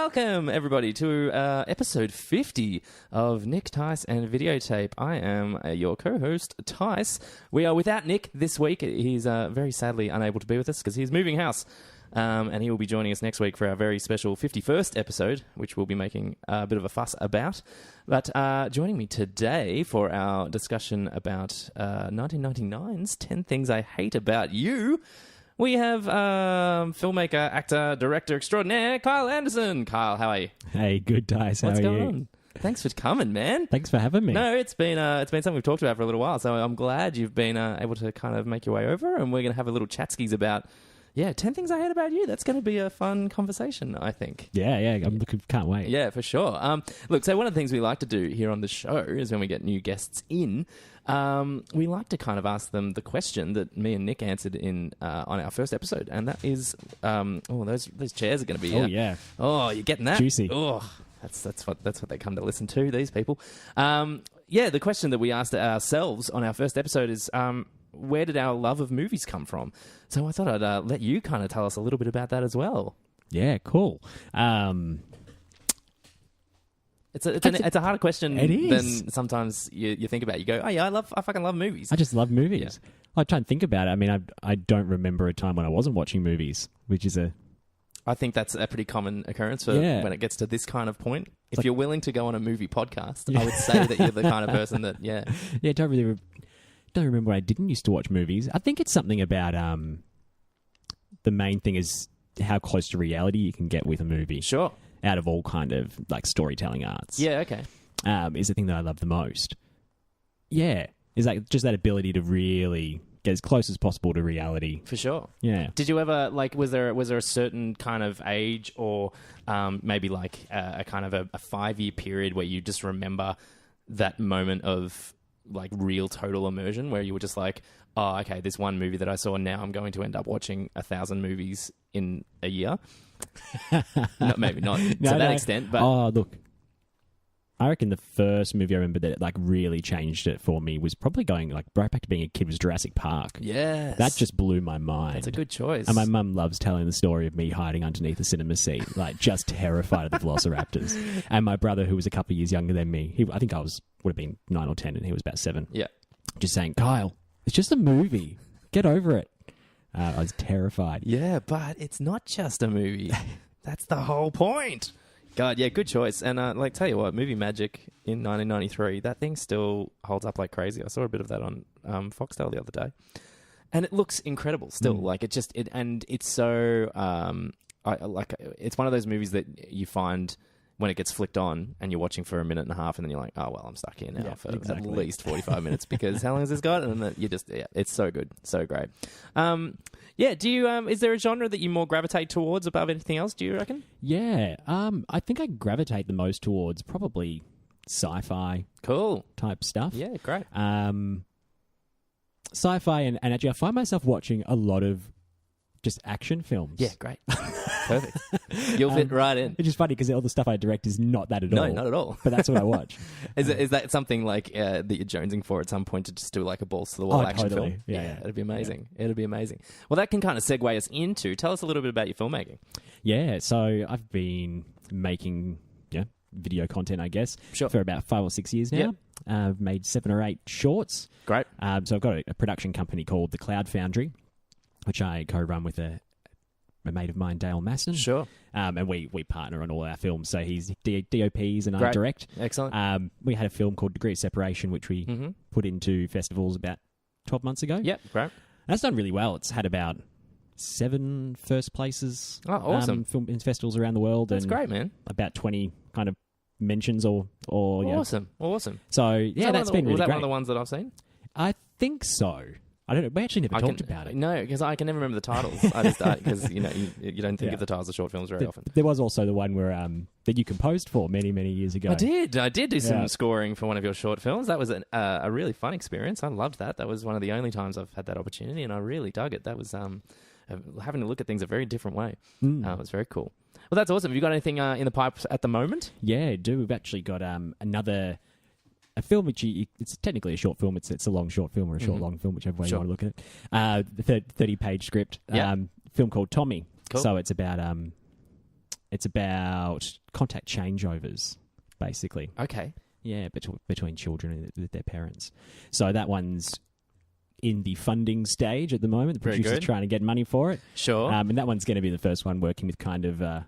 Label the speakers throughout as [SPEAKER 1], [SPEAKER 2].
[SPEAKER 1] Welcome, everybody, to episode 50 of Nick, Tys and Videotape. I am your co-host, Tys. We are without Nick this week. He's very sadly unable to be with us because he's moving house. And he will be joining us next week for our very special 51st episode, which we'll be making a bit of a fuss about. But joining me today for our discussion about 1999's 10 Things I Hate About You, we have filmmaker, actor, director extraordinaire, KYAHL Anderson. Kyle, how are you?
[SPEAKER 2] Hey, good, Tys. How
[SPEAKER 1] What's
[SPEAKER 2] are
[SPEAKER 1] going
[SPEAKER 2] you?
[SPEAKER 1] on? Thanks for coming, man.
[SPEAKER 2] Thanks for having me.
[SPEAKER 1] No, it's been something we've talked about for a little while, so I'm glad you've been able to kind of make your way over, and we're going to have a little chatskis about 10 things I hate about you. That's going to be a fun conversation, I think.
[SPEAKER 2] Yeah, I'm looking, can't wait.
[SPEAKER 1] Yeah, for sure. Look, so one of the things we like to do here on the show is when we get new guests in, we like to kind of ask them the question that me and Nick answered in on our first episode, and that is, those chairs are going to be. Oh, you're getting that?
[SPEAKER 2] Juicy.
[SPEAKER 1] Oh, that's what they come to listen to. These people. The question that we asked ourselves on our first episode is, where did our love of movies come from? So I thought I'd let you kind of tell us a little bit about that as well.
[SPEAKER 2] Yeah, cool.
[SPEAKER 1] It's a harder question
[SPEAKER 2] than
[SPEAKER 1] sometimes you think about. You go, oh yeah, I fucking love movies.
[SPEAKER 2] I just love movies. Yeah. I try and think about it. I mean, I don't remember a time when I wasn't watching movies, which is
[SPEAKER 1] I think that's a pretty common occurrence for when it gets to this kind of point. If you're willing to go on a movie podcast, I would say that you're the kind of person that,
[SPEAKER 2] don't remember when I didn't used to watch movies. I think it's something about the main thing is how close to reality you can get with a movie.
[SPEAKER 1] Sure.
[SPEAKER 2] Out of all kind of like storytelling arts.
[SPEAKER 1] Yeah, okay.
[SPEAKER 2] Is the thing that I love the most. Yeah. Is like just that ability to really get as close as possible to reality.
[SPEAKER 1] For sure.
[SPEAKER 2] Yeah.
[SPEAKER 1] Did you ever, was there a certain kind of age or maybe like a kind of a 5-year period where you just remember that moment of like real total immersion where you were just like, oh, okay, this one movie that I saw, now I'm going to end up watching 1,000 movies in a year? Maybe not to that extent, but...
[SPEAKER 2] Oh, look. I reckon the first movie I remember that like really changed it for me was probably going like right back to being a kid was Jurassic Park.
[SPEAKER 1] Yes.
[SPEAKER 2] That just blew my mind.
[SPEAKER 1] That's a good choice.
[SPEAKER 2] And my mum loves telling the story of me hiding underneath the cinema seat, like just terrified of the velociraptors. And my brother, who was a couple of years younger than me, I think would have been 9 or 10 and he was about 7.
[SPEAKER 1] Yeah.
[SPEAKER 2] Just saying, Kyle, it's just a movie. Get over it. I was terrified.
[SPEAKER 1] Yeah, but it's not just a movie. That's the whole point. God, yeah, good choice. And tell you what, Movie Magic in 1993, that thing still holds up like crazy. I saw a bit of that on Foxtel the other day, and it looks incredible still. Like it's so it's one of those movies that you find when it gets flicked on and you're watching for a minute and a half, and then you're like, oh well, I'm stuck here now for at least 45 minutes because how long has this got? And then it's so good, so great. Do you? Is there a genre that you more gravitate towards above anything else? Do you reckon?
[SPEAKER 2] Yeah, I think I gravitate the most towards probably sci-fi, type stuff.
[SPEAKER 1] Yeah, great.
[SPEAKER 2] Sci-fi and actually, I find myself watching a lot of just action films.
[SPEAKER 1] Yeah, great. Perfect. You'll fit right in.
[SPEAKER 2] Which is funny because all the stuff I direct is not that at all.
[SPEAKER 1] No, not at all.
[SPEAKER 2] But that's what I watch.
[SPEAKER 1] Is that something like that you're jonesing for at some point to just do like a balls to the wall action film?
[SPEAKER 2] Yeah,
[SPEAKER 1] it'd be amazing.
[SPEAKER 2] Yeah.
[SPEAKER 1] It'd be amazing. Well, that can kind of segue us into. Tell us a little bit about your filmmaking.
[SPEAKER 2] Yeah, so I've been making video content, I guess, for about 5 or 6 years now.
[SPEAKER 1] Yep.
[SPEAKER 2] I've made 7 or 8 shorts.
[SPEAKER 1] Great.
[SPEAKER 2] So I've got a production company called The Cloud Foundry, which I co-run with a mate of mine, Dale Masson.
[SPEAKER 1] Sure.
[SPEAKER 2] And we partner on all our films. So he's DOPs and I direct.
[SPEAKER 1] Excellent.
[SPEAKER 2] We had a film called Degree of Separation, which we put into festivals about 12 months ago.
[SPEAKER 1] Yep, great.
[SPEAKER 2] And that's done really well. It's had about 7 first places.
[SPEAKER 1] Oh, awesome.
[SPEAKER 2] Film in festivals around the world.
[SPEAKER 1] That's great, man.
[SPEAKER 2] About 20 kind of mentions or
[SPEAKER 1] Awesome.
[SPEAKER 2] So, that's been really great.
[SPEAKER 1] Was that one of the ones that I've seen?
[SPEAKER 2] I think so. I don't know. We actually never talked about it.
[SPEAKER 1] No, because I can never remember the titles. I just because you don't think of the titles of short films very often.
[SPEAKER 2] There was also the one where that you composed for many years ago.
[SPEAKER 1] I did do some scoring for one of your short films. That was a really fun experience. I loved that. That was one of the only times I've had that opportunity, and I really dug it. That was having to look at things a very different way. It was very cool. Well, that's awesome. Have you got anything in the pipes at the moment?
[SPEAKER 2] Yeah, I do. We've actually got a film which it's technically a short film. It's a long short film or a short long film, whichever way you want to look at it. The 30-page script. Film called Tommy.
[SPEAKER 1] Cool.
[SPEAKER 2] So it's about It's about contact changeovers, basically.
[SPEAKER 1] Okay.
[SPEAKER 2] Yeah, between children and their parents. So that one's in the funding stage at the moment. The
[SPEAKER 1] Very
[SPEAKER 2] producer's
[SPEAKER 1] good.
[SPEAKER 2] trying to get money for it.
[SPEAKER 1] Sure.
[SPEAKER 2] And that one's going to be the first one working with kind of a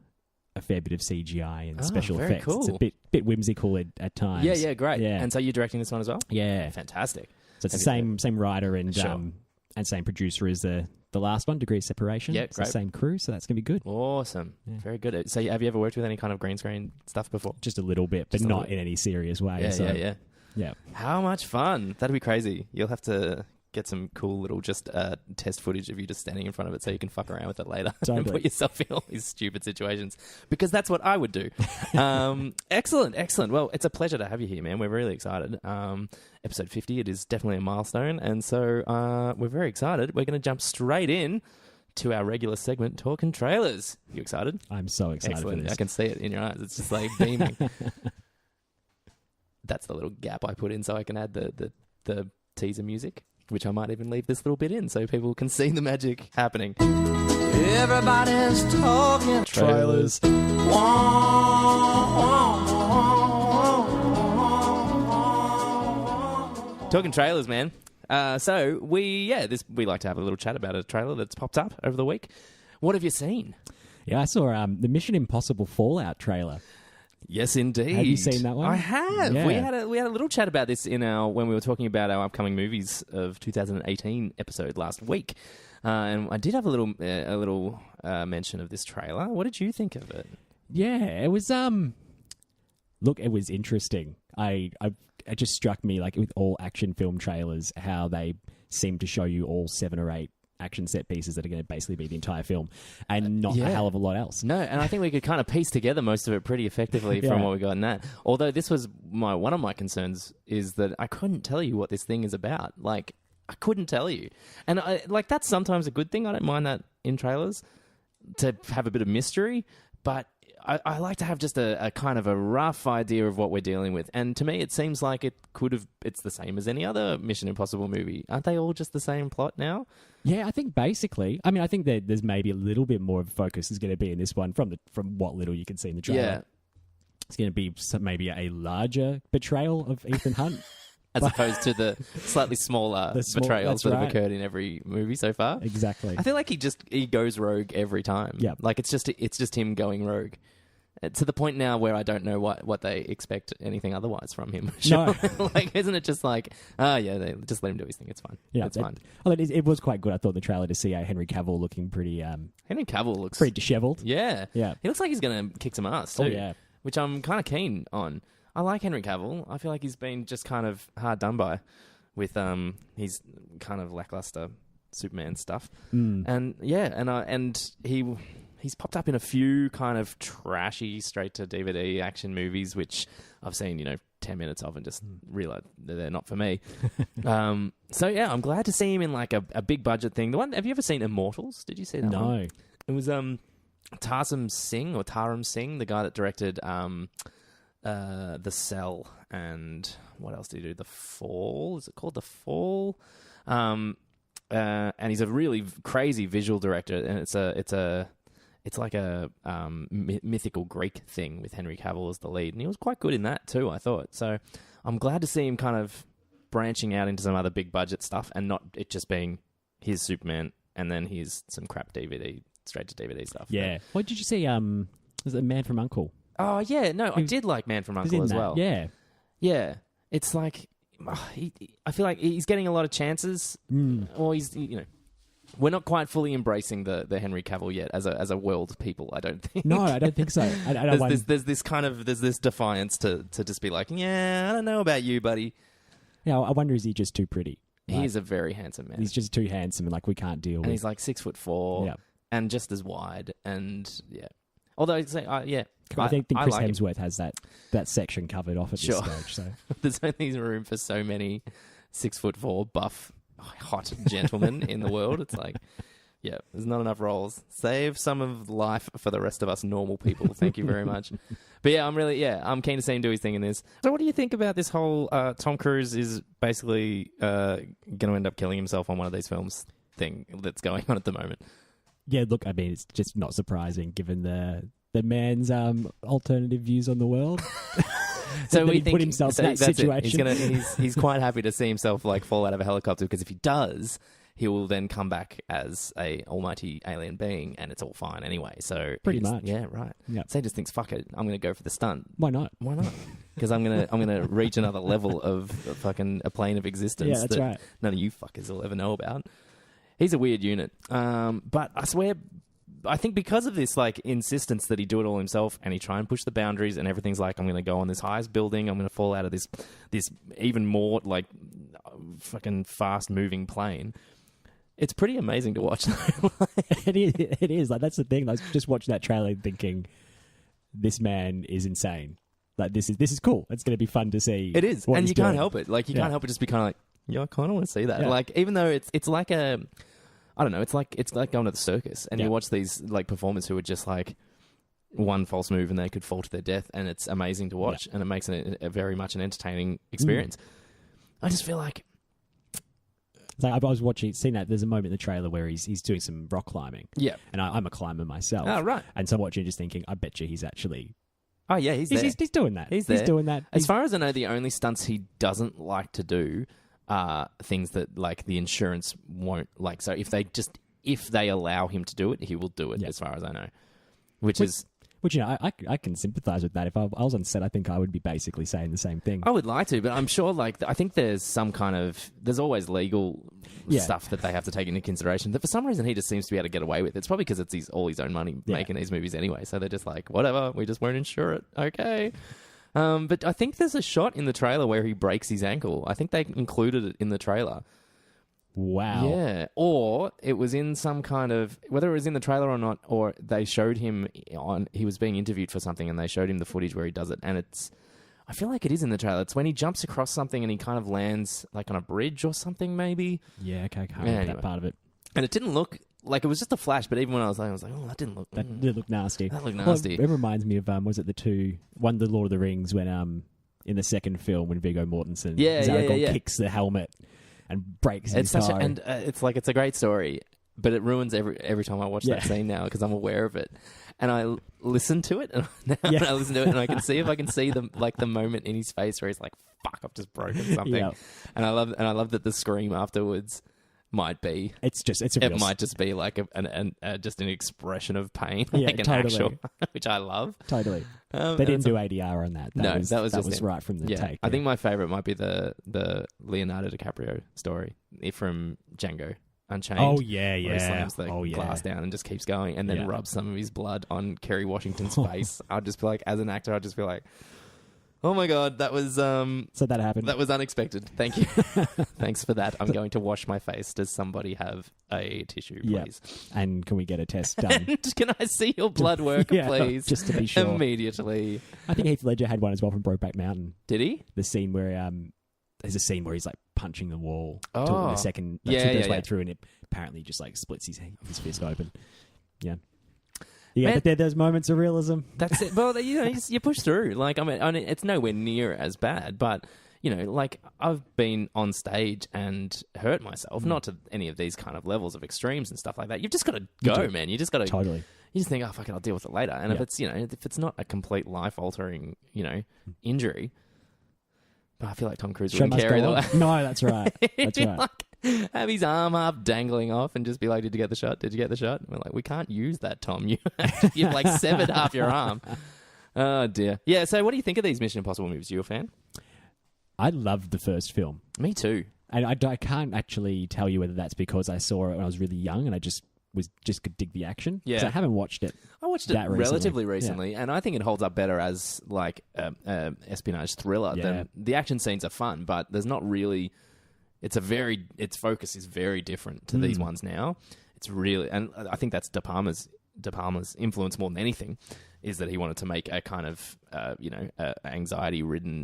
[SPEAKER 2] fair bit of CGI and special
[SPEAKER 1] very
[SPEAKER 2] effects.
[SPEAKER 1] cool.
[SPEAKER 2] It's a bit whimsical at times.
[SPEAKER 1] yeah, great.
[SPEAKER 2] Yeah.
[SPEAKER 1] And so you're directing this one as well?
[SPEAKER 2] Yeah.
[SPEAKER 1] Fantastic.
[SPEAKER 2] So it's the same writer and
[SPEAKER 1] Sure.
[SPEAKER 2] and same producer as the last one, Degree of Separation.
[SPEAKER 1] Yeah,
[SPEAKER 2] it's
[SPEAKER 1] great.
[SPEAKER 2] the same crew, so that's going to be good.
[SPEAKER 1] Awesome.
[SPEAKER 2] Yeah.
[SPEAKER 1] Very good. So have you ever worked with any kind of green screen stuff before?
[SPEAKER 2] Just a little bit, but
[SPEAKER 1] Just a
[SPEAKER 2] not
[SPEAKER 1] little.
[SPEAKER 2] in any serious way.
[SPEAKER 1] Yeah,
[SPEAKER 2] so,
[SPEAKER 1] yeah. How much fun. That'd be crazy. You'll have to get some cool little just test footage of you just standing in front of it so you can fuck around with it later and
[SPEAKER 2] Totally.
[SPEAKER 1] put yourself in all these stupid situations, because that's what I would do. Excellent. Well, it's a pleasure to have you here, man. We're really excited. Episode 50, it is definitely a milestone, and so we're very excited. We're going to jump straight in to our regular segment, Talkin Trailers. You excited?
[SPEAKER 2] I'm so excited
[SPEAKER 1] Excellent.
[SPEAKER 2] for this.
[SPEAKER 1] I can see it in your eyes. It's just like beaming. That's the little gap I put in so I can add the teaser music, which I might even leave this little bit in so people can see the magic happening.
[SPEAKER 3] Everybody's talking
[SPEAKER 1] Trailers. Talking trailers, man. So we like to have a little chat about a trailer that's popped up over the week. What have you seen?
[SPEAKER 2] Yeah, I saw the Mission Impossible Fallout trailer.
[SPEAKER 1] Yes, indeed.
[SPEAKER 2] Have you seen that one?
[SPEAKER 1] I have.
[SPEAKER 2] Yeah.
[SPEAKER 1] We had a little chat about this when we were talking about our upcoming movies of 2018 episode last week, and I did have a little mention of this trailer. What did you think of it?
[SPEAKER 2] Yeah, it was look, it was interesting. It just struck me, like with all action film trailers, how they seem to show you all 7 or 8 action set pieces that are going to basically be the entire film, and not a hell of a lot else.
[SPEAKER 1] No, and I think we could kind of piece together most of it pretty effectively from what we got in that. Although this was one of my concerns is that I couldn't tell you what this thing is about. Like, I couldn't tell you. And that's sometimes a good thing. I don't mind that in trailers, to have a bit of mystery, but I like to have just a kind of a rough idea of what we're dealing with. And to me, it seems like it's the same as any other Mission Impossible movie. Aren't they all just the same plot now?
[SPEAKER 2] Yeah, I think basically. I mean, I think that there's maybe a little bit more of focus is going to be in this one from what little you can see in the trailer.
[SPEAKER 1] Yeah.
[SPEAKER 2] It's going to be maybe a larger betrayal of Ethan Hunt.
[SPEAKER 1] As opposed to the slightly smaller betrayals that have occurred in every movie so far.
[SPEAKER 2] Exactly.
[SPEAKER 1] I feel like he goes rogue every time.
[SPEAKER 2] Yeah.
[SPEAKER 1] Like it's just him going rogue. To the point now where I don't know what they expect anything otherwise from him.
[SPEAKER 2] No.
[SPEAKER 1] Like, isn't it just like, they just let him do his thing. It's fine.
[SPEAKER 2] Yeah,
[SPEAKER 1] it's fine.
[SPEAKER 2] It was quite good. I thought the trailer to see Henry Cavill looking pretty
[SPEAKER 1] Henry Cavill looks
[SPEAKER 2] pretty dishevelled.
[SPEAKER 1] Yeah.
[SPEAKER 2] Yeah.
[SPEAKER 1] He looks like he's going to kick some ass too.
[SPEAKER 2] Oh, yeah.
[SPEAKER 1] Which I'm kind of keen on. I like Henry Cavill. I feel like he's been just kind of hard done by with his kind of lackluster Superman stuff. And he's popped up in a few kind of trashy straight to DVD action movies, which I've seen 10 minutes of and just realized that they're not for me. So yeah, I'm glad to see him in like a big budget thing. Have you ever seen Immortals? Did you see that one?
[SPEAKER 2] No.
[SPEAKER 1] It was Tarsum Singh, the guy that directed The Cell, and what else did he do? The Fall. Is it called The Fall? And he's a really crazy visual director, and it's like a mythical Greek thing with Henry Cavill as the lead, and he was quite good in that too, I thought. So I'm glad to see him kind of branching out into some other big budget stuff, and not it just being his Superman and then here's some crap straight to DVD stuff.
[SPEAKER 2] Yeah. What did you see? Was it Man from U.N.C.L.E.?
[SPEAKER 1] Oh yeah, no, I did like Man from U.N.C.L.E. as well.
[SPEAKER 2] Yeah.
[SPEAKER 1] Yeah. It's like I feel like he's getting a lot of chances, or he's we're not quite fully embracing the Henry Cavill yet as a world people. I don't think.
[SPEAKER 2] No, I don't think so.
[SPEAKER 1] There's this defiance to just be like, yeah, I don't know about you, buddy.
[SPEAKER 2] Yeah, I wonder, is he just too pretty?
[SPEAKER 1] He is a very handsome man.
[SPEAKER 2] He's just too handsome, and like we can't deal with.
[SPEAKER 1] And he's like 6'4",
[SPEAKER 2] Yeah.
[SPEAKER 1] and just as wide, and yeah. Although I
[SPEAKER 2] think Chris
[SPEAKER 1] like
[SPEAKER 2] Hemsworth has that section covered off at this stage. So
[SPEAKER 1] there's only room for so many 6'4" buff, hot gentlemen in the world. It's like, yeah, there's not enough roles. Save some of life for the rest of us normal people. Thank you very much. But yeah, I'm keen to see him do his thing in this. So what do you think about this whole Tom Cruise is basically going to end up killing himself on one of these films thing that's going on at the moment?
[SPEAKER 2] yeah, look, I mean, it's just not surprising given the the man's alternative views on the world.
[SPEAKER 1] So
[SPEAKER 2] that
[SPEAKER 1] we
[SPEAKER 2] he
[SPEAKER 1] think
[SPEAKER 2] put himself in that
[SPEAKER 1] that's it.
[SPEAKER 2] situation.
[SPEAKER 1] He's quite happy to see himself like fall out of a helicopter, because if he does, he will then come back as a almighty alien being, and it's all fine anyway. So
[SPEAKER 2] Pretty much.
[SPEAKER 1] Yeah, right.
[SPEAKER 2] Yep.
[SPEAKER 1] So he just thinks, fuck it, I'm going to go for the stunt.
[SPEAKER 2] Why not?
[SPEAKER 1] Why not? Because I'm gonna reach another level of fucking a plane of existence
[SPEAKER 2] Yeah, that's
[SPEAKER 1] that
[SPEAKER 2] right.
[SPEAKER 1] none of you fuckers will ever know about. He's a weird unit. But I swear, I think because of this like insistence that he do it all himself, and he try and push the boundaries, and everything's like, I'm going to go on this highest building, I'm going to fall out of this even more like fucking fast moving plane. It's pretty amazing to watch.
[SPEAKER 2] It is. Like, that's the thing. Like, just watching that trailer and thinking, this man is insane. Like, this is cool. It's going to be fun to see.
[SPEAKER 1] It is, and you can't help it. Like, you can't help but just be kind of like, yeah, I kind of want to see that.
[SPEAKER 2] Yeah.
[SPEAKER 1] Like, even though it's like a, I don't know, it's like going to the circus, and you watch these like performers who are just like one false move and they could fall to their death, and it's amazing to watch, and it makes it a very much an entertaining experience. I just feel like.
[SPEAKER 2] Like, I was seeing that there's a moment in the trailer where he's doing some rock climbing.
[SPEAKER 1] Yeah.
[SPEAKER 2] And I'm a climber myself.
[SPEAKER 1] Oh, right.
[SPEAKER 2] And so I'm watching just thinking, I bet you he's actually...
[SPEAKER 1] Oh, yeah, he's there.
[SPEAKER 2] He's doing that.
[SPEAKER 1] He's there.
[SPEAKER 2] He's doing that.
[SPEAKER 1] As far as I know, the only stunts he doesn't like to do are things that, like, the insurance won't like. So if they allow him to do it, he will do it, as far as I know. Which,
[SPEAKER 2] you know, I can sympathise with that. If I was on set, I think I would be basically saying the same thing.
[SPEAKER 1] I would like to, but I'm sure, like, I think there's some kind of... There's always legal stuff that they have to take into consideration that for some reason he just seems to be able to get away with. It's probably because it's all his own money making these movies anyway. So they're just like, whatever, we just won't insure it. Okay. But I think there's a shot in the trailer where he breaks his ankle. I think they included it in the trailer.
[SPEAKER 2] Wow.
[SPEAKER 1] Yeah. Or it was in some kind of... Whether it was in the trailer or not, or they showed him he was being interviewed for something and they showed him the footage where he does it. And it's... I feel like it is in the trailer. It's when he jumps across something and he kind of lands like on a bridge or something, maybe.
[SPEAKER 2] Yeah, okay, I can't remember that part of it.
[SPEAKER 1] And it didn't look... Like, it was just a flash, but even when I was like, oh, that didn't look...
[SPEAKER 2] That did look nasty.
[SPEAKER 1] That looked nasty.
[SPEAKER 2] Well, it reminds me of, was it the Lord of the Rings, when in the second film, when Viggo Mortensen, Aragorn kicks the helmet and breaks his toe.
[SPEAKER 1] It's like, it's a great story, but it ruins every time I watch that scene now because I'm aware of it. And I listen to it, and I listen to it, and I can see if I can see the moment in his face where he's like, "Fuck, I've just broken something." Yeah. And I love that the scream afterwards might be. It might just be like just an expression of pain, like an actual, which I love.
[SPEAKER 2] Totally. They didn't do ADR on that. That was right from the take.
[SPEAKER 1] I think my favorite might be the Leonardo DiCaprio story from Django Unchained.
[SPEAKER 2] Oh, yeah.
[SPEAKER 1] Where he slams the glass down and just keeps going, and then rubs some of his blood on Kerry Washington's face. I'd just be like, as an actor, I'd just be like, oh my God, that was...
[SPEAKER 2] So that happened.
[SPEAKER 1] That was unexpected. Thank you. Thanks for that. I'm going to wash my face. Does somebody have a tissue, please?
[SPEAKER 2] And can we get a test done?
[SPEAKER 1] And can I see your blood work, please?
[SPEAKER 2] Just to be sure.
[SPEAKER 1] Immediately.
[SPEAKER 2] I think Heath Ledger had one as well from Brokeback Mountain.
[SPEAKER 1] Did he?
[SPEAKER 2] The scene where... there's a scene where he's like punching the wall to the second way through, and it apparently just like splits his fist open. Yeah. Yeah, man, but there's moments of realism.
[SPEAKER 1] That's it. Well, you push through. Like, I mean, it's nowhere near as bad, but like, I've been on stage and hurt myself, not to any of these kind of levels of extremes and stuff like that. You've just got to go, man. You just got to
[SPEAKER 2] totally.
[SPEAKER 1] You just think, oh fuck it, I'll deal with it later. And if it's not a complete life altering, injury. But I feel like Tom Cruise wouldn't care either way.
[SPEAKER 2] No, that's right. That's right.
[SPEAKER 1] Like, have his arm up dangling off and just be like, did you get the shot? Did you get the shot? And we're like, we can't use that, Tom. You've like severed half your arm. Oh, dear. Yeah, so what do you think of these Mission Impossible movies? Are you a fan?
[SPEAKER 2] I loved the first film.
[SPEAKER 1] Me too.
[SPEAKER 2] And I can't actually tell you whether that's because I saw it when I was really young and I just could dig the action. Yeah. I haven't watched it.
[SPEAKER 1] I watched it relatively recently, and I think it holds up better as like espionage thriller. Than the action scenes are fun, but there's not really. Its focus is very different to these ones now. It's really, and I think that's De Palma's influence more than anything, is that he wanted to make a kind of anxiety ridden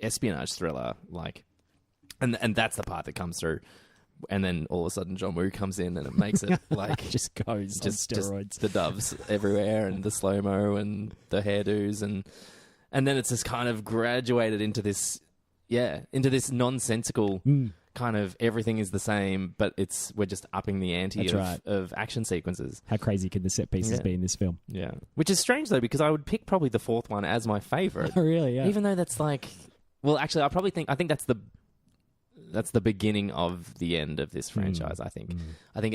[SPEAKER 1] espionage thriller, like, and that's the part that comes through. And then all of a sudden John Woo comes in and it makes it like...
[SPEAKER 2] just goes on steroids.
[SPEAKER 1] Just the doves everywhere and the slow-mo and the hairdos and then it's just kind of graduated into this nonsensical kind of everything is the same, but we're just upping the ante of action sequences.
[SPEAKER 2] How crazy could the set pieces be in this film?
[SPEAKER 1] Yeah. Which is strange, though, because I would pick probably the fourth one as my favourite.
[SPEAKER 2] Oh, really? Yeah.
[SPEAKER 1] Even though that's like... Well, actually, I think that's the beginning of the end of this franchise, I think. I think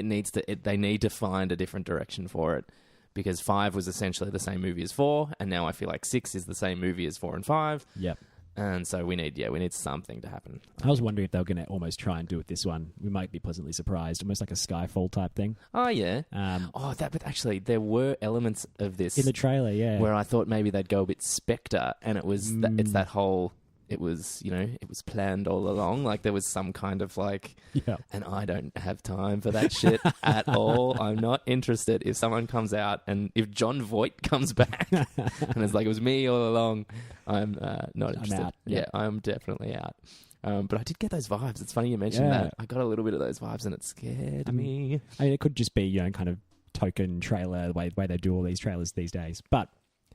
[SPEAKER 1] they need to find a different direction for it, because 5 was essentially the same movie as 4, and now I feel like 6 is the same movie as 4 and 5.
[SPEAKER 2] Yep.
[SPEAKER 1] And so we need something to happen.
[SPEAKER 2] I was wondering if they were going to almost try and do it this one. We might be pleasantly surprised, almost like a Skyfall type thing.
[SPEAKER 1] Oh, yeah. But actually, there were elements of this...
[SPEAKER 2] In the trailer, yeah.
[SPEAKER 1] Where I thought maybe they'd go a bit Spectre, and it was it's that whole... It was, it was planned all along. Like, there was some kind of like...
[SPEAKER 2] Yeah.
[SPEAKER 1] And I don't have time for that shit at all. I'm not interested. If someone comes out and if John Voight comes back and it's like, it was me all along, I'm not interested.
[SPEAKER 2] I'm out.
[SPEAKER 1] Yeah, I'm definitely out. But I did get those vibes. It's funny you mentioned that. I got a little bit of those vibes and it scared me.
[SPEAKER 2] I mean, it could just be, kind of token trailer, the way they do all these trailers these days. But...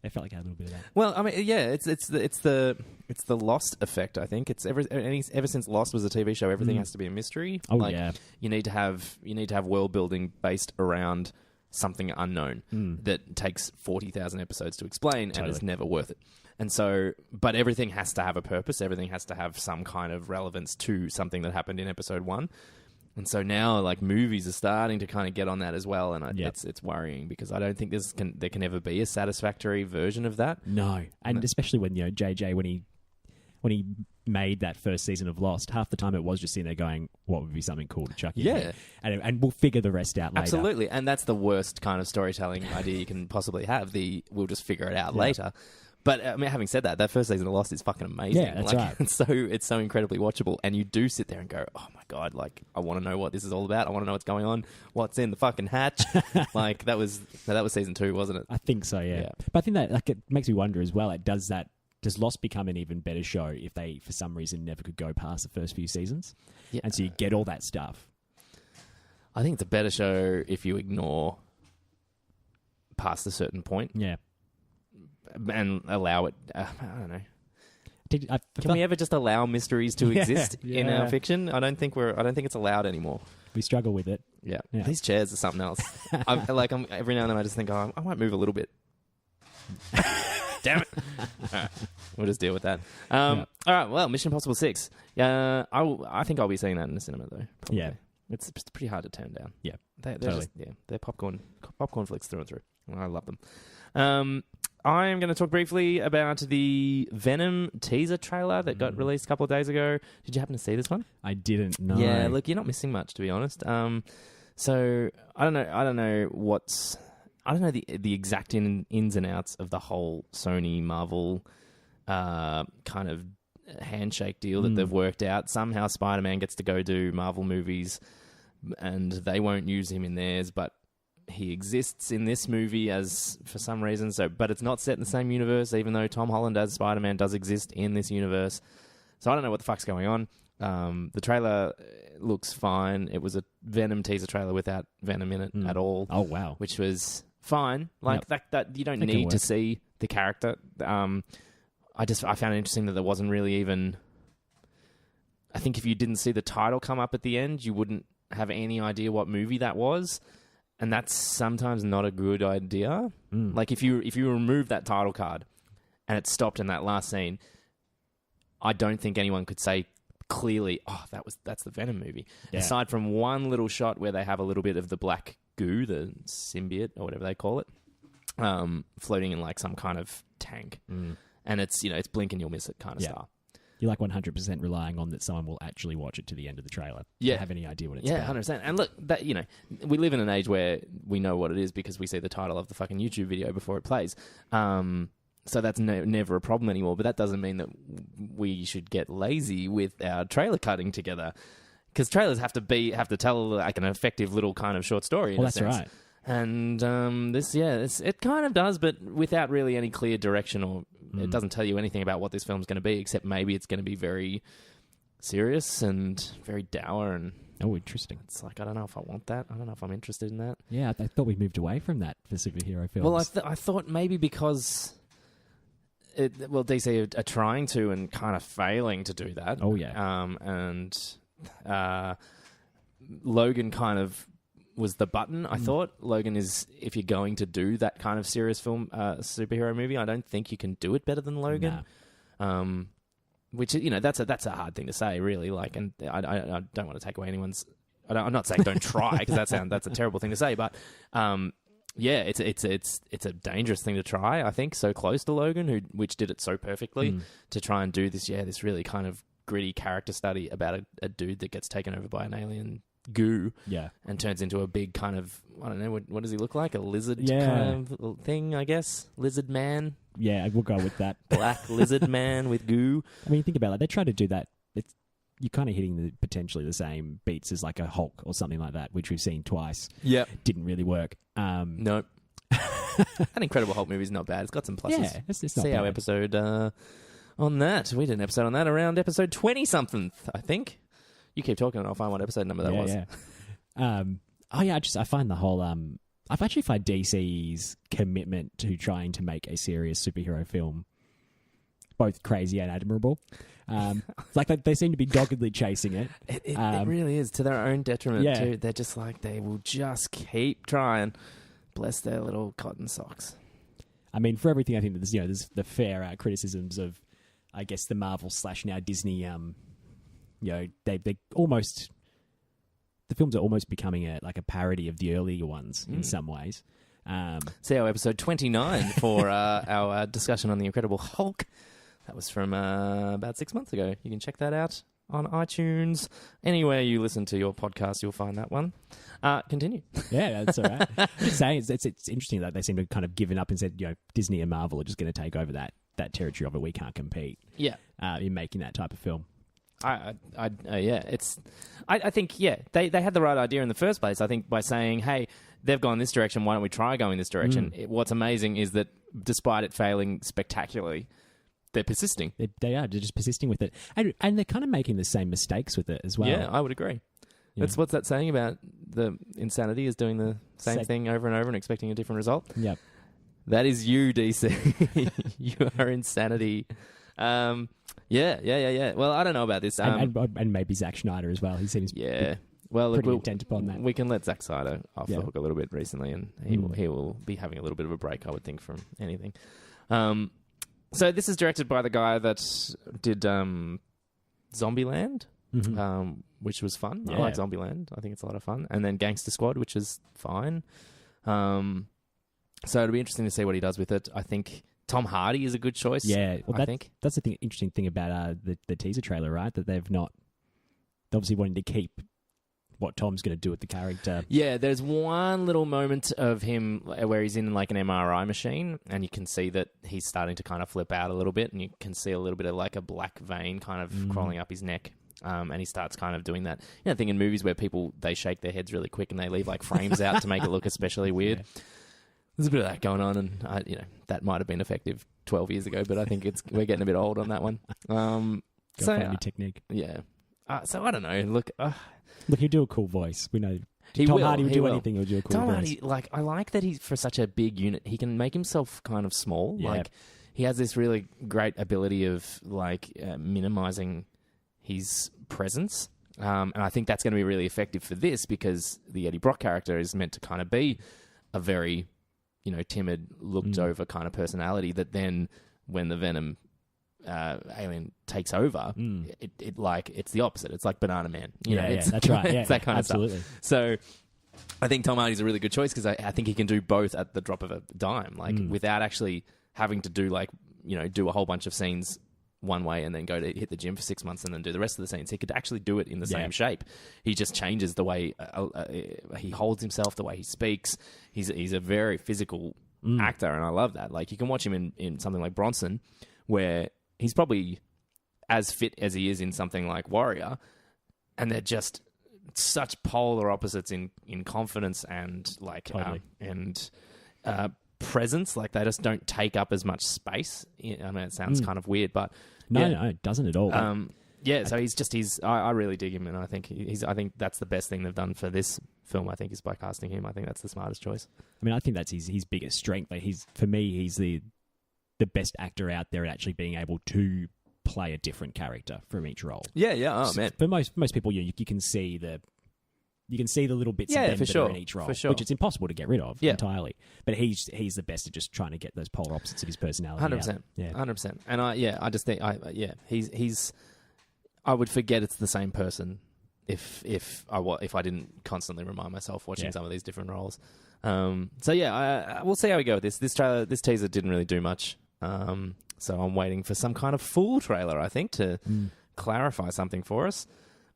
[SPEAKER 2] I felt like I had a little bit of that.
[SPEAKER 1] Well, I mean, yeah, it's the Lost effect. I think it's ever since Lost was a TV show, everything has to be a mystery.
[SPEAKER 2] Oh, yeah.
[SPEAKER 1] You need to have world building based around something unknown that takes 40,000 episodes to explain, and is never worth it. And so, but everything has to have a purpose. Everything has to have some kind of relevance to something that happened in episode 1. And so now, like, movies are starting to kind of get on that as well, and it's worrying, because I don't think there can ever be a satisfactory version of that.
[SPEAKER 2] No, and especially when JJ when he made that first season of Lost, half the time it was just sitting there going, "What would be something cool to chuck in?"
[SPEAKER 1] Yeah,
[SPEAKER 2] and we'll figure the rest out later.
[SPEAKER 1] Absolutely, and that's the worst kind of storytelling idea you can possibly have. We'll just figure it out later. But I mean, having said that, that first season of Lost is fucking amazing.
[SPEAKER 2] Yeah, that's right.
[SPEAKER 1] It's so incredibly watchable, and you do sit there and go, "Oh my god!" Like, I want to know what this is all about. I want to know what's going on. What's in the fucking hatch? Like, that was season 2, wasn't it?
[SPEAKER 2] I think so. Yeah. But I think that it makes me wonder as well. Does Lost become an even better show if they, for some reason, never could go past the first few seasons?
[SPEAKER 1] Yeah.
[SPEAKER 2] And so you get all that stuff.
[SPEAKER 1] I think it's a better show if you ignore past a certain point.
[SPEAKER 2] Yeah.
[SPEAKER 1] And allow it. I don't know. Can we ever just allow mysteries to exist in our fiction? I don't think it's allowed anymore.
[SPEAKER 2] We struggle with it.
[SPEAKER 1] Yeah. These chairs are something else. Every now and then I just think, I might move a little bit. Damn it! All right, we'll just deal with that. All right. Well, Mission Impossible 6. I think I'll be seeing that in the cinema though. Probably. Yeah. It's pretty hard to turn down.
[SPEAKER 2] Yeah.
[SPEAKER 1] They're totally. They're popcorn flicks through and through. I love them. I am going to talk briefly about the Venom teaser trailer that got released a couple of days ago. Did you happen to see this one?
[SPEAKER 2] I didn't. No.
[SPEAKER 1] Yeah, look, you're not missing much, to be honest. So I don't know the exact ins and outs of the whole Sony Marvel kind of handshake deal that they've worked out. Somehow Spider-Man gets to go do Marvel movies, and they won't use him in theirs, but he exists in this movie as for some reason. But it's not set in the same universe, even though Tom Holland as Spider-Man does exist in this universe. So I don't know what the fuck's going on. The trailer looks fine. It was a Venom teaser trailer without Venom in it at all.
[SPEAKER 2] Oh wow,
[SPEAKER 1] which was fine. Like that you don't need to see the character. I found it interesting that there wasn't really even. I think if you didn't see the title come up at the end, you wouldn't have any idea what movie that was. And that's sometimes not a good idea. Like if you remove that title card and it stopped in that last scene, I don't think anyone could say clearly, that's the Venom movie. Yeah. Aside from one little shot where they have a little bit of the black goo, the symbiote or whatever they call it, floating in like some kind of tank. And it's blink and you'll miss it kind of style.
[SPEAKER 2] You're like 100% relying on that someone will actually watch it to the end of the trailer to have any idea what it's about.
[SPEAKER 1] 100%. And look, that we live in an age where we know what it is because we see the title of the fucking YouTube video before it plays. So that's never a problem anymore. But that doesn't mean that we should get lazy with our trailer cutting together, because trailers have to tell like an effective little kind of short story. In a sense.
[SPEAKER 2] Right.
[SPEAKER 1] And it kind of does, but without really any clear direction, or it doesn't tell you anything about what this film's going to be, except maybe it's going to be very serious and very dour. And
[SPEAKER 2] interesting.
[SPEAKER 1] It's like, I don't know if I want that. I don't know if I'm interested in that.
[SPEAKER 2] Yeah, I thought we moved away from that for superhero films.
[SPEAKER 1] Well, I thought maybe because DC are trying to and kind of failing to do that.
[SPEAKER 2] Oh yeah.
[SPEAKER 1] And Logan kind of was the button. I thought Logan is, if you're going to do that kind of serious film, superhero movie, I don't think you can do it better than Logan.
[SPEAKER 2] No.
[SPEAKER 1] Which, that's a hard thing to say, really. Like, and I don't want to take away anyone's. I'm not saying don't try, because that's a terrible thing to say. But it's a dangerous thing to try. I think so close to Logan, which did it so perfectly, to try and do this really kind of gritty character study about a dude that gets taken over by an alien goo, and turns into a big kind of, I don't know, what does he look like? A lizard kind of thing, I guess. Lizard man.
[SPEAKER 2] Yeah, we'll go with that.
[SPEAKER 1] Black lizard man with goo.
[SPEAKER 2] I mean, think about it. They try to do that. You're kind of hitting potentially the same beats as like a Hulk or something like that, which we've seen twice.
[SPEAKER 1] Yeah,
[SPEAKER 2] didn't really work.
[SPEAKER 1] Nope. That Incredible Hulk movie is not bad. It's got some pluses.
[SPEAKER 2] Yeah, it's not
[SPEAKER 1] See
[SPEAKER 2] bad.
[SPEAKER 1] our episode on that. We did an episode on that around episode 20-something, I think. You keep talking and I'll find what episode number that was.
[SPEAKER 2] Yeah. I find the whole... I've actually found DC's commitment to trying to make a serious superhero film both crazy and admirable. Like they seem to be doggedly chasing it.
[SPEAKER 1] It really is, to their own detriment too. They're just like, they will just keep trying. Bless their little cotton socks.
[SPEAKER 2] I mean, for everything, I think that there's the fair criticisms of, I guess, the Marvel / now Disney. They almost, the films are almost becoming a parody of the earlier ones in some ways.
[SPEAKER 1] See our episode 29 for our discussion on The Incredible Hulk. That was from about 6 months ago. You can check that out on iTunes. Anywhere you listen to your podcast, you'll find that one. Continue.
[SPEAKER 2] Yeah, that's all right. Just saying, it's interesting that they seem to kind of given up and said, Disney and Marvel are just going to take over that territory of it. We can't compete.
[SPEAKER 1] Yeah,
[SPEAKER 2] in making that type of film.
[SPEAKER 1] I think they had the right idea in the first place. I think by saying, hey, they've gone this direction, why don't we try going this direction? What's amazing is that despite it failing spectacularly, they're persisting.
[SPEAKER 2] They're just persisting with it, and they're kind of making the same mistakes with it as well.
[SPEAKER 1] Yeah, I would agree. Yeah. What's that saying about the insanity is doing the same thing over and over and expecting a different result?
[SPEAKER 2] Yep.
[SPEAKER 1] That is you, DC. You are insanity. Yeah. Well, I don't know about this.
[SPEAKER 2] And maybe Zack Snyder as well. He seems pretty intent upon that.
[SPEAKER 1] We can let Zack Snyder off the hook a little bit recently, and he will be having a little bit of a break, I would think, from anything. So this is directed by the guy that did Zombieland, which was fun. Yeah. I like Zombieland. I think it's a lot of fun. And then Gangster Squad, which is fine. So it'll be interesting to see what he does with it. I think Tom Hardy is a good choice.
[SPEAKER 2] Yeah, well,
[SPEAKER 1] I think
[SPEAKER 2] that's the interesting thing about the teaser trailer, right? That they're obviously wanting to keep what Tom's going to do with the character. Yeah,
[SPEAKER 1] there's one little moment of him where he's in like an MRI machine, and you can see that he's starting to kind of flip out a little bit, and you can see a little bit of like a black vein kind of crawling up his neck. And he starts kind of doing that thing in movies where people, they shake their heads really quick and they leave like frames out to make it look especially weird. Yeah. There's a bit of that going on, and that might have been effective 12 years ago, but I think we're getting a bit old on that one.
[SPEAKER 2] Find a new technique.
[SPEAKER 1] Yeah. So I don't know. Look,
[SPEAKER 2] he'll do a cool voice. We know Tom Hardy will do anything. He'll do a cool voice. Hardy,
[SPEAKER 1] I like that he's, for such a big unit, he can make himself kind of small. Yeah. Like, he has this really great ability of minimizing his presence. And I think that's going to be really effective for this, because the Eddie Brock character is meant to kind of be a very, timid, looked over kind of personality that then when the Venom alien takes over, it's the opposite. It's like Banana Man.
[SPEAKER 2] That's right. Yeah,
[SPEAKER 1] it's that kind
[SPEAKER 2] absolutely.
[SPEAKER 1] of stuff. So I think Tom Hardy's a really good choice, because I think he can do both at the drop of a dime, without actually having to do do a whole bunch of scenes one way and then go to hit the gym for 6 months and then do the rest of the scenes. He could actually do it in the same shape. He just changes the way he holds himself, the way he speaks. He's a very physical actor, and I love that. Like, you can watch him in something like Bronson, where he's probably as fit as he is in something like Warrior, and they're just such polar opposites in confidence and
[SPEAKER 2] totally.
[SPEAKER 1] presence. Like, they just don't take up as much space. I mean, it sounds kind of weird, but
[SPEAKER 2] no, it doesn't at all.
[SPEAKER 1] So I really dig him, and I think I think that's the best thing they've done for this film. I think is by casting him. I think that's the smartest choice.
[SPEAKER 2] I mean, I think that's his biggest strength. Like, he's the best actor out there at actually being able to play a different character from each role.
[SPEAKER 1] Yeah. Oh, man.
[SPEAKER 2] For most people, you can see the little bits of them
[SPEAKER 1] for
[SPEAKER 2] that
[SPEAKER 1] sure.
[SPEAKER 2] are in each role,
[SPEAKER 1] For sure.
[SPEAKER 2] which it's impossible to get rid of
[SPEAKER 1] Yeah.
[SPEAKER 2] entirely. But he's the best at just trying to get those polar opposites of his personality.
[SPEAKER 1] 100%.
[SPEAKER 2] out. Yeah.
[SPEAKER 1] 100%. And I just think he's I would forget it's the same person if I didn't constantly remind myself watching some of these different roles. So yeah, we'll see how we go with this. This teaser didn't really do much. So I'm waiting for some kind of full trailer, I think, to clarify something for us.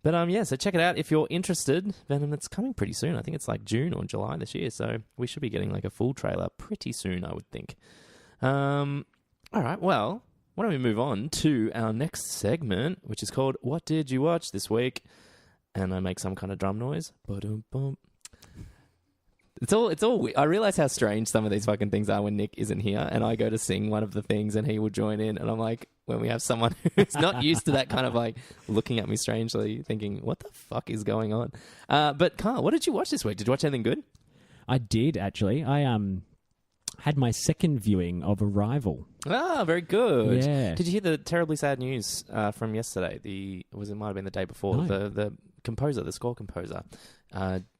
[SPEAKER 1] But so check it out if you're interested. Venom, it's coming pretty soon. I think it's like June or July this year. So we should be getting like a full trailer pretty soon, I would think. All right, well, why don't we move on to our next segment, which is called What Did You Watch This Week? And I make some kind of drum noise. Ba-dum-bum. It's all. I realize how strange some of these fucking things are when Nick isn't here, and I go to sing one of the things, and he will join in, and I'm like, when we have someone who's not used to that kind of like looking at me strangely, thinking, "What the fuck is going on?" But Carl, what did you watch this week? Did you watch anything good?
[SPEAKER 2] I did actually. I had my second viewing of Arrival.
[SPEAKER 1] Ah, very good.
[SPEAKER 2] Yeah.
[SPEAKER 1] Did you hear the terribly sad news from yesterday? It might have been the day before.
[SPEAKER 2] No.
[SPEAKER 1] The composer, the score composer,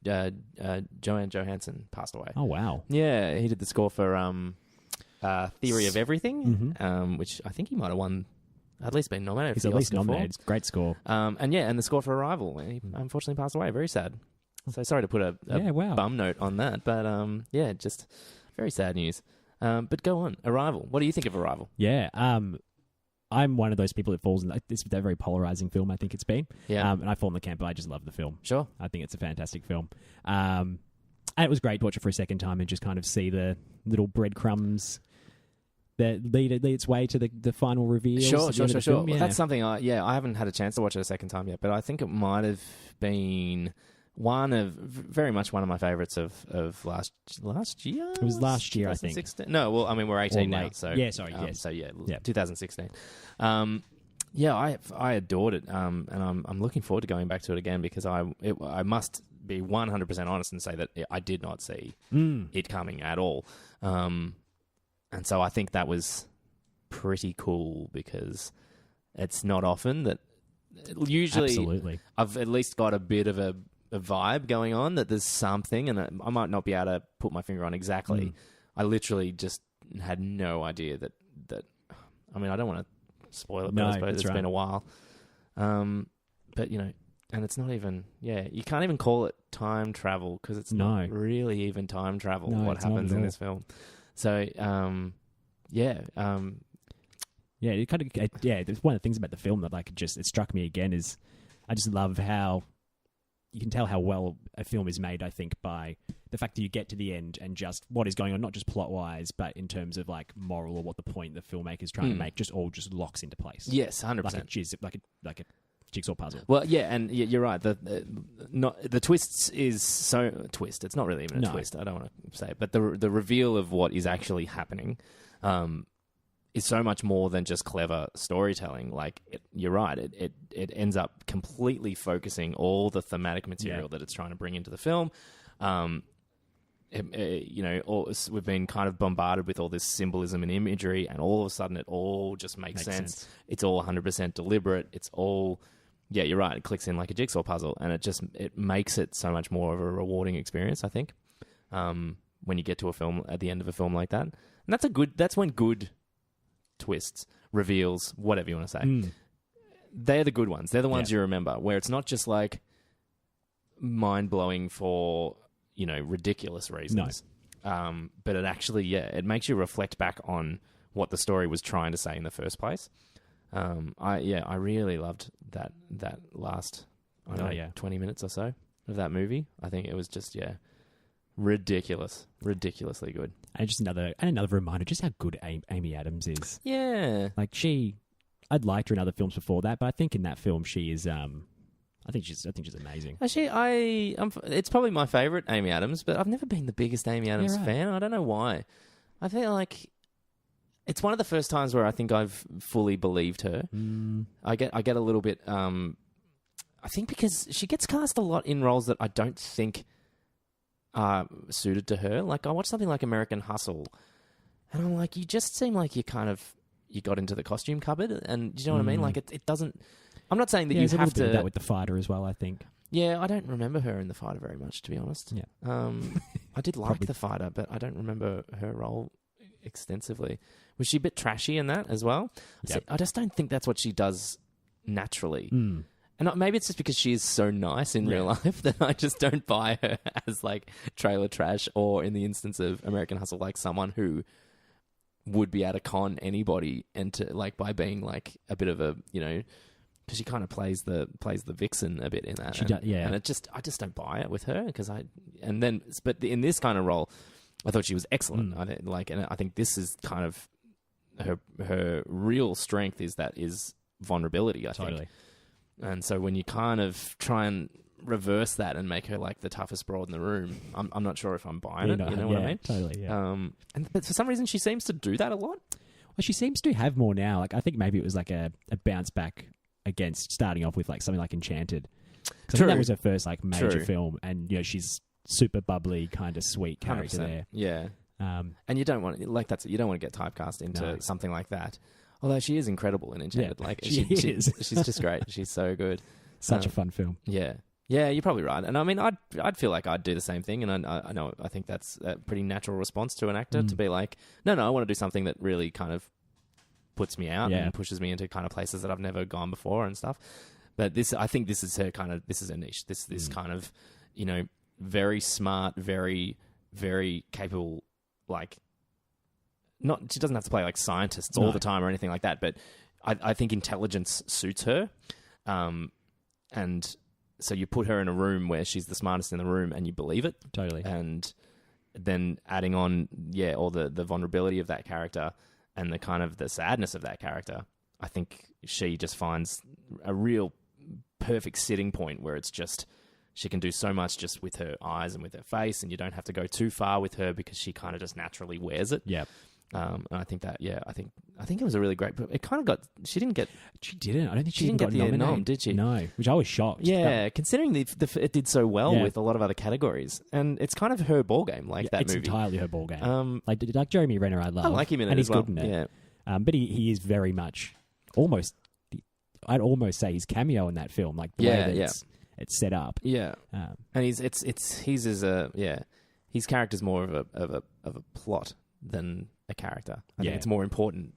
[SPEAKER 1] Joanne Johansson passed away.
[SPEAKER 2] Oh wow!
[SPEAKER 1] Yeah, he did the score for Theory of Everything, which I think he might have won, at least been nominated.
[SPEAKER 2] He's
[SPEAKER 1] for
[SPEAKER 2] at
[SPEAKER 1] the
[SPEAKER 2] least
[SPEAKER 1] Oscar
[SPEAKER 2] nominated.
[SPEAKER 1] for.
[SPEAKER 2] Great score.
[SPEAKER 1] And the score for Arrival. He unfortunately passed away. Very sad. So sorry to put a
[SPEAKER 2] wow.
[SPEAKER 1] bum note on that, but just very sad news. But go on, Arrival. What do you think of Arrival?
[SPEAKER 2] Yeah. I'm one of those people that falls in this very polarizing film. I think it's been.
[SPEAKER 1] Yeah.
[SPEAKER 2] And I fall in the camp, but I just love the film.
[SPEAKER 1] Sure.
[SPEAKER 2] I think it's a fantastic film. And it was great to watch it for a second time and just kind of see the little breadcrumbs that lead its way to the final reveal.
[SPEAKER 1] Sure.
[SPEAKER 2] Film.
[SPEAKER 1] Well, that's something I haven't had a chance to watch it a second time yet, but I think it might have been very much one of my favorites of last year.
[SPEAKER 2] It was last year, I think.
[SPEAKER 1] 2016? No, well, I mean, we're 18 now, so...
[SPEAKER 2] Yeah, sorry, yes.
[SPEAKER 1] So, 2016. I adored it, and I'm looking forward to going back to it again because I must be 100% honest and say that I did not see it coming at all. And so I think that was pretty cool because it's not often that... Usually,
[SPEAKER 2] Absolutely.
[SPEAKER 1] I've at least got a bit of a vibe going on that there's something, and I might not be able to put my finger on exactly. I literally just had no idea that. I mean, I don't want to spoil it, but I suppose it's been a while. But and it's not even. Yeah, you can't even call it time travel because it's not really even time travel.
[SPEAKER 2] No,
[SPEAKER 1] what happens in this film? So, yeah.
[SPEAKER 2] Yeah, it kind of It's one of the things about the film that it struck me again is I just love how you can tell how well a film is made. I think by the fact that you get to the end and just what is going on, not just plot wise, but in terms of like moral or what the point the filmmaker's trying to make, just locks into place.
[SPEAKER 1] Yes, 100%.
[SPEAKER 2] Like a jigsaw puzzle.
[SPEAKER 1] Well, yeah, and you're right. The twists is so twist. It's not really even a twist. I don't want to say it, but the reveal of what is actually happening. Is so much more than just clever storytelling. Like, you're right. It ends up completely focusing all the thematic material that it's trying to bring into the film. We've been kind of bombarded with all this symbolism and imagery, and all of a sudden it all just makes sense. It's all 100% deliberate. It's all, you're right. It clicks in like a jigsaw puzzle, and it makes it so much more of a rewarding experience, I think, when you get to a film at the end of a film like that. And that's when good twists, reveals, whatever you want to say. They're the good ones. They're the ones you remember, where it's not just like mind-blowing for, ridiculous reasons. No. But it actually, it makes you reflect back on what the story was trying to say in the first place. I really loved that last 20 minutes or so of that movie. I think it was just, ridiculously good.
[SPEAKER 2] And just another reminder just how good Amy Adams is.
[SPEAKER 1] Yeah.
[SPEAKER 2] Like I'd liked her in other films before that, but I think in that film she is I think she's amazing.
[SPEAKER 1] Actually, it's probably my favorite Amy Adams, but I've never been the biggest Amy Adams fan. I don't know why. I feel like it's one of the first times where I think I've fully believed her. I get a little bit I think because she gets cast a lot in roles that I don't think are suited to her. Like, I watched something like American Hustle, and I'm like, you just seem like you're kind of, you got into the costume cupboard, and do you know what I mean? Like it doesn't. I'm not saying that you
[SPEAKER 2] there's a
[SPEAKER 1] have
[SPEAKER 2] little bit
[SPEAKER 1] to.
[SPEAKER 2] of that with the fighter as well, I think.
[SPEAKER 1] Yeah, I don't remember her in The Fighter very much, to be honest.
[SPEAKER 2] Yeah.
[SPEAKER 1] I did like
[SPEAKER 2] Probably.
[SPEAKER 1] The Fighter, but I don't remember her role extensively. Was she a bit trashy in that as well?
[SPEAKER 2] Yep.
[SPEAKER 1] See, I just don't think that's what she does naturally.
[SPEAKER 2] Mm.
[SPEAKER 1] And maybe it's just because she is so nice in real life that I just don't buy her as like trailer trash, or in the instance of American Hustle, like someone who would be able to con anybody and to like by being like a bit of a, you know, because she kind of plays the vixen a bit in that. And I just don't buy it with her but in this kind of role, I thought she was excellent. And I think this is kind of her real strength is vulnerability. I think. And so when you kind of try and reverse that and make her like the toughest broad in the room, I'm not sure if I'm buying it. You know what I mean?
[SPEAKER 2] Totally. Yeah.
[SPEAKER 1] But for some reason, she seems to do that a lot.
[SPEAKER 2] Well, she seems to have more now. Like I think maybe it was like a bounce back against starting off with like something like Enchanted. Because I think that was her first like major film, and you know she's super bubbly, kind of sweet character
[SPEAKER 1] 100%.
[SPEAKER 2] there.
[SPEAKER 1] Yeah. And you don't want you don't want to get typecast into something like that. Although she is incredible in Enchanted.
[SPEAKER 2] Yeah,
[SPEAKER 1] like
[SPEAKER 2] she is.
[SPEAKER 1] She's just great. She's so good.
[SPEAKER 2] Such a fun film.
[SPEAKER 1] Yeah. Yeah, you're probably right. And I mean, I'd feel like I'd do the same thing. And I think that's a pretty natural response to an actor to be like, no, I want to do something that really kind of puts me out and pushes me into kind of places that I've never gone before and stuff. But I think this is her niche. This kind of, you know, very smart, very, very capable, like, she doesn't have to play like scientists all the time or anything like that, but I think intelligence suits her. And so you put her in a room where she's the smartest in the room and you believe it.
[SPEAKER 2] Totally.
[SPEAKER 1] And then adding on, all the vulnerability of that character and the kind of the sadness of that character, I think she just finds a real perfect sitting point where it's just, she can do so much just with her eyes and with her face, and you don't have to go too far with her because she kind of just naturally wears it.
[SPEAKER 2] Yeah.
[SPEAKER 1] And I think that, I think it was a really great. It kind of got. She didn't. I don't think
[SPEAKER 2] she
[SPEAKER 1] didn't get the nom, did she?
[SPEAKER 2] No, which I was shocked.
[SPEAKER 1] Yeah, considering it did so well with a lot of other categories, and it's kind of her ball game. That movie.
[SPEAKER 2] It's entirely her ball game. Like Jeremy Renner, I love.
[SPEAKER 1] I like him in it,
[SPEAKER 2] and
[SPEAKER 1] as
[SPEAKER 2] he's
[SPEAKER 1] well.
[SPEAKER 2] good in it. Yeah, but he is very much almost. I'd almost say his cameo in that film, like the way that it's set up.
[SPEAKER 1] Yeah, and his character's more of a plot than a character. I think it's more important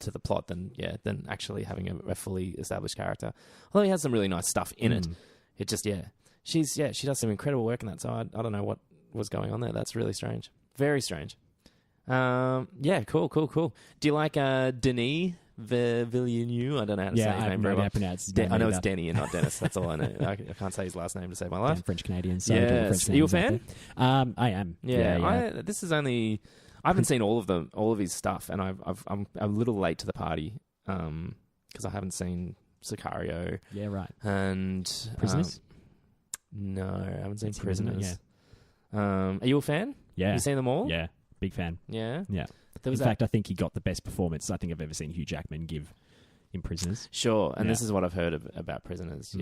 [SPEAKER 1] to the plot than actually having a fully established character. Although he has some really nice stuff in it. It just she does some incredible work in that. So I don't know what was going on there. That's really strange. Very strange. Cool. Do you like Denis Villeneuve? I don't know how to say his name very well. I know it's Denny and not Dennis. That's all I know. I can't say his last name to save my life.
[SPEAKER 2] French Canadian. So
[SPEAKER 1] yes. Are you a fan?
[SPEAKER 2] I am. Yeah.
[SPEAKER 1] This is only. I haven't seen all of his stuff, and I'm a little late to the party because I haven't seen Sicario.
[SPEAKER 2] Yeah, right.
[SPEAKER 1] And
[SPEAKER 2] Prisoners?
[SPEAKER 1] No, I haven't seen Prisoners. Are you a fan?
[SPEAKER 2] Yeah.
[SPEAKER 1] You seen them all?
[SPEAKER 2] Yeah, big fan.
[SPEAKER 1] Yeah?
[SPEAKER 2] Yeah. In fact, I think he got the best performance I think I've ever seen Hugh Jackman give in Prisoners.
[SPEAKER 1] Sure, and this is what I've heard about Prisoners,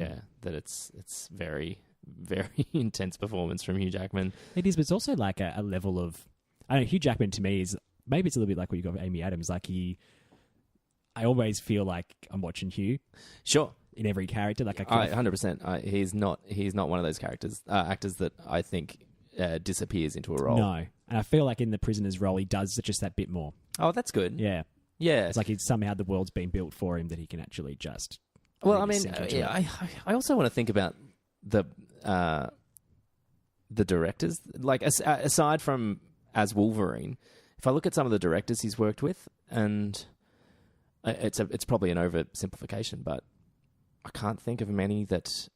[SPEAKER 1] that it's very, very intense performance from Hugh Jackman.
[SPEAKER 2] It is, but it's also like a level of... I don't know, Hugh Jackman to me is... Maybe it's a little bit like what you got with Amy Adams. Like I always feel like I'm watching Hugh.
[SPEAKER 1] Sure.
[SPEAKER 2] In every character. Like
[SPEAKER 1] 100%. He's not one of those actors that I think disappears into a role.
[SPEAKER 2] No. And I feel like in the Prisoner's role, he does just that bit more.
[SPEAKER 1] Oh, that's good.
[SPEAKER 2] Yeah.
[SPEAKER 1] Yeah.
[SPEAKER 2] It's like somehow the world's been built for him that he can actually just...
[SPEAKER 1] Well, I mean, I also want to think about the directors. Like, aside from as Wolverine, if I look at some of the directors he's worked with, and it's probably an oversimplification, but I can't think of many that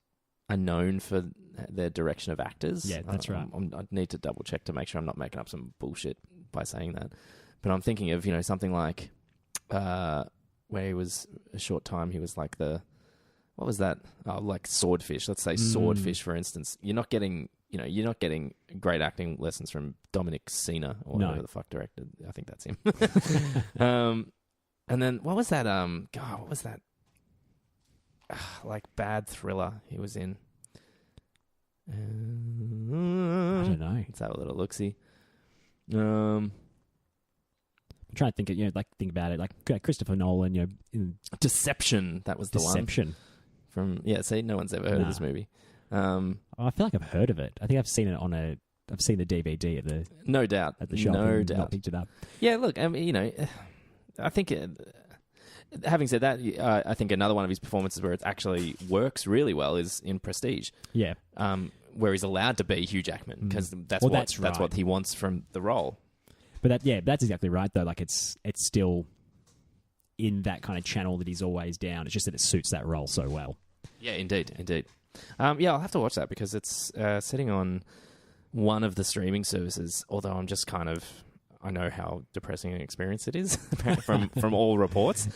[SPEAKER 1] are known for their direction of actors.
[SPEAKER 2] Yeah, that's right.
[SPEAKER 1] I need to double check to make sure I'm not making up some bullshit by saying that. But I'm thinking of, something like where he was a short time, he was like what was that? Oh, like Swordfish. Let's say Swordfish, for instance. You're not getting great acting lessons from Dominic Sena or whatever the fuck directed. I think that's him. And then what was that? What was that? Like bad thriller he was in.
[SPEAKER 2] I don't know.
[SPEAKER 1] Let's have a little look-see.
[SPEAKER 2] trying to think of, think about it, like Christopher Nolan, in
[SPEAKER 1] Deception, that was the
[SPEAKER 2] Deception.
[SPEAKER 1] one. See, no one's ever heard of this movie.
[SPEAKER 2] I feel like I've heard of it. I think I've seen it I've seen the DVD at the
[SPEAKER 1] No doubt.
[SPEAKER 2] at the shop.
[SPEAKER 1] No
[SPEAKER 2] and
[SPEAKER 1] doubt.
[SPEAKER 2] not picked it up.
[SPEAKER 1] Yeah, look, I mean, I think, having said that, I think another one of his performances where it actually works really well is in Prestige.
[SPEAKER 2] Yeah.
[SPEAKER 1] Where he's allowed to be Hugh Jackman because that's what he wants from the role.
[SPEAKER 2] But that's exactly right though. Like it's still in that kind of channel that he's always down. It's just that it suits that role so well.
[SPEAKER 1] Yeah, indeed. I'll have to watch that because it's sitting on one of the streaming services. Although I'm just I know how depressing an experience it is from all reports,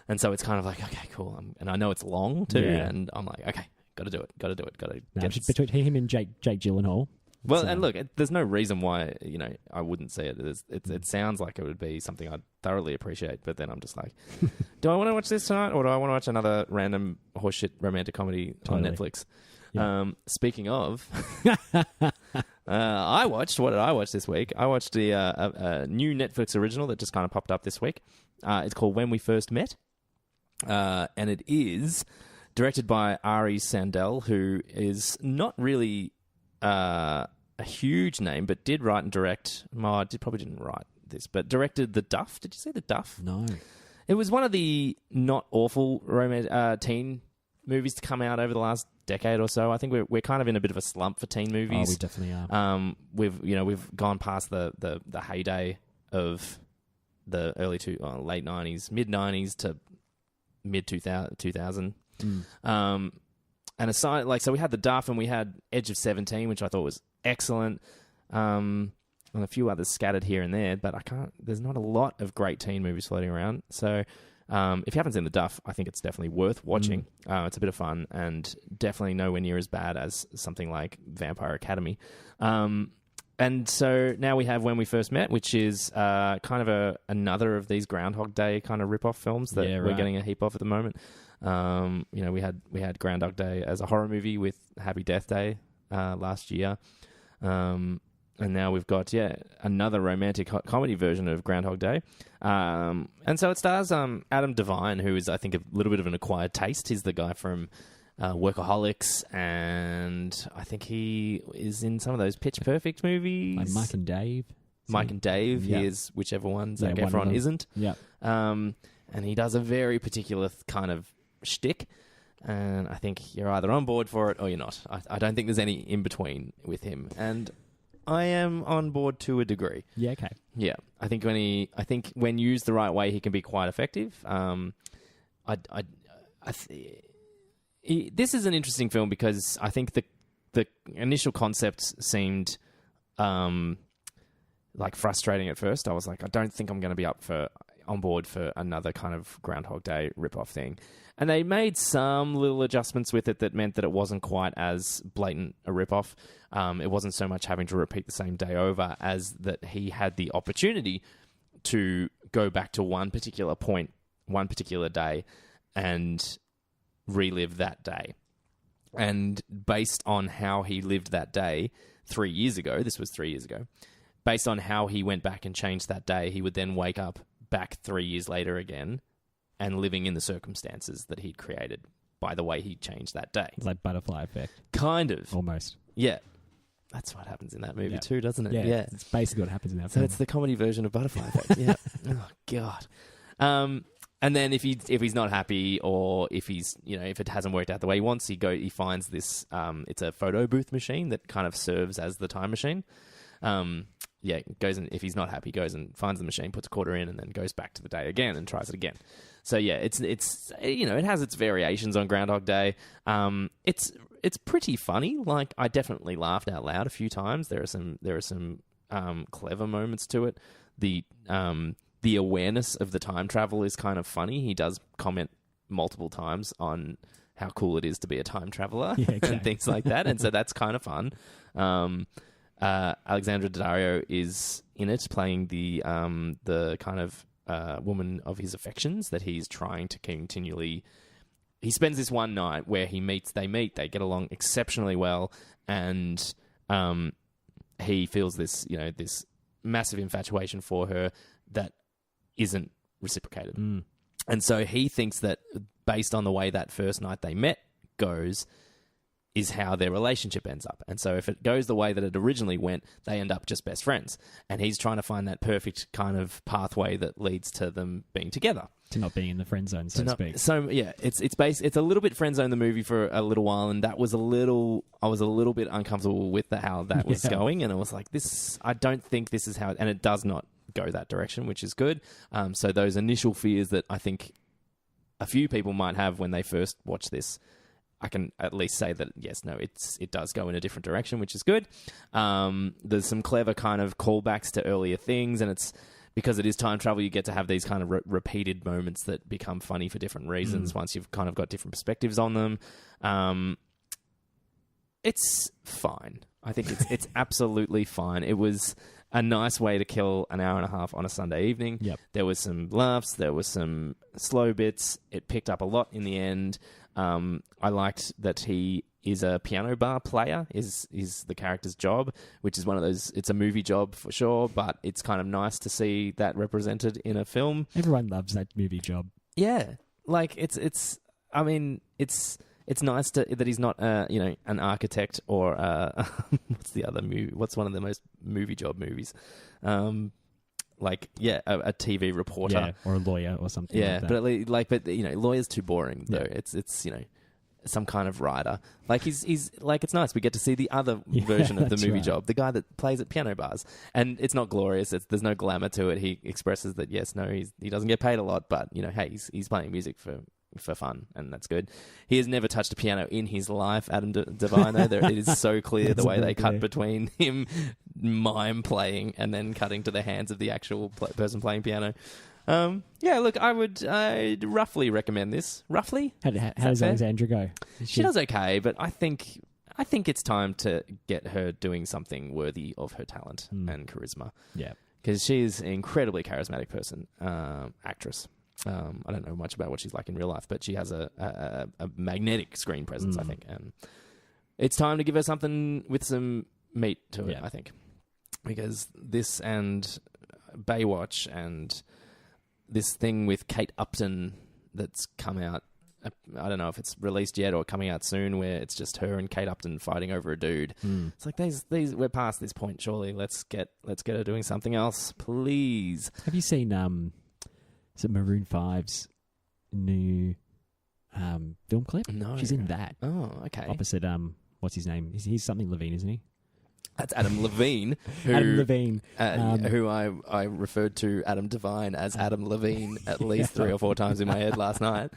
[SPEAKER 1] and so it's kind of like, okay, cool. And I know it's long too, and I'm like, okay, got to do it.
[SPEAKER 2] Between him and Jake Gyllenhaal.
[SPEAKER 1] Well, and look, there's no reason why I wouldn't see it. It sounds like it would be something I'd thoroughly appreciate, but then I'm just like, do I want to watch this tonight, or do I want to watch another random horseshit romantic comedy on Netflix? Yeah. Speaking of, I watched. What did I watch this week? I watched a new Netflix original that just kind of popped up this week. It's called When We First Met, and it is directed by Ari Sandel, who is not really a huge name, but did write and direct. Probably didn't write this, but directed The Duff. Did you see The Duff?
[SPEAKER 2] No.
[SPEAKER 1] It was one of the not awful teen movies to come out over the last decade or so. I think we're kind of in a bit of a slump for teen movies.
[SPEAKER 2] Oh, we definitely are.
[SPEAKER 1] We've gone past the heyday of the late 90s, mid 90s to mid 2000. And aside, so we had The Duff and we had Edge of 17, which I thought was excellent. And a few others scattered here and there, but there's not a lot of great teen movies floating around. So if you haven't seen The Duff, I think it's definitely worth watching. It's a bit of fun and definitely nowhere near as bad as something like Vampire Academy. And so now we have When We First Met, which is kind of another of these Groundhog Day kind of rip-off films that we're getting a heap of at the moment. We had Groundhog Day as a horror movie with Happy Death Day last year. And now we've got, another romantic comedy version of Groundhog Day. And so it stars Adam Devine, who is, I think, a little bit of an acquired taste. He's the guy from Workaholics, and I think he is in some of those Pitch Perfect movies.
[SPEAKER 2] Like Mike and Dave.
[SPEAKER 1] He is whichever one Zac Efron isn't.
[SPEAKER 2] Yeah.
[SPEAKER 1] And he does a very particular kind of shtick. And I think you're either on board for it or you're not. I don't think there's any in between with him. And I am on board to a degree.
[SPEAKER 2] Yeah, okay.
[SPEAKER 1] Yeah, I think when used the right way, he can be quite effective. This is an interesting film because I think the initial concept seemed like frustrating at first. I was like, I don't think I'm going to be on board for another kind of Groundhog Day rip-off thing. And they made some little adjustments with it that meant that it wasn't quite as blatant a rip-off. It wasn't so much having to repeat the same day over as that he had the opportunity to go back to one particular point, one particular day, and relive that day. And based on how he lived that day 3 years ago, this was 3 years ago, based on how he went back and changed that day, he would then wake up back 3 years later again and living in the circumstances that he'd created by the way he changed that day.
[SPEAKER 2] It's like butterfly effect.
[SPEAKER 1] Kind of.
[SPEAKER 2] Almost.
[SPEAKER 1] Yeah. That's what happens in that movie too, doesn't it?
[SPEAKER 2] Yeah. It's basically what happens in that
[SPEAKER 1] so
[SPEAKER 2] film.
[SPEAKER 1] It's the comedy version of Butterfly Effect. Yeah. Oh, God. And then if he's not happy, or if if it hasn't worked out the way he wants, he finds this. It's a photo booth machine that kind of serves as the time machine. Goes and if he's not happy, goes and finds the machine, puts a quarter in, and then goes back to the day again and tries it again. So it has its variations on Groundhog Day. It's pretty funny. Like, I definitely laughed out loud a few times. There are some clever moments to it. The awareness of the time travel is kind of funny. He does comment multiple times on how cool it is to be a time traveler and things like that. And so that's kind of fun. Alexandra Daddario is in it, playing the kind of woman of his affections that he's trying to continually. He spends this one night where they get along exceptionally well, and he feels this massive infatuation for her that isn't reciprocated. And so he thinks that based on the way that first night they met goes is how their relationship ends up. And so if it goes the way that it originally went, they end up just best friends. And he's trying to find that perfect kind of pathway that leads to them being together.
[SPEAKER 2] To not being in the friend zone, so to speak.
[SPEAKER 1] So yeah, it's a little bit friend zone the movie for a little while, and I was a little bit uncomfortable with how that was going, and I was like, I don't think this is how, and it does not go that direction, which is good. So those initial fears that I think a few people might have when they first watch this, I can at least say that, yes, no, it does go in a different direction, which is good. There's some clever kind of callbacks to earlier things, and it's because it is time travel, you get to have these kind of repeated moments that become funny for different reasons once you've kind of got different perspectives on them. It's fine. I think it's absolutely fine. It was a nice way to kill an hour and a half on a Sunday evening.
[SPEAKER 2] Yep.
[SPEAKER 1] There was some laughs. There was some slow bits. It picked up a lot in the end. I liked that he is a piano bar player, is the character's job, which is one of those, it's a movie job for sure, but it's kind of nice to see that represented in a film.
[SPEAKER 2] Everyone loves that movie job.
[SPEAKER 1] Yeah. Like, it's nice that he's not, an architect or, what's the other movie? What's one of the most movie job movies? A TV reporter.
[SPEAKER 2] Yeah, or a lawyer or something like that.
[SPEAKER 1] but lawyer's too boring, though. Yeah. It's some kind of writer. Like, he's like, it's nice. We get to see the other version of the movie job, the guy that plays at piano bars. And it's not glorious. There's no glamour to it. He expresses that, yes, no, he doesn't get paid a lot, but, hey, he's playing music for fun, and that's good. He has never touched a piano in his life, Adam Devine, though. It is so clear the way they cut between him mime playing and then cutting to the hands of the actual person playing piano. Look, I'd roughly recommend this. Roughly?
[SPEAKER 2] How does Alexandra go?
[SPEAKER 1] She does okay, but I think it's time to get her doing something worthy of her talent and charisma.
[SPEAKER 2] Yeah. Because
[SPEAKER 1] she's an incredibly charismatic person, actress. I don't know much about what she's like in real life, but she has a magnetic screen presence, I think. And it's time to give her something with some meat to it, I think. Because this and Baywatch and this thing with Kate Upton that's come out, I don't know if it's released yet or coming out soon, where it's just her and Kate Upton fighting over a dude. It's like, these we're past this point, surely. Let's get her doing something else, please.
[SPEAKER 2] Have you seen is it Maroon 5's new film clip?
[SPEAKER 1] No.
[SPEAKER 2] She's in that.
[SPEAKER 1] Oh, okay.
[SPEAKER 2] Opposite, what's his name? He's something Levine, isn't he?
[SPEAKER 1] That's Adam Levine. Who I referred to Adam Devine as Adam Levine at least 3 or 4 times in my head last night.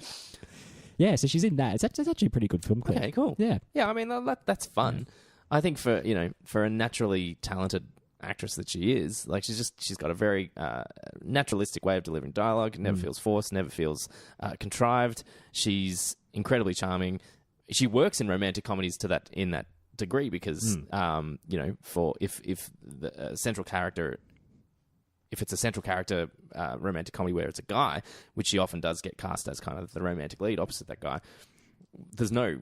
[SPEAKER 2] Yeah, so she's in that. It's actually a pretty good film clip.
[SPEAKER 1] Okay, cool.
[SPEAKER 2] Yeah.
[SPEAKER 1] Yeah, I mean, that's fun. Yeah. I think for a naturally talented actress that she is, like, she's got a very naturalistic way of delivering dialogue. It never feels forced, never feels contrived. She's incredibly charming. She works in romantic comedies in that degree because for if the central character, if it's a central character romantic comedy where it's a guy, which she often does get cast as kind of the romantic lead opposite that guy, there's no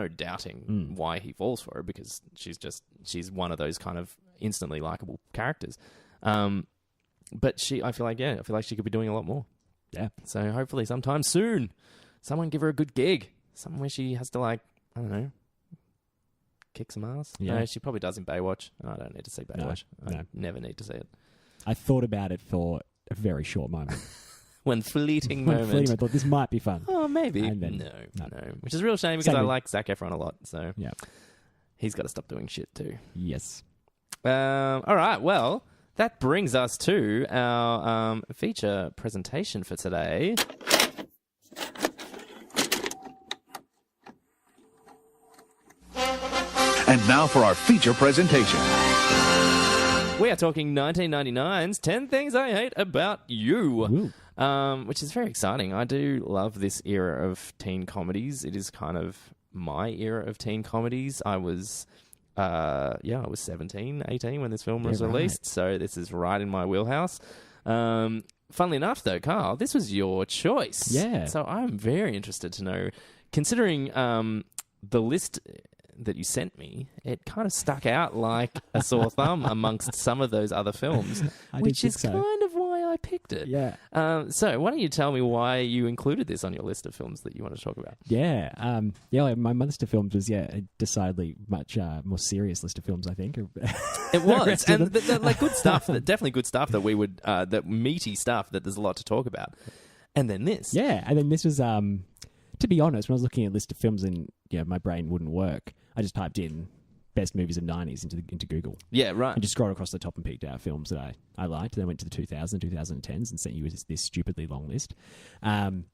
[SPEAKER 1] doubting why he falls for her, because she's one of those kind of instantly likable characters. But I feel like she could be doing a lot more.
[SPEAKER 2] Yeah. So
[SPEAKER 1] hopefully sometime soon, someone give her a good gig, somewhere she has to, like, I don't know, kick some ass.
[SPEAKER 2] Yeah.
[SPEAKER 1] No, she probably does in Baywatch. I don't need to see Baywatch.
[SPEAKER 2] No.
[SPEAKER 1] I never need to see it.
[SPEAKER 2] I thought about it for a very short moment.
[SPEAKER 1] One fleeting moment.
[SPEAKER 2] I thought this might be fun.
[SPEAKER 1] Oh, maybe.
[SPEAKER 2] And then,
[SPEAKER 1] no. Which is a real shame because I like Zac Efron a lot. So
[SPEAKER 2] yeah,
[SPEAKER 1] he's got to stop doing shit too.
[SPEAKER 2] Yes.
[SPEAKER 1] All right. Well, that brings us to our feature presentation for today.
[SPEAKER 4] And now for our feature presentation.
[SPEAKER 1] We are talking 1999's 10 Things I Hate About You, which is very exciting. I do love this era of teen comedies. It is kind of my era of teen comedies. I was 17, 18 when this film was released, so this is right in my wheelhouse. Funnily enough, though, Carl, this was your choice.
[SPEAKER 2] Yeah.
[SPEAKER 1] So I'm very interested to know, considering the list that you sent me, it kind of stuck out like a sore thumb amongst some of those other films, which is kind of why I picked it.
[SPEAKER 2] Yeah.
[SPEAKER 1] So why don't you tell me why you included this on your list of films that you want to talk about?
[SPEAKER 2] Yeah. Like my list of films was, a decidedly much more serious list of films, I think.
[SPEAKER 1] It was. And like good stuff, definitely good stuff that we would, that meaty stuff that there's a lot to talk about. And then this.
[SPEAKER 2] Yeah. And then this was, to be honest, when I was looking at a list of films and my brain wouldn't work, I just typed in best movies of 90s into Google.
[SPEAKER 1] Yeah, right.
[SPEAKER 2] And just scrolled across the top and picked out films that I liked. Then went to the 2000s, 2010s and sent you this stupidly long list. And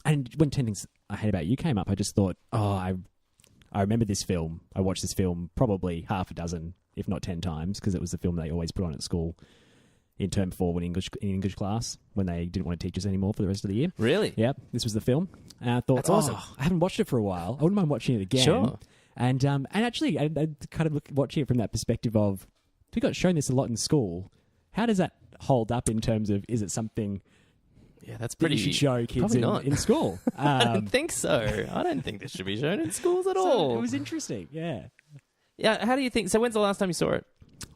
[SPEAKER 2] when 10 Things I Hate About You came up, I just thought, I remember this film. I watched this film probably half a dozen, if not 10 times, because it was the film they always put on at school in term 4 in English class when they didn't want to teach us anymore for the rest of the year.
[SPEAKER 1] Really?
[SPEAKER 2] Yep. This was the film. And I thought,
[SPEAKER 1] that's awesome.
[SPEAKER 2] I haven't watched it for a while. I wouldn't mind watching it again.
[SPEAKER 1] Sure.
[SPEAKER 2] And actually, I kind of watching it from that perspective of, we got shown this a lot in school. How does that hold up in terms of, is it something
[SPEAKER 1] that's
[SPEAKER 2] that
[SPEAKER 1] pretty...
[SPEAKER 2] you should show kids in school?
[SPEAKER 1] I don't think so. I don't think this should be shown in schools at all.
[SPEAKER 2] It was interesting, yeah.
[SPEAKER 1] Yeah, how do you think... So when's the last time you saw it?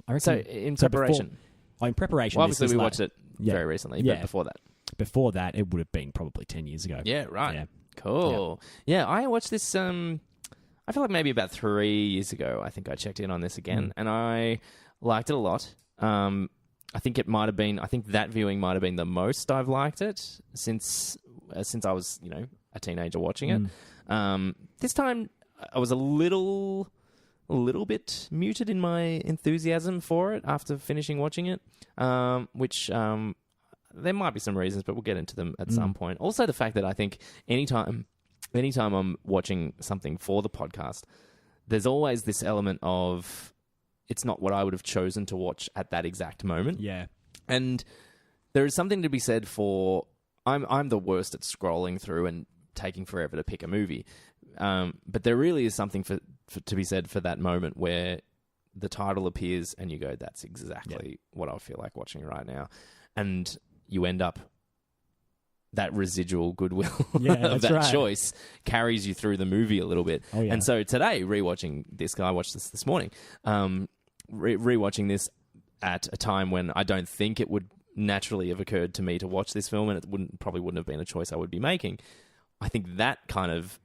[SPEAKER 2] I reckon...
[SPEAKER 1] So in preparation?
[SPEAKER 2] In preparation.
[SPEAKER 1] Well, obviously, we watched it very recently, but before that?
[SPEAKER 2] Before that, it would have been probably 10 years ago.
[SPEAKER 1] Yeah, right.
[SPEAKER 2] Yeah.
[SPEAKER 1] Cool. Yeah, I watched this... I feel like maybe about 3 years ago, I think I checked in on this again, and I liked it a lot. I think it might have been... I think that viewing might have been the most I've liked it since I was, a teenager watching it. This time, I was a little bit muted in my enthusiasm for it after finishing watching it, which there might be some reasons, but we'll get into them at some point. Also, the fact that I think anytime I'm watching something for the podcast, there's always this element of it's not what I would have chosen to watch at that exact moment.
[SPEAKER 2] Yeah. And
[SPEAKER 1] there is something to be said for... I'm the worst at scrolling through and taking forever to pick a movie. But there really is something to be said for that moment where the title appears and you go, that's exactly what I feel like watching right now. And you end up... that residual goodwill of that choice carries you through the movie a little bit. Oh, yeah. And so today, rewatching this, I watched this morning, rewatching this at a time when I don't think it would naturally have occurred to me to watch this film, and it probably wouldn't have been a choice I would be making. I think that kind of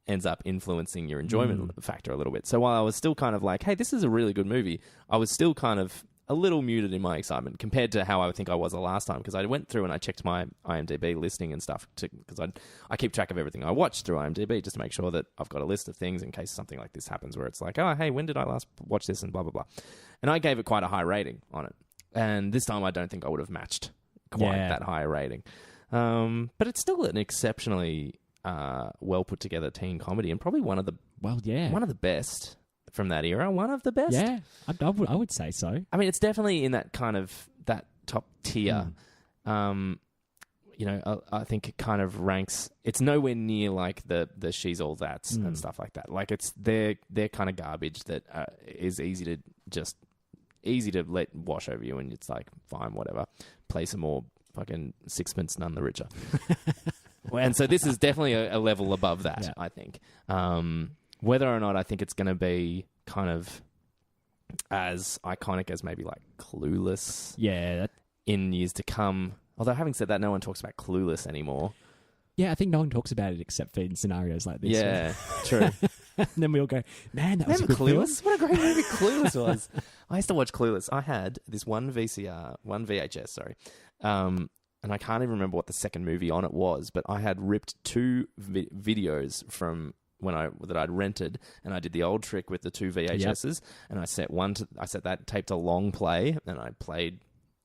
[SPEAKER 1] ends up influencing your enjoyment factor a little bit. So while I was still kind of like, hey, this is a really good movie, I was still kind of a little muted in my excitement compared to how I think I was the last time, because I went through and I checked my IMDb listing and stuff because I keep track of everything I watch through IMDb just to make sure that I've got a list of things in case something like this happens where it's like, oh, hey, when did I last watch this and blah, blah, blah. And I gave it quite a high rating on it. And this time I don't think I would have matched quite that high rating. But it's still an exceptionally well put together teen comedy and probably one of the best from that era. One of the best.
[SPEAKER 2] Yeah, I would say so.
[SPEAKER 1] I mean, it's definitely in that kind of that top tier. I think it kind of ranks. It's nowhere near like the She's All That's and stuff like that. Like it's their kind of garbage that is easy to let wash over you, and it's like fine, whatever. Play some more fucking Sixpence None the Richer. And so this is definitely a level above that. I think. Whether or not I think it's going to be kind of as iconic as maybe like Clueless in years to come. Although having said that, no one talks about Clueless anymore.
[SPEAKER 2] Yeah, I think no one talks about it except for in scenarios like this.
[SPEAKER 1] Yeah, true.
[SPEAKER 2] And then we all go, man, that was a good
[SPEAKER 1] Clueless?
[SPEAKER 2] film.
[SPEAKER 1] What a great movie Clueless was. I used to watch Clueless. I had this one VHS, sorry. And I can't even remember what the second movie on it was, but I had ripped two videos from... that I'd rented, and I did the old trick with the two VHSs, and I set that tape to long play, and I played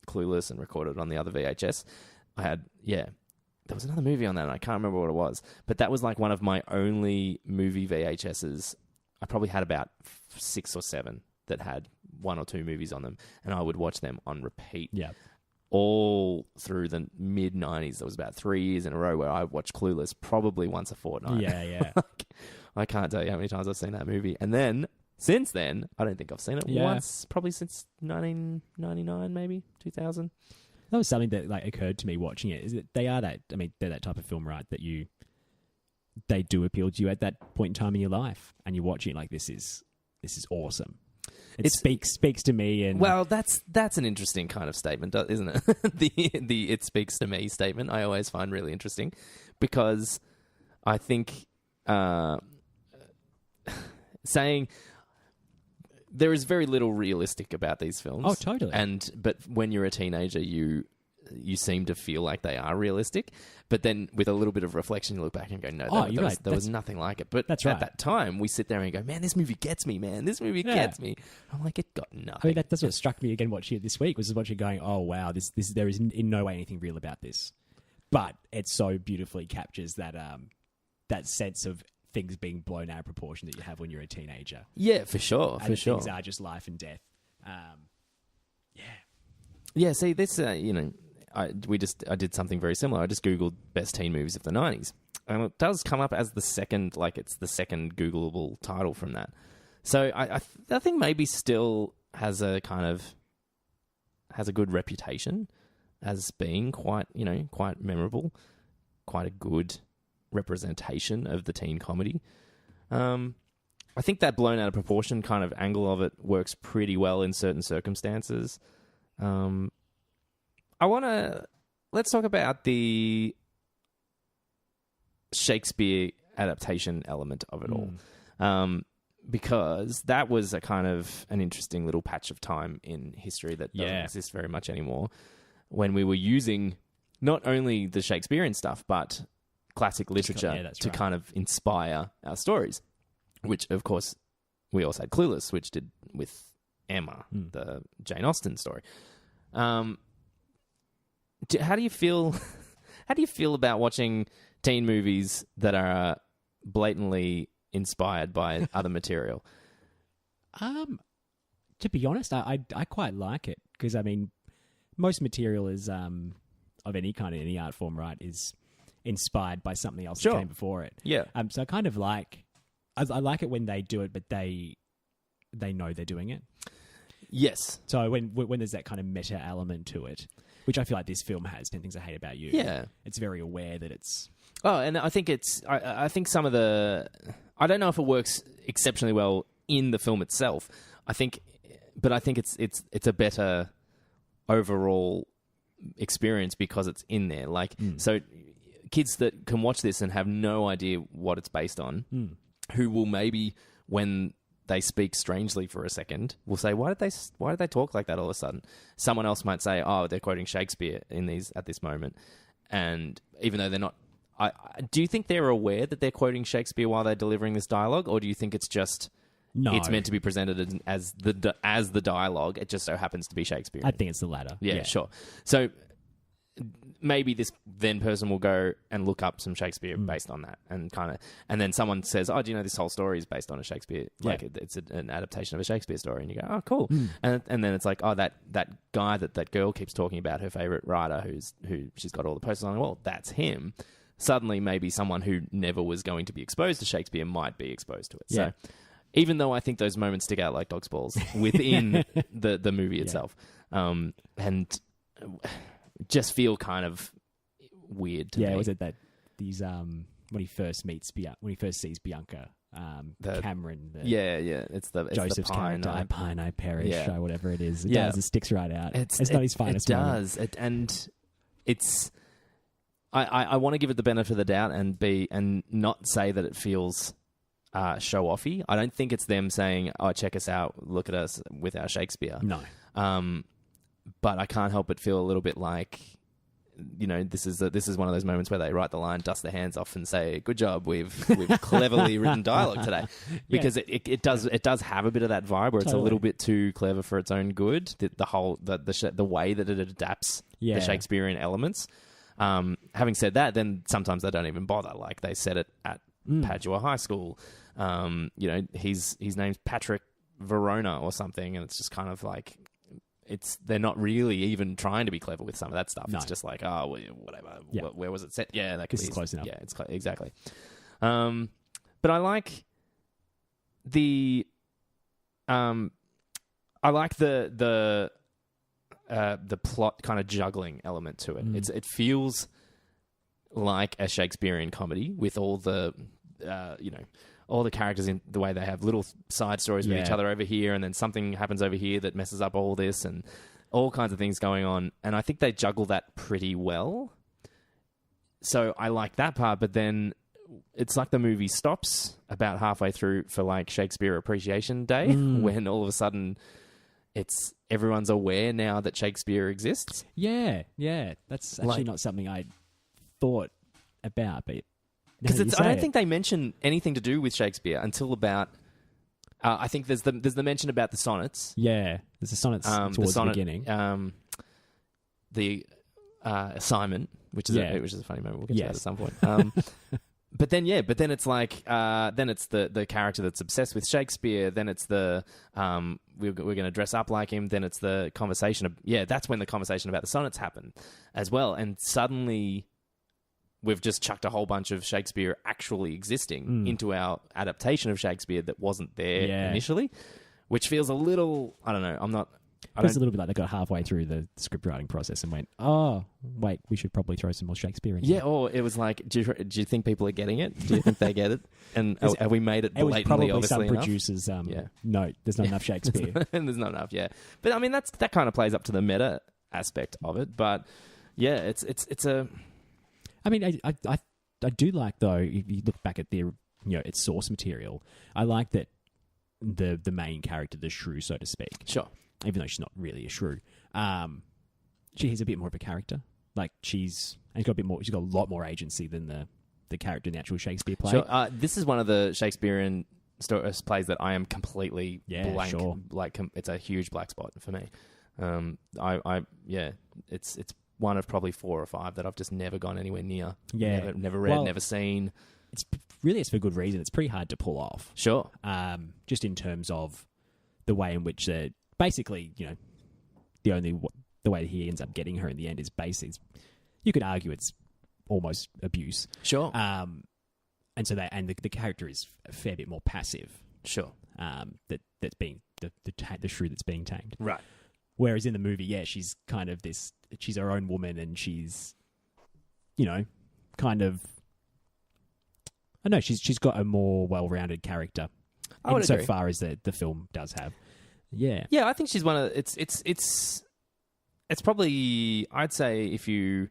[SPEAKER 1] Clueless and recorded it on the other VHS. There was another movie on that, and I can't remember what it was, but that was like one of my only movie VHSs. I probably had about 6 or 7 that had 1 or 2 movies on them, and I would watch them on repeat.
[SPEAKER 2] Yeah.
[SPEAKER 1] All through the mid-90s. There was about 3 years in a row where I watched Clueless probably once a fortnight.
[SPEAKER 2] Yeah.
[SPEAKER 1] I can't tell you how many times I've seen that movie. And then, since then, I don't think I've seen it once, probably since 1999, maybe, 2000.
[SPEAKER 2] That was something that like occurred to me watching it, is that they're that type of film, right, that they do appeal to you at that point in time in your life, and you're watching it like, this is awesome. It speaks to me. And
[SPEAKER 1] well, that's an interesting kind of statement, isn't it? the "it speaks to me" statement I always find really interesting, because I think saying there is very little realistic about these films.
[SPEAKER 2] Oh, totally.
[SPEAKER 1] But when you're a teenager, you seem to feel like they are realistic. But then with a little bit of reflection, you look back and go, no, there was nothing like it. But
[SPEAKER 2] that's right.
[SPEAKER 1] At that time, we sit there and go, man, this movie gets me, man. This movie gets me. I'm like, it got nothing.
[SPEAKER 2] I mean, that's what struck me again watching it this week, was watching going, oh, wow, there is in no way anything real about this. But it so beautifully captures that sense of things being blown out of proportion that you have when you're a teenager.
[SPEAKER 1] Yeah, for sure.
[SPEAKER 2] And things are just life and death.
[SPEAKER 1] Yeah, see, this, I did something very similar. I just Googled best teen movies of the 90s. And it does come up as the second Googleable title from that. So I think maybe still has a good reputation as being quite memorable, quite a good representation of the teen comedy. I think that blown out of proportion kind of angle of it works pretty well in certain circumstances. Let's talk about the Shakespeare adaptation element of it all. Because that was a kind of an interesting little patch of time in history that doesn't exist very much anymore, when we were using not only the Shakespearean stuff, but classic literature to kind of inspire our stories, which, of course, we also had Clueless, which did with Emma, the Jane Austen story. How do you feel? How do you feel about watching teen movies that are blatantly inspired by other material?
[SPEAKER 2] To be honest, I quite like it, because I mean, most material is of any kind, any art form, right, is inspired by something else that came before it.
[SPEAKER 1] Yeah.
[SPEAKER 2] So I kind of like, I like it when they do it, but they know they're doing it.
[SPEAKER 1] Yes.
[SPEAKER 2] So when there's that kind of meta element to it, which I feel like this film has, 10 Things I Hate About You.
[SPEAKER 1] Yeah.
[SPEAKER 2] It's very aware that it's...
[SPEAKER 1] Oh, and I think I think some of the... I don't know if it works exceptionally well in the film itself. I think it's a better overall experience because it's in there. Like, so kids that can watch this and have no idea what it's based on, who will maybe, when they speak strangely for a second, will say, why did they talk like that all of a sudden? Someone else might say, oh, they're quoting Shakespeare at this moment. And even though they're not, do you think they're aware that they're quoting Shakespeare while they're delivering this dialogue, or do you think it's just it's meant to be presented as the dialogue? It just so happens to be Shakespeare.
[SPEAKER 2] I think it's the latter.
[SPEAKER 1] Yeah, sure. So maybe this then person will go and look up some Shakespeare based on that, and then someone says, oh, do you know this whole story is based on a Shakespeare, like it's an adaptation of a Shakespeare story, and you go, oh, cool. And then it's like, oh, that guy that girl keeps talking about, her favorite writer, who she's got all the posters on the wall, that's him. Suddenly maybe someone who never was going to be exposed to Shakespeare might be exposed to it. So even though I think those moments stick out like dog's balls within the movie itself, and just feel kind of weird to me.
[SPEAKER 2] Yeah, was it that these when he first sees Bianca, Cameron,
[SPEAKER 1] it's
[SPEAKER 2] Joseph's
[SPEAKER 1] the pine,
[SPEAKER 2] character, I pine, I perish, or whatever it is. It does, it sticks right out. It's not his finest moment.
[SPEAKER 1] It does, and it's. I want to give it the benefit of the doubt and not say that it feels show-offy. I don't think it's them saying, "Oh, check us out, look at us with our Shakespeare."
[SPEAKER 2] No.
[SPEAKER 1] But I can't help but feel a little bit like, this is one of those moments where they write the line, dust their hands off, and say, "Good job, we've cleverly written dialogue today," because it does have a bit of that vibe where it's a little bit too clever for its own good. The way that it adapts the Shakespearean elements. Having said that, then sometimes they don't even bother. Like, they said it at Padua High School. His name's Patrick Verona or something, and it's just kind of like they're not really even trying to be clever with some of that stuff. No. It's just like, oh, whatever. Yeah. Where was it set? Yeah, that
[SPEAKER 2] is close enough.
[SPEAKER 1] Yeah, it's exactly. But I like the plot kind of juggling element to it. It feels like a Shakespearean comedy with all the all the characters in the way they have little side stories with each
[SPEAKER 2] Yeah.
[SPEAKER 1] other over here, and then something happens over here that messes up all this, and all kinds of things going on. And I think they juggle that pretty well. So I like that part, but then it's like the movie stops about halfway through for like Shakespeare Appreciation Day, when all of a sudden everyone's aware now that Shakespeare exists.
[SPEAKER 2] Yeah. That's actually not something I thought about, but
[SPEAKER 1] Because I don't think they mention anything to do with Shakespeare until about. I think there's the mention about the sonnets.
[SPEAKER 2] Yeah, there's the sonnets towards the beginning.
[SPEAKER 1] The assignment, which is a funny moment. We'll get to that at some point. But then it's like then it's the character that's obsessed with Shakespeare. Then it's the we're going to dress up like him. Then it's the conversation. That's when the conversation about the sonnets happen as well. And suddenly we've just chucked a whole bunch of Shakespeare actually existing into our adaptation of Shakespeare that wasn't there initially, which feels a little. I don't know.
[SPEAKER 2] Feels a little bit like they got halfway through the script writing process and went, "Oh, wait, we should probably throw some more Shakespeare in."
[SPEAKER 1] Yeah, or it was like, do you think people are getting it? Do you think they get it? And have we made it blatantly?
[SPEAKER 2] It was probably
[SPEAKER 1] obviously
[SPEAKER 2] some
[SPEAKER 1] enough?
[SPEAKER 2] producers. No, there's not enough Shakespeare.
[SPEAKER 1] And there's not enough. Yeah, but I mean that kind of plays up to the meta aspect of it. But yeah, it's a.
[SPEAKER 2] I mean, I do like, though, if you look back at its source material, I like that the main character, the shrew, so to speak.
[SPEAKER 1] Sure.
[SPEAKER 2] Even though she's not really a shrew, she has a bit more of a character. Like she's got a lot more agency than the character in the actual Shakespeare play.
[SPEAKER 1] Sure. This is one of the Shakespearean plays that I am completely blank.
[SPEAKER 2] Sure.
[SPEAKER 1] Like it's a huge black spot for me. It's one of probably 4 or 5 that I've just never gone anywhere near.
[SPEAKER 2] Yeah.
[SPEAKER 1] Never read, never seen.
[SPEAKER 2] It's for good reason. It's pretty hard to pull off.
[SPEAKER 1] Sure.
[SPEAKER 2] Just in terms of the way in which basically, the way he ends up getting her in the end is basic. You could argue it's almost abuse.
[SPEAKER 1] Sure.
[SPEAKER 2] And so the character is a fair bit more passive.
[SPEAKER 1] Sure.
[SPEAKER 2] That's being the shrew that's being tamed.
[SPEAKER 1] Right.
[SPEAKER 2] Whereas in the movie, she's kind of she's her own woman, and she's, kind of, I don't know, she's got a more well-rounded character insofar as the film does have. Yeah.
[SPEAKER 1] Yeah, I think she's one of it's probably, I'd say, if you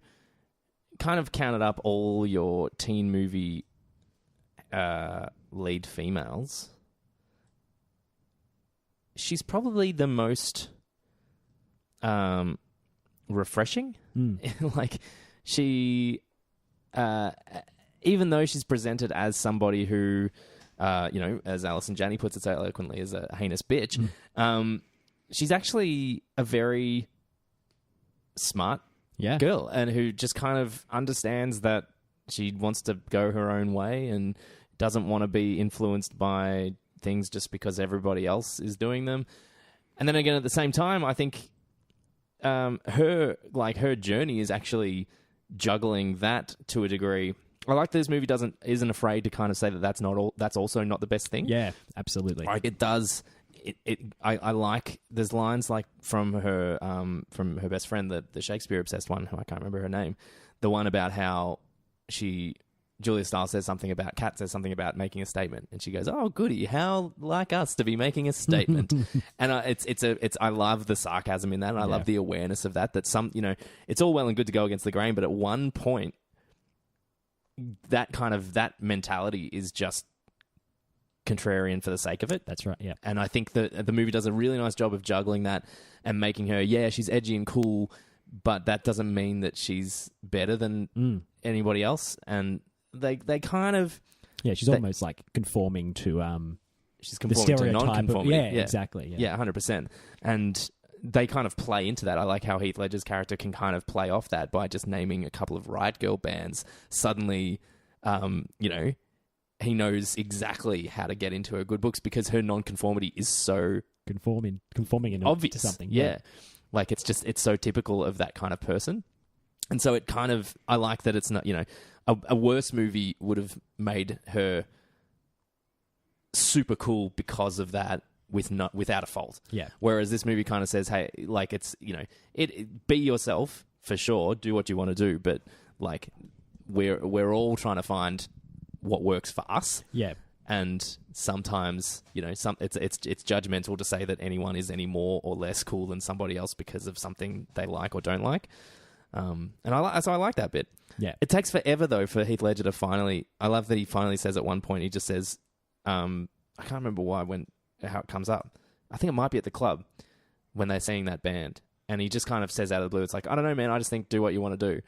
[SPEAKER 1] kind of counted up all your teen movie lead females, she's probably the most refreshing. Like she even though she's presented as somebody who as Alison Janney puts it so eloquently, is a heinous bitch, she's actually a very smart girl, and who just kind of understands that she wants to go her own way and doesn't want to be influenced by things just because everybody else is doing them. And then again, at the same time, I think her journey is actually juggling that to a degree. I like that this movie isn't afraid to kind of say that that's also not the best thing.
[SPEAKER 2] Yeah, absolutely.
[SPEAKER 1] Like it does. I like, there's lines like from her best friend, the Shakespeare obsessed one, who I can't remember her name, the one about how Julia Stiles Kat says something about making a statement, and she goes, "Oh, goody, how like us to be making a statement." And I love the sarcasm in that, and I love the awareness of that. That it's all well and good to go against the grain, but at one point, that mentality is just contrarian for the sake of it.
[SPEAKER 2] That's right. Yeah.
[SPEAKER 1] And I think that the movie does a really nice job of juggling that and making her, she's edgy and cool, but that doesn't mean that she's better than anybody else. And they kind of...
[SPEAKER 2] Yeah, she's almost like conforming to...
[SPEAKER 1] she's conforming to non-conformity.
[SPEAKER 2] Exactly.
[SPEAKER 1] Yeah, 100%. And they kind of play into that. I like how Heath Ledger's character can kind of play off that by just naming a couple of Riot Girl bands. Suddenly, he knows exactly how to get into her good books because her non-conformity is so...
[SPEAKER 2] Conforming
[SPEAKER 1] obvious
[SPEAKER 2] to something.
[SPEAKER 1] Yeah. Like it's so typical of that kind of person. And so it kind of... I like that it's not, a worse movie would have made her super cool because of that without a fault.
[SPEAKER 2] Yeah.
[SPEAKER 1] Whereas this movie kind of says, hey, like it's, be yourself for sure, do what you want to do, but like we're all trying to find what works for us.
[SPEAKER 2] Yeah.
[SPEAKER 1] And sometimes, it's judgmental to say that anyone is any more or less cool than somebody else because of something they like or don't like. And so I like that bit.
[SPEAKER 2] Yeah.
[SPEAKER 1] It takes forever though for Heath Ledger to finally. I love that he finally says at one point. He just says, "I can't remember how it comes up. I think it might be at the club when they're seeing that band, and he just kind of says out of the blue, it's like, I don't know, man. I just think do what you want to do."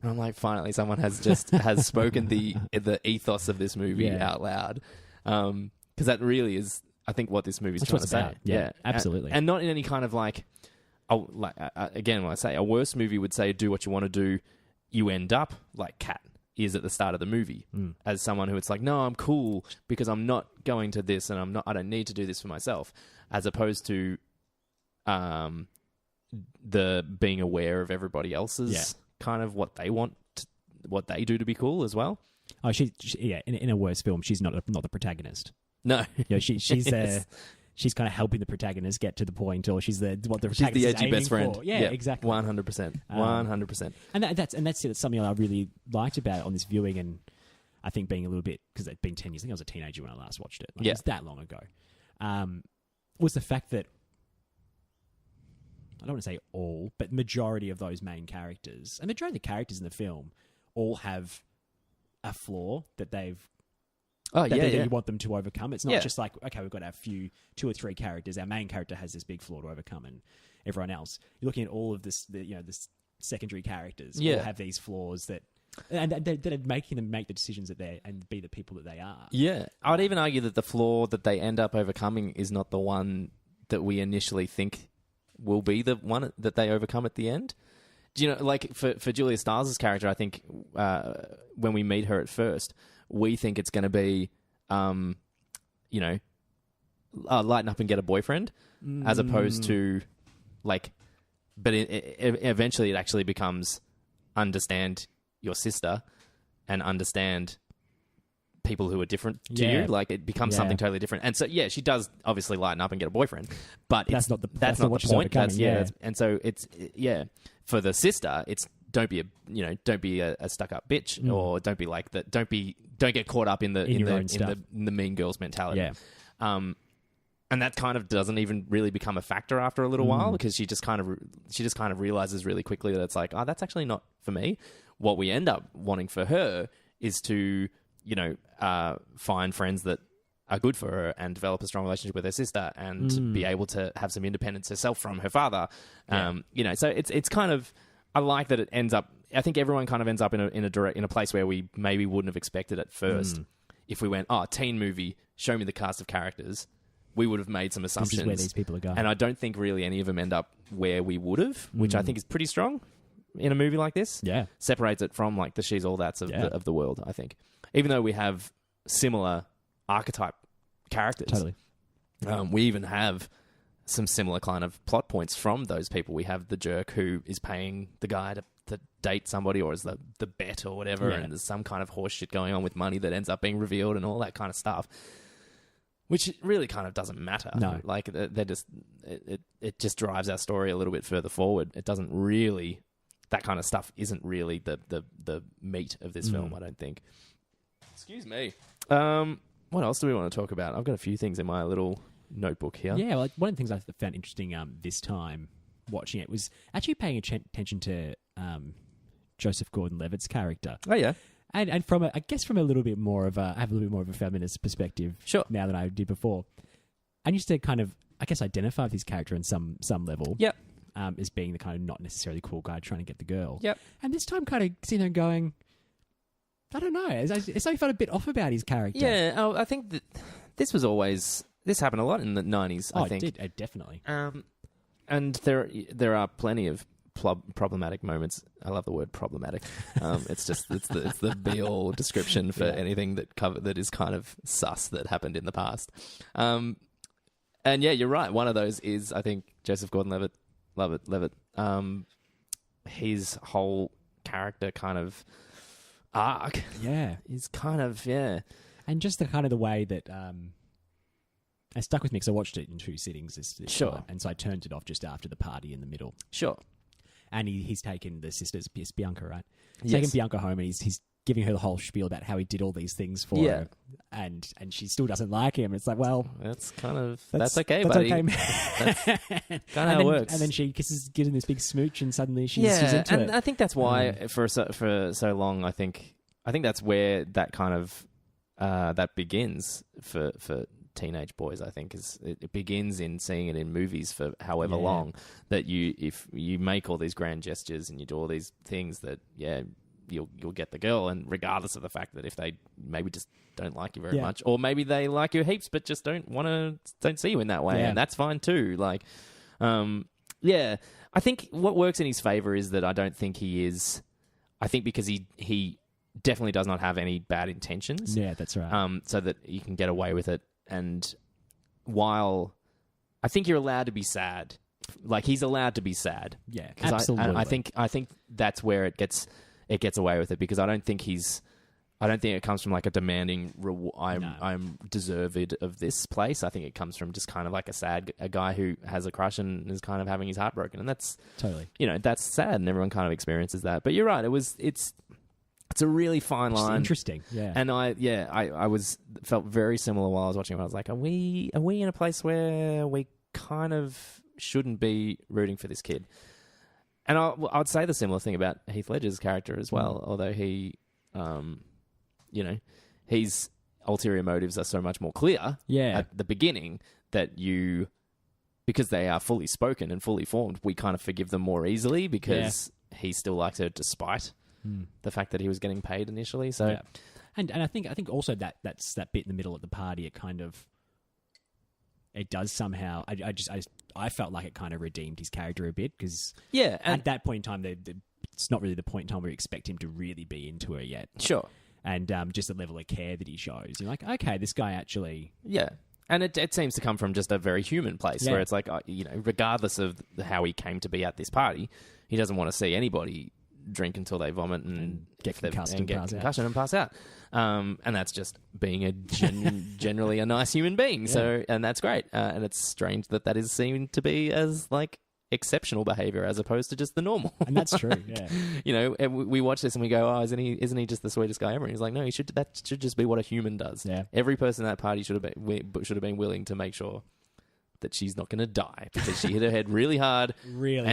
[SPEAKER 1] And I'm like, finally, someone has spoken the ethos of this movie out loud, because that really is, I think, what this movie's trying to say.
[SPEAKER 2] About. Yeah, absolutely,
[SPEAKER 1] and not in any kind of again, when I say a worse movie would say, do what you want to do, you end up like Kat is at the start of the movie, as someone who it's like, no, I'm cool because I'm not going to this, and I don't need to do this for myself, as opposed to the being aware of everybody else's kind of what they want, what they do to be cool as well.
[SPEAKER 2] Oh, in a worse film, she's not the protagonist.
[SPEAKER 1] No,
[SPEAKER 2] she's she's kind of helping the protagonist get to the point, or she's the
[SPEAKER 1] edgy best friend.
[SPEAKER 2] For. Yeah, exactly,
[SPEAKER 1] 100%, 100%.
[SPEAKER 2] And that's something I really liked about it on this viewing, and I think being a little bit, because it'd been 10 years. I think I was a teenager when I last watched it. It was that long ago. Was the fact that I don't want to say all, but majority of those main characters, and majority of the characters in the film, all have a flaw that they've. You want them to overcome. It's not just like, okay, we've got our 2 or 3 characters. Our main character has this big flaw to overcome, and everyone else. You're looking at all of this, the secondary characters all have these flaws that are making them make the decisions and be the people that they are. Yeah,
[SPEAKER 1] I'd even argue that the flaw that they end up overcoming is not the one that we initially think will be the one that they overcome at the end. Do you know, like for Julia Stiles' character, I think when we meet her at first, we think it's going to be, lighten up and get a boyfriend, as opposed to, but eventually it actually becomes understand your sister and understand people who are different to you. Like, it becomes something totally different. And so, she does obviously lighten up and get a boyfriend, but that's not the point. And so it's for the sister, it's don't be a stuck up bitch, or don't be like that. Don't get caught up in the mean girls mentality.
[SPEAKER 2] Yeah.
[SPEAKER 1] And that kind of doesn't even really become a factor after a little while, because she just kind of realizes really quickly that it's like, oh, that's actually not for me. What we end up wanting for her is to, find friends that are good for her and develop a strong relationship with her sister and be able to have some independence herself from her father. So it's kind of, I like that it ends up, I think everyone kind of ends up in a place where we maybe wouldn't have expected at first. If we went, teen movie, show me the cast of characters, we would have made some assumptions.
[SPEAKER 2] This is where these people are going.
[SPEAKER 1] And I don't think really any of them end up where we would have, which I think is pretty strong in a movie like this.
[SPEAKER 2] Yeah.
[SPEAKER 1] Separates it from like the she's all that's of the world, I think. Even though we have similar archetype characters.
[SPEAKER 2] Totally.
[SPEAKER 1] We even have some similar kind of plot points from those people. We have the jerk who is paying the guy to date somebody, or is the bet or whatever, and there's some kind of horse shit going on with money that ends up being revealed and all that kind of stuff. Which really kind of doesn't matter.
[SPEAKER 2] No.
[SPEAKER 1] Like, it just drives our story a little bit further forward. It doesn't really, that kind of stuff isn't really the meat of this film, I don't think. Excuse me. What else do we want to talk about? I've got a few things in my little notebook here.
[SPEAKER 2] Yeah, well, one of the things I found interesting this time watching it was actually paying attention to Joseph Gordon-Levitt's character.
[SPEAKER 1] Oh, yeah.
[SPEAKER 2] And from I have a little bit more of a feminist perspective now than I did before. I used to kind of, I guess, identify with his character on some level.
[SPEAKER 1] Yep.
[SPEAKER 2] As being the kind of not necessarily cool guy trying to get the girl.
[SPEAKER 1] Yep.
[SPEAKER 2] And this time kind of sitting there going, I don't know. It's like felt a bit off about his character.
[SPEAKER 1] Yeah, I think that this happened a lot in the 90s, I think.
[SPEAKER 2] It did, definitely.
[SPEAKER 1] And there are plenty of problematic moments. I love the word problematic. It's the be all description for anything that is kind of sus that happened in the past. And yeah, you're right. One of those is, I think, Joseph Gordon-Levitt. His whole character kind of arc, is kind of
[SPEAKER 2] and just the kind of the way that it stuck with me because I watched it in 2 sittings this time, and so I turned it off just after the party in the middle.
[SPEAKER 1] Sure.
[SPEAKER 2] And he's taken the sister's Bianca, right? He's
[SPEAKER 1] Yes.
[SPEAKER 2] taken Bianca home, and he's giving her the whole spiel about how he did all these things for her, and she still doesn't like him. It's like, well,
[SPEAKER 1] that's okay,
[SPEAKER 2] that's
[SPEAKER 1] buddy.
[SPEAKER 2] okay.
[SPEAKER 1] That's kind of how it works.
[SPEAKER 2] And then she kisses, gives him this big smooch, and suddenly she's into it.
[SPEAKER 1] I think that's why for so long, I think that's where that kind of that begins for teenage boys. I think is it begins in seeing it in movies for however long that if you make all these grand gestures and you do all these things that you'll get the girl, and regardless of the fact that if they maybe just don't like you very much, or maybe they like you heaps but just don't see you in that way, and that's fine too. Like, I think what works in his favor is that I don't think he is. I think because he definitely does not have any bad intentions.
[SPEAKER 2] Yeah, that's right.
[SPEAKER 1] So that you can get away with it, and while I think you're allowed to be sad, like he's allowed to be sad.
[SPEAKER 2] Yeah, absolutely.
[SPEAKER 1] I think that's where it gets away with it, because I don't think it comes from like a demanding I'm deserved of this place. I think it comes from just kind of like a guy who has a crush and is kind of having his heart broken, and that's
[SPEAKER 2] totally,
[SPEAKER 1] that's sad, and everyone kind of experiences that. But you're right, it's a really fine line.
[SPEAKER 2] Interesting, yeah.
[SPEAKER 1] And I felt very similar while I was watching it. I was like, are we in a place where we kind of shouldn't be rooting for this kid? And I'd say the similar thing about Heath Ledger's character as well, although he, his ulterior motives are so much more clear at the beginning that because they are fully spoken and fully formed, we kind of forgive them more easily because he still likes her despite the fact that he was getting paid initially. So,
[SPEAKER 2] and I think also that's that bit in the middle at the party. It kind of does somehow. I felt like it kind of redeemed his character a bit, because at that point in time, it's not really the point in time where you expect him to really be into her yet.
[SPEAKER 1] Sure,
[SPEAKER 2] and just the level of care that he shows, you're like, okay, this guy actually,
[SPEAKER 1] And it seems to come from just a very human place where it's like, regardless of how he came to be at this party, he doesn't want to see anybody drink until they vomit and get concussion and pass out. And that's just being a generally a nice human being. So, and that's great. And it's strange that is seen to be as like exceptional behavior as opposed to just the normal.
[SPEAKER 2] And that's true. Yeah.
[SPEAKER 1] And we watch this and we go, oh, isn't he just the sweetest guy ever? And he's like, no, that should just be what a human does.
[SPEAKER 2] Yeah.
[SPEAKER 1] Every person at that party should have been willing to make sure that she's not going to die because she hit her head really hard,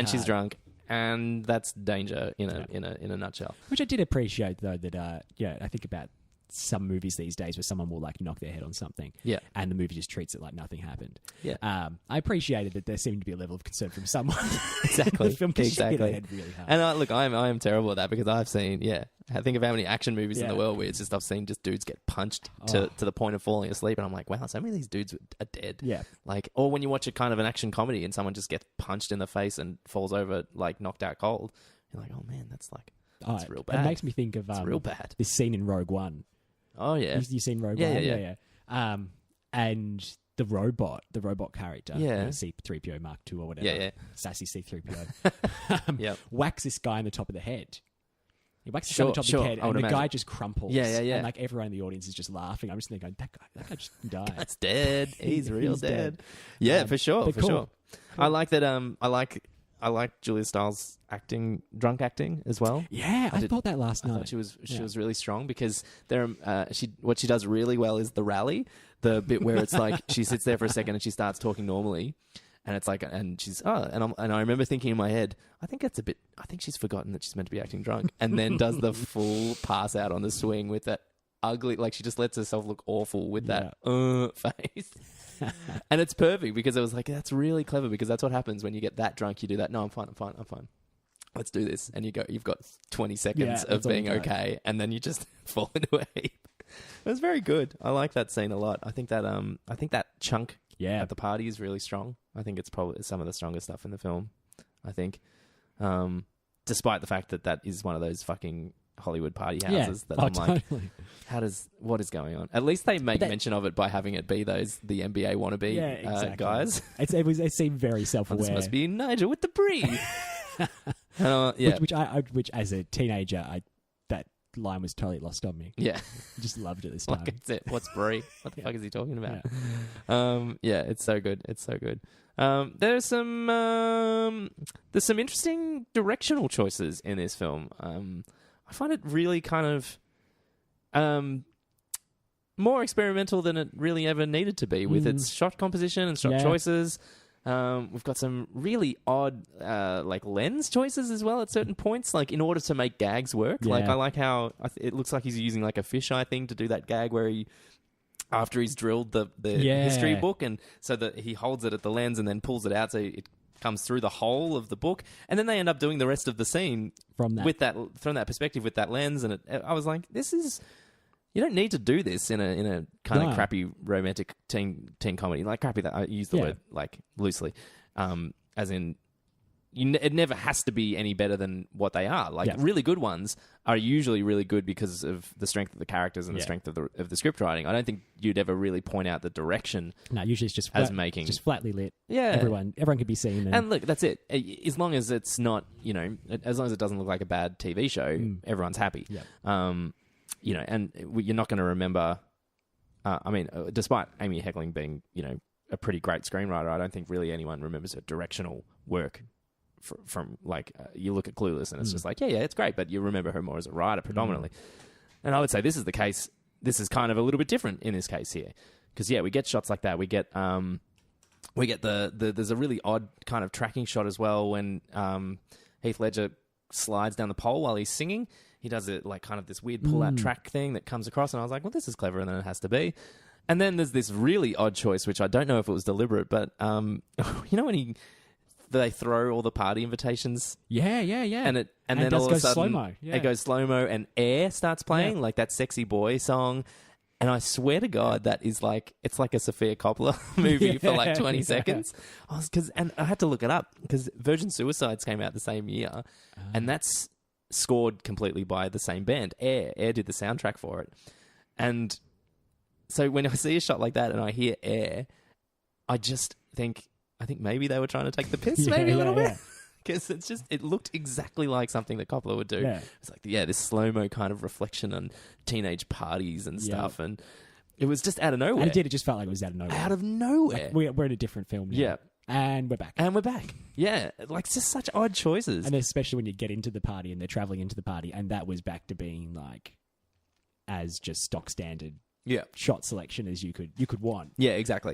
[SPEAKER 1] she's drunk. And that's danger in a nutshell.
[SPEAKER 2] Which I did appreciate, though, that I think about some movies these days where someone will like knock their head on something, and the movie just treats it like nothing happened.
[SPEAKER 1] Yeah,
[SPEAKER 2] I appreciated that there seemed to be a level of concern from someone.
[SPEAKER 1] Exactly,
[SPEAKER 2] the film hit their head really hard.
[SPEAKER 1] And I am terrible at that because I've seen I think of how many action movies in the world where it's just I've seen just dudes get punched to the point of falling asleep, and I'm like, wow, so many of these dudes are dead.
[SPEAKER 2] Yeah,
[SPEAKER 1] like, or when you watch a kind of an action comedy and someone just gets punched in the face and falls over like knocked out cold, you're like, oh man, that's real bad.
[SPEAKER 2] It makes me think of
[SPEAKER 1] real bad.
[SPEAKER 2] This scene in Rogue One.
[SPEAKER 1] Oh yeah,
[SPEAKER 2] you seen Rogue One? Yeah. And the robot character, C-3PO Mark II or whatever, sassy C-3PO, whacks this guy in the top of the head. He whacks this guy on the top of the head, and the guy just crumples.
[SPEAKER 1] Yeah.
[SPEAKER 2] And like everyone in the audience is just laughing. I'm just thinking, that guy just died.
[SPEAKER 1] That's dead. He's real dead. Yeah, for sure. Cool. I like that. I like Julia Stiles' drunk acting as well.
[SPEAKER 2] Yeah, I thought that last night.
[SPEAKER 1] I thought she was really strong because what she does really well is the rally, the bit where it's like she sits there for a second and she starts talking normally, and it's like, and she's and I remember thinking in my head, I think she's forgotten that she's meant to be acting drunk, and then does the full pass out on the swing with that ugly, like she just lets herself look awful with that face. And it's perfect because it was like, that's really clever because that's what happens when you get that drunk. You do that. No, I'm fine. Let's do this. And you've got 20 seconds of being okay. And then you just fall into a heap. It was very good. I like that scene a lot. I think that chunk at the party is really strong. I think it's probably some of the strongest stuff in the film. I think, despite the fact that is one of those fucking Hollywood party houses that I'm like, what is going on? At least they make mention of it by having it be the NBA wannabe guys.
[SPEAKER 2] It seemed very self-aware.
[SPEAKER 1] This must be Nigel with the brie.
[SPEAKER 2] Which as a teenager, that line was totally lost on me.
[SPEAKER 1] Yeah,
[SPEAKER 2] just loved it this time.
[SPEAKER 1] What's brie? What the fuck is he talking about? It's so good. It's so good. There's some interesting directional choices in this film. I find it really kind of more experimental than it really ever needed to be with its shot composition and shot choices. We've got some really odd like lens choices as well at certain points, like in order to make gags work. Like I like how it looks like he's using like a fisheye thing to do that gag where he, after he's drilled the history book, and so that he holds it at the lens and then pulls it out so it comes through the hole of the book, and then they end up doing the rest of the scene from that perspective with that lens. And I was like, this is. You don't need to do this in a kind of crappy romantic teen comedy. Like crappy, that I use the word like loosely, as in it never has to be any better than what they are. Like really good ones are usually really good because of the strength of the characters and the strength of the script writing. I don't think you'd ever really point out the direction. No,
[SPEAKER 2] usually it's just just flatly lit. Yeah, everyone can be seen.
[SPEAKER 1] And look, that's it. As long as it's not, as long as it doesn't look like a bad TV show, everyone's happy. Yeah. And you're not going to remember. Despite Amy Heckerling being, a pretty great screenwriter, I don't think really anyone remembers her directional work from like you look at Clueless and it's just like, it's great, but you remember her more as a writer predominantly. And I would say this is the case. This is kind of a little bit different in this case here, because we get shots like that. We get there's a really odd kind of tracking shot as well when Heath Ledger slides down the pole while he's singing. He does it like kind of this weird pull-out track thing that comes across, and I was like, well, this is cleverer than it has to be. And then there's this really odd choice, which I don't know if it was deliberate, but when they throw all the party invitations, and then all of a sudden slow-mo. It goes slow-mo, and Air starts playing like that sexy boy song. And I swear to God, that is like, it's like a Sofia Coppola movie for like 20 seconds. And I had to look it up because Virgin Suicides came out the same year, and that's scored completely by the same band. Air did the soundtrack for it. And so when I see a shot like that and I hear Air, I think maybe they were trying to take the piss a little bit. Because it looked exactly like something that Coppola would do. Yeah. It's like, this slow-mo kind of reflection on teenage parties and stuff. And it was just out of nowhere.
[SPEAKER 2] And it just felt like it was out of nowhere.
[SPEAKER 1] Out of nowhere.
[SPEAKER 2] Like we're in a different film now.
[SPEAKER 1] Yeah.
[SPEAKER 2] And we're back.
[SPEAKER 1] Yeah. Like, it's just such odd choices.
[SPEAKER 2] And especially when you get into the party and they're traveling into the party, and that was back to being like as just stock standard shot selection as you could want.
[SPEAKER 1] Yeah, exactly.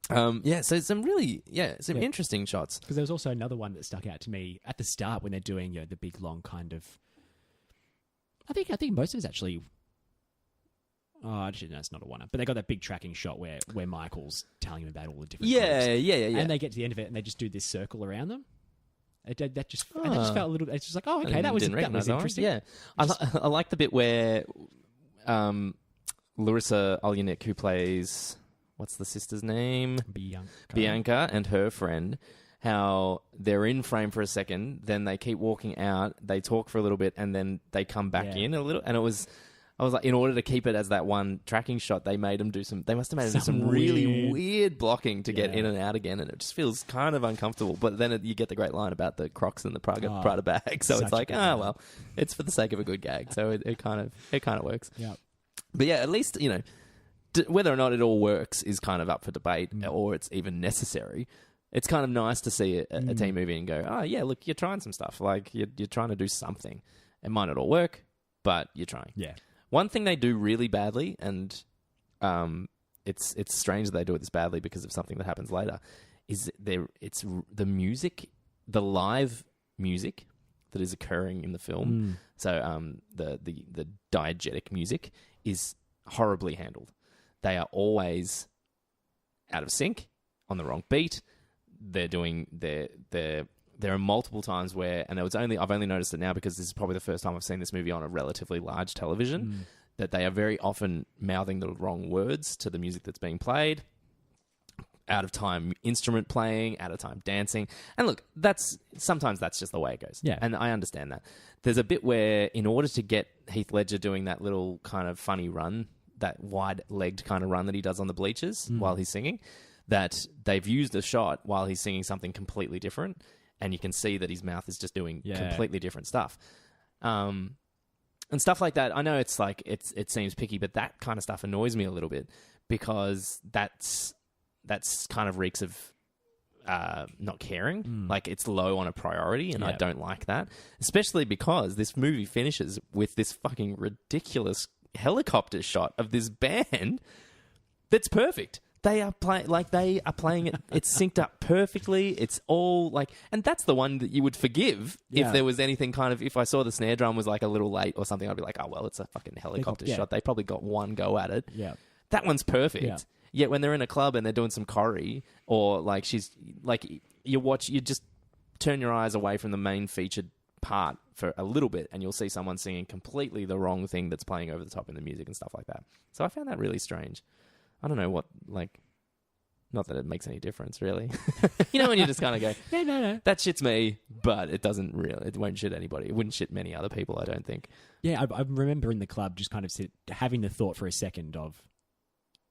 [SPEAKER 1] So some really, interesting shots.
[SPEAKER 2] Because there was also another one that stuck out to me at the start when they're doing the big long kind of. I think most of it's actually. Oh, actually, no, it's not a one-up. But they got that big tracking shot where Michael's telling him about all the different groups.
[SPEAKER 1] And
[SPEAKER 2] they get to the end of it and they just do this circle around them. That just felt a little. It's just like, oh, okay, that was interesting.
[SPEAKER 1] Yeah, I like the bit where Larissa Oleynik, who plays. What's the sister's name? Bianca and her friend. How they're in frame for a second, then they keep walking out, they talk for a little bit, and then they come back in a little. And I was like, in order to keep it as that one tracking shot, they made them do some. They must have made them do some really weird blocking to get in and out again, and it just feels kind of uncomfortable. But then you get the great line about the Crocs and the Prada bag, so it's like, well, it's for the sake of a good gag, so it kind of works.
[SPEAKER 2] Yeah,
[SPEAKER 1] but at least whether or not it all works is kind of up for debate, or it's even necessary. It's kind of nice to see a teen movie and go, oh, yeah, look, you're trying some stuff. Like, you're trying to do something. It might not all work, but you're trying.
[SPEAKER 2] Yeah.
[SPEAKER 1] One thing they do really badly, and it's strange that they do it this badly because of something that happens later, is it's the music, the live music that is occurring in the film. So the diegetic music is horribly handled. They are always out of sync, on the wrong beat. There are multiple times where, and I've only noticed it now because this is probably the first time I've seen this movie on a relatively large television, that they are very often mouthing the wrong words to the music that's being played. Out of time instrument playing, out of time dancing. And look, sometimes that's just the way it goes.
[SPEAKER 2] Yeah.
[SPEAKER 1] And I understand that. There's a bit where, in order to get Heath Ledger doing that little kind of funny run, that wide-legged kind of run that he does on the bleachers while he's singing, that they've used a shot while he's singing something completely different, and you can see that his mouth is just doing completely different stuff. And stuff like that, I know it's like, it seems picky, but that kind of stuff annoys me a little bit, because that's kind of reeks of not caring. Like, it's low on a priority, and I
[SPEAKER 2] Yeah.
[SPEAKER 1] don't like that. Especially because this movie finishes with this fucking ridiculous helicopter shot of this band that's perfect. They are playing it. It's synced up perfectly. It's all like, and that's the one that you would forgive
[SPEAKER 2] Yeah.
[SPEAKER 1] if there was anything kind of. If I saw the snare drum was like a little late or something, I'd be like, oh well, it's a fucking helicopter
[SPEAKER 2] Yeah.
[SPEAKER 1] shot. They probably got one go at it.
[SPEAKER 2] Yeah.
[SPEAKER 1] That one's perfect.
[SPEAKER 2] Yeah.
[SPEAKER 1] Yet when they're in a club and they're doing some choreo, or like she's like you just turn your eyes away from the main featured part for a little bit, and you'll see someone singing completely the wrong thing that's playing over the top in the music and stuff like that. So I found that really strange. I don't know what, like, not that it makes any difference, really. You know, when you just kind of go,
[SPEAKER 2] Yeah, no.
[SPEAKER 1] that shits me, but it doesn't really, it won't shit anybody. It wouldn't shit many other people, I don't think.
[SPEAKER 2] Yeah, I remember in the club just kind of having the thought for a second of,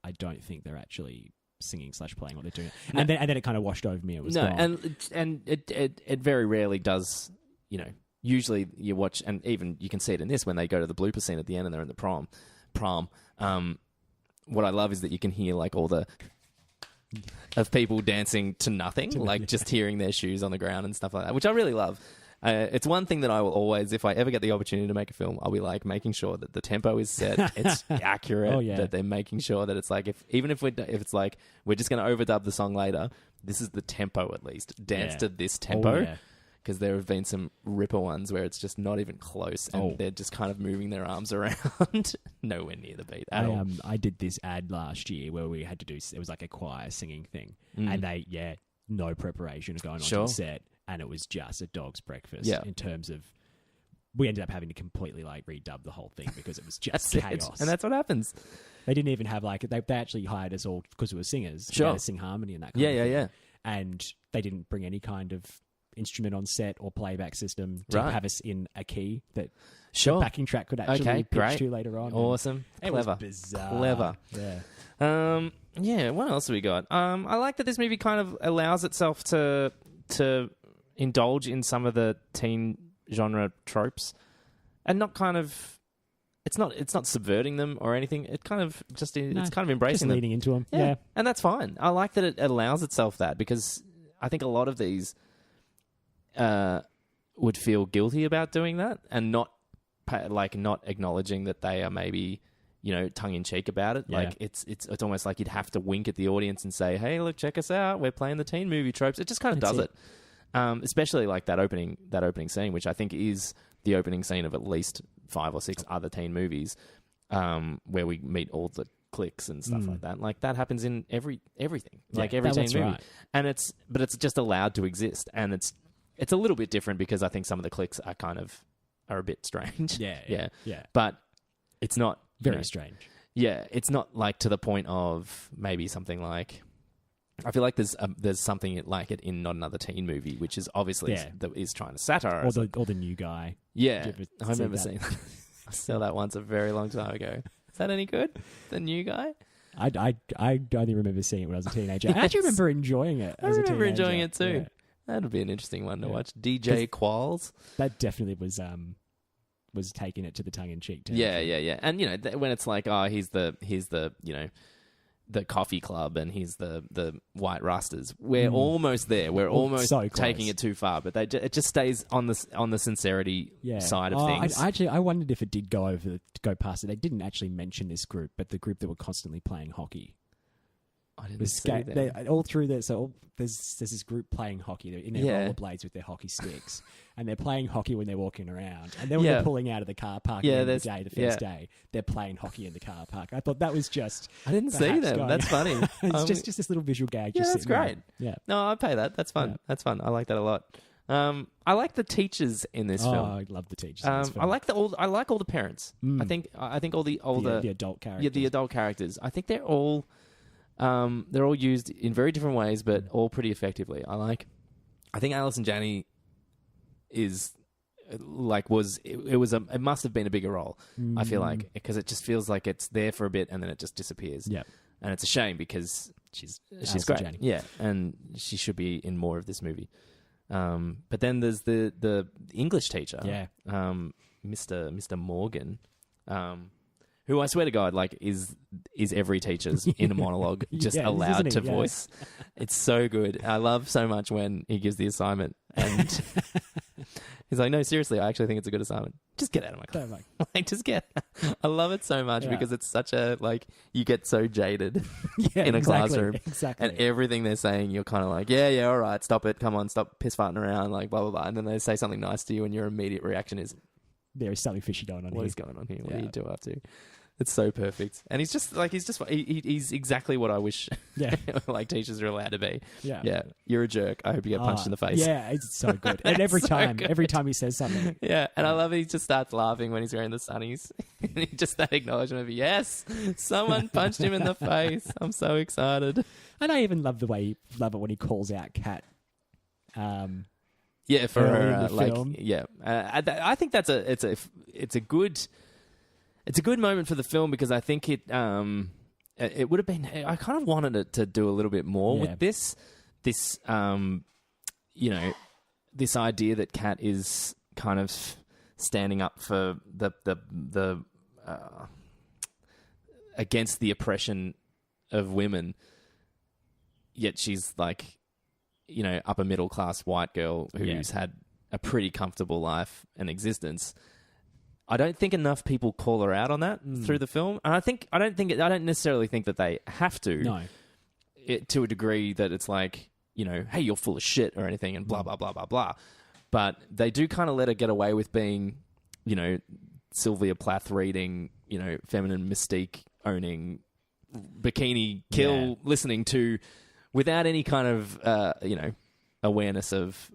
[SPEAKER 2] I don't think they're actually singing / playing what they're doing, and then it kind of washed over me. It was gone.
[SPEAKER 1] and it very rarely does. You know, usually you watch, and even you can see it in this when they go to the blooper scene at the end and they're in the prom. What I love is that you can hear like all the of people dancing to nothing, like just hearing their shoes on the ground and stuff like that, which I really love. It's one thing that I will always, if I ever get the opportunity to make a film, I'll be like making sure that the tempo is set, it's accurate,
[SPEAKER 2] Oh, yeah.
[SPEAKER 1] that they're making sure that it's like, if it's like, we're just going to overdub the song later, this is the tempo at least. Dance
[SPEAKER 2] Yeah.
[SPEAKER 1] to this tempo.
[SPEAKER 2] Oh, yeah.
[SPEAKER 1] Because there have been some ripper ones where it's just not even close, and they're just kind of moving their arms around, nowhere near the beat at all.
[SPEAKER 2] I did this ad last year where we had to do, it was like a choir singing thing, and no preparation going on to the set, and it was just a dog's breakfast in terms of, we ended up having to completely like redub the whole thing because it was just chaos.
[SPEAKER 1] And that's what happens.
[SPEAKER 2] They didn't even have like, they actually hired us all because we were singers to sing harmony and that kind of thing.
[SPEAKER 1] Yeah.
[SPEAKER 2] And they didn't bring any kind of instrument on set or playback system to have us in a key that the backing track could actually pitch to later on.
[SPEAKER 1] Awesome.
[SPEAKER 2] It
[SPEAKER 1] Clever.
[SPEAKER 2] was bizarre.
[SPEAKER 1] Clever.
[SPEAKER 2] Yeah.
[SPEAKER 1] What else have we got? I like that this movie kind of allows itself to indulge in some of the teen genre tropes, and not kind of, it's not subverting them or anything. It kind of just it's kind of embracing
[SPEAKER 2] just
[SPEAKER 1] them,
[SPEAKER 2] leaning into them. Yeah.
[SPEAKER 1] And that's fine. I like that it allows itself that, because I think a lot of these would feel guilty about doing that and not acknowledging that they are maybe, you know, tongue in cheek about it.
[SPEAKER 2] Yeah.
[SPEAKER 1] Like it's almost like you'd have to wink at the audience and say, "Hey, look, check us out. We're playing the teen movie tropes." It just kind of does it. Especially like that opening scene, which I think is the opening scene of at least 5 or 6 other teen movies, where we meet all the cliques and stuff like that. Like that happens in everything, like every teen movie,
[SPEAKER 2] right.
[SPEAKER 1] and it's just allowed to exist, and it's a little bit different because I think some of the cliques are a bit strange.
[SPEAKER 2] Yeah.
[SPEAKER 1] But it's not
[SPEAKER 2] Very strange.
[SPEAKER 1] Yeah, it's not like to the point of maybe something like, I feel like there's something like it in Not Another Teen Movie, which is obviously that is trying to satirize.
[SPEAKER 2] Or the New Guy.
[SPEAKER 1] Yeah,
[SPEAKER 2] Did you
[SPEAKER 1] I
[SPEAKER 2] ever see
[SPEAKER 1] remember
[SPEAKER 2] that?
[SPEAKER 1] seeing that. I saw that once a very long time ago. Is that any good? The New Guy?
[SPEAKER 2] I only remember seeing it when I was a teenager. I actually remember enjoying it.
[SPEAKER 1] I remember enjoying it too.
[SPEAKER 2] Yeah.
[SPEAKER 1] That'd be an interesting one to watch. DJ KYAHL.
[SPEAKER 2] That definitely was taking it to the tongue in cheek too.
[SPEAKER 1] Yeah. And you know, when it's like, oh, he's the you know, the coffee club and he's the white rusters. We're almost there. We're almost
[SPEAKER 2] so
[SPEAKER 1] taking
[SPEAKER 2] close.
[SPEAKER 1] it too far, but it just stays on the sincerity side of things.
[SPEAKER 2] I wondered if it did go past it. They didn't actually mention this group, but the group that were constantly playing hockey.
[SPEAKER 1] I didn't see that.
[SPEAKER 2] All through there, so there's this group playing hockey. They're in their rollerblades with their hockey sticks, and they're playing hockey when they're walking around. And then when they're pulling out of the car park the first day, they're playing hockey in the car park. I thought that was just...
[SPEAKER 1] I didn't see them. That's funny.
[SPEAKER 2] It's just this little visual gag.
[SPEAKER 1] Yeah,
[SPEAKER 2] just
[SPEAKER 1] that's
[SPEAKER 2] sitting there.
[SPEAKER 1] great.
[SPEAKER 2] Yeah.
[SPEAKER 1] No, I'll pay that. That's fun.
[SPEAKER 2] Yeah.
[SPEAKER 1] That's fun. I like that a lot. I like the teachers in this film.
[SPEAKER 2] I love the teachers. In this film.
[SPEAKER 1] I like all the parents. I think all the older
[SPEAKER 2] the adult characters.
[SPEAKER 1] Yeah, the adult characters. I think they're all used in very different ways, but all pretty effectively. I think Alison Janney is like it must have been a bigger role. I feel like, because it just feels like it's there for a bit and then it just disappears.
[SPEAKER 2] Yeah,
[SPEAKER 1] and it's a shame because she's
[SPEAKER 2] Alison
[SPEAKER 1] great.
[SPEAKER 2] Janney.
[SPEAKER 1] Yeah, and she should be in more of this movie. But then there's the English teacher,
[SPEAKER 2] Yeah.
[SPEAKER 1] Mr. Morgan, who I swear to God, like is every teacher's inner monologue just
[SPEAKER 2] Yeah,
[SPEAKER 1] allowed
[SPEAKER 2] isn't
[SPEAKER 1] to
[SPEAKER 2] he? Yeah.
[SPEAKER 1] voice. It's so good. I love so much when he gives the assignment and he's like, no, seriously, I actually think it's a good assignment. Just get out of my class. Like, just get. I love it so much because it's such a, like, you get so jaded in a classroom.
[SPEAKER 2] Exactly.
[SPEAKER 1] And everything they're saying, you're kind of like, yeah, all right, stop it. Come on, stop piss farting around, like, blah, blah, blah. And then they say something nice to you and your immediate reaction is,
[SPEAKER 2] there is something fishy going on
[SPEAKER 1] what
[SPEAKER 2] here.
[SPEAKER 1] is going on here? What are you two up to? It's so perfect. And he's exactly what I wish like teachers are allowed to be. Yeah. You're a jerk. I hope you get punched in the face.
[SPEAKER 2] Yeah, it's so good. And every time he says something.
[SPEAKER 1] Yeah, and I love it. He just starts laughing when he's wearing the sunnies. Just that acknowledgement of, yes, someone punched him in the face. I'm so excited.
[SPEAKER 2] And I even love it when he calls out Kat.
[SPEAKER 1] Yeah, for
[SPEAKER 2] early in
[SPEAKER 1] her,
[SPEAKER 2] the
[SPEAKER 1] like,
[SPEAKER 2] film.
[SPEAKER 1] yeah. I think it's a good moment for the film because I think it would have been. I kind of wanted it to do a little bit more with this this idea that Kat is kind of standing up for the against the oppression of women, yet she's like, upper middle class white girl who's had a pretty comfortable life and existence. I don't think enough people call her out on that through the film, and I don't necessarily think that they have to.
[SPEAKER 2] No,
[SPEAKER 1] to a degree that it's like, hey, you're full of shit or anything, and blah blah blah blah blah. But they do kind of let her get away with being, Sylvia Plath reading, feminine mystique owning, bikini kill listening to, without any kind of awareness of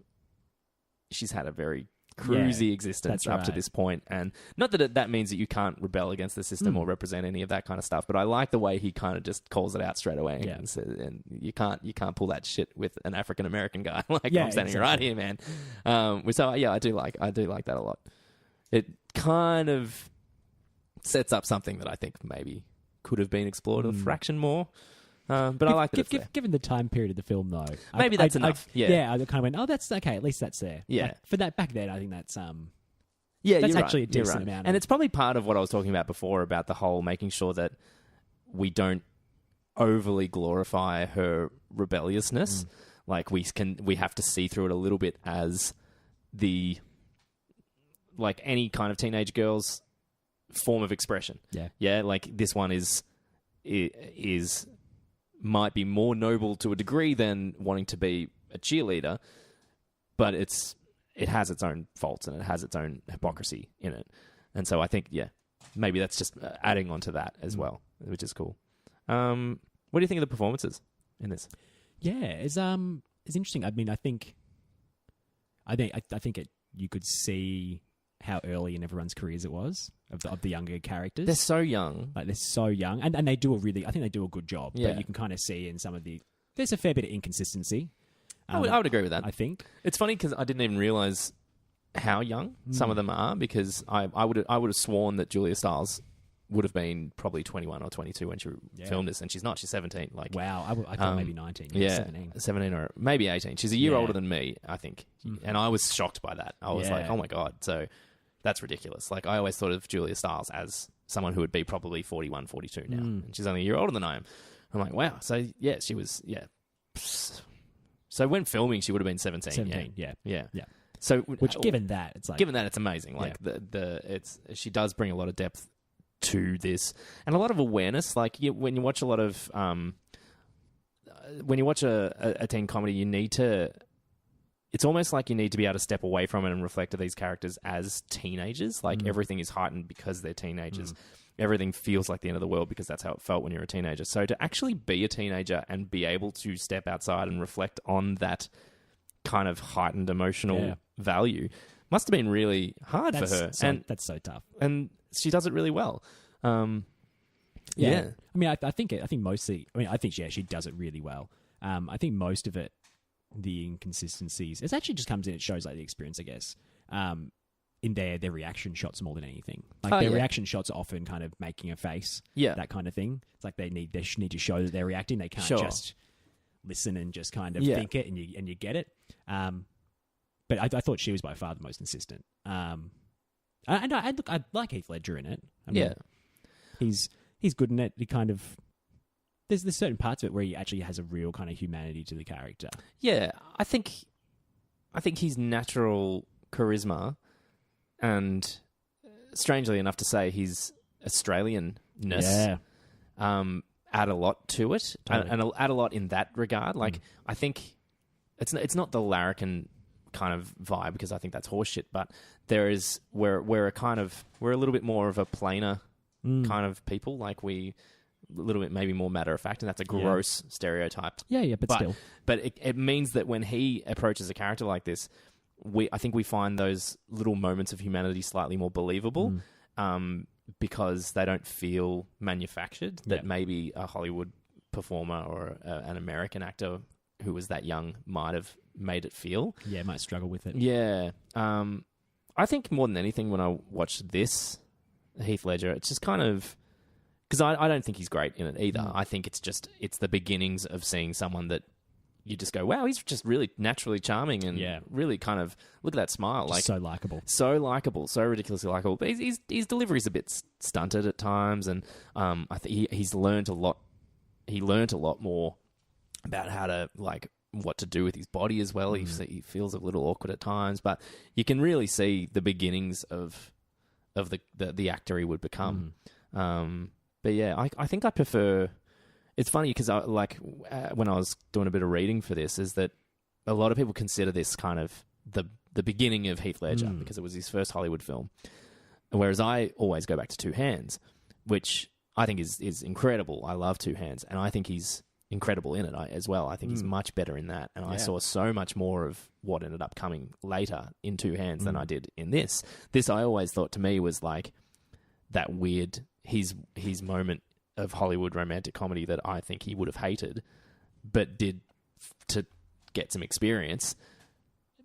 [SPEAKER 1] she's had a very cruisy existence up to this point. And not that that means that you can't rebel against the system or represent any of that kind of stuff, but I like the way he kind of just calls it out straight away and says, and you can't pull that shit with an African American guy. Like, I'm standing right here, man. So I do like that a lot. It kind of sets up something that I think maybe could have been explored a fraction more. But I like that.
[SPEAKER 2] Given the time period of the film, though,
[SPEAKER 1] maybe that's enough.
[SPEAKER 2] I kind of went, oh, that's okay. At least that's there.
[SPEAKER 1] Yeah.
[SPEAKER 2] Like, for that back then, I think that's that's
[SPEAKER 1] you're
[SPEAKER 2] actually
[SPEAKER 1] right.
[SPEAKER 2] a decent amount.
[SPEAKER 1] And it's probably part of what I was talking about before about the whole making sure that we don't overly glorify her rebelliousness. Like we have to see through it a little bit as like any kind of teenage girl's form of expression. Yeah. Like this one is might be more noble to a degree than wanting to be a cheerleader, but it has its own faults and it has its own hypocrisy in it. And so I think, maybe that's just adding on to that as well, which is cool. What do you think of the performances in this?
[SPEAKER 2] Yeah, it's interesting. I mean, I think you could see how early in everyone's careers it was of the younger characters.
[SPEAKER 1] They're so young.
[SPEAKER 2] Like, they're so young. And they do I think they do a good job.
[SPEAKER 1] Yeah.
[SPEAKER 2] But you can kind of see in some of there's a fair bit of inconsistency.
[SPEAKER 1] I would agree with that.
[SPEAKER 2] I think.
[SPEAKER 1] It's funny because I didn't even realize how young some of them are, because I would have sworn that Julia Stiles would have been probably 21 or 22 when she filmed this, and she's not. She's 17. Like,
[SPEAKER 2] wow, I thought maybe 19.
[SPEAKER 1] Yeah,
[SPEAKER 2] 17.
[SPEAKER 1] 17 or maybe 18. She's a year older than me, I think. And I was shocked by that. I was like, oh my God. So that's ridiculous. Like, I always thought of Julia Stiles as someone who would be probably 41, 42 now. And she's only a year older than I am. I'm like, wow. So, yeah, she was, So when filming, she would have been 17.
[SPEAKER 2] 17, yeah.
[SPEAKER 1] So,
[SPEAKER 2] which, given that, it's amazing. Like, she does bring a lot of depth to this and a lot of awareness. Like, when you watch a lot of, when you watch a teen comedy, you need to. It's almost like you need to be able to step away from it and reflect to these characters as teenagers. Like, everything is heightened because they're teenagers. Everything feels like the end of the world because that's how it felt when you're a teenager. So to actually be a teenager and be able to step outside and reflect on that kind of heightened emotional value must have been really hard for her. That's so tough.
[SPEAKER 1] And she does it really well.
[SPEAKER 2] I mean, I think mostly. I mean, I think she does it really well. I think most of it, the inconsistencies, it actually just comes in. It shows like the experience, I guess. In their reaction shots more than anything. Like, their reaction shots are often kind of making a face. Yeah, that kind of thing. It's like they need to show that they're reacting. They can't just listen and just kind of think it and you get it. But I thought she was by far the most consistent. And I like Heath Ledger in it. he's good in it. He kind of there's certain parts of it where he actually has a real kind of humanity to the character.
[SPEAKER 1] Yeah, I think his natural charisma and, strangely enough to say, his Australianness add a lot to it,
[SPEAKER 2] Totally.
[SPEAKER 1] and add a lot in that regard. Like, I think it's not the larrikin kind of vibe, because I think that's horseshit, but we're a little bit more of a plainer kind of people. Like, a little bit maybe more matter of fact, and that's a gross stereotype.
[SPEAKER 2] Yeah, but still.
[SPEAKER 1] But it means that when he approaches a character like this, I think we find those little moments of humanity slightly more believable, because they don't feel manufactured. That maybe a Hollywood performer or an American actor who was that young might have made it feel.
[SPEAKER 2] Yeah, might struggle with it.
[SPEAKER 1] Yeah. I think more than anything, when I watched this, Heath Ledger, it's just kind of... Because I don't think he's great in it either. I think it's the beginnings of seeing someone that you just go, wow, he's just really naturally charming and really kind of, look at that smile.
[SPEAKER 2] Just so likable.
[SPEAKER 1] So likable, so ridiculously likable. But his delivery's a bit stunted at times, and I think he's learned a lot. He learned a lot more about how to, like, what to do with his body as well. He feels a little awkward at times, but you can really see the beginnings of the actor he would become. But yeah, I think I prefer... It's funny because when I was doing a bit of reading for this, is that a lot of people consider this kind of the beginning of Heath Ledger because it was his first Hollywood film. Whereas I always go back to Two Hands, which I think is incredible. I love Two Hands, and I think he's incredible in it as well. I think he's much better in that. And I saw so much more of what ended up coming later in Two Hands than I did in this. This, I always thought, to me, was like that weird... his moment of Hollywood romantic comedy that I think he would have hated, but did to get some experience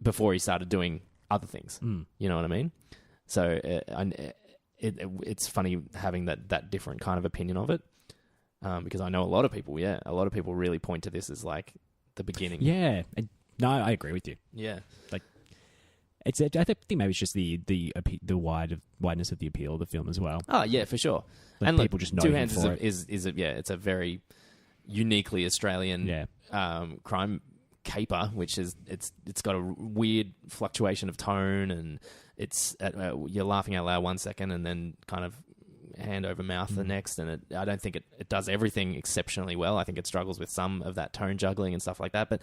[SPEAKER 1] before he started doing other things. You know what I mean? So it's funny having that different kind of opinion of it, because I know a lot of people really point to this as like the beginning.
[SPEAKER 2] Yeah. No, I agree with you.
[SPEAKER 1] Yeah.
[SPEAKER 2] Like, I think maybe it's just the wideness of the appeal of the film as well.
[SPEAKER 1] Oh yeah, for sure.
[SPEAKER 2] Like,
[SPEAKER 1] and
[SPEAKER 2] people just know
[SPEAKER 1] Two
[SPEAKER 2] him
[SPEAKER 1] Hands
[SPEAKER 2] for
[SPEAKER 1] it's a very uniquely Australian crime caper, which is it's got a weird fluctuation of tone, and it's you're laughing out loud one second and then kind of hand over mouth the next, and I don't think it does everything exceptionally well. I think it struggles with some of that tone juggling and stuff like that, but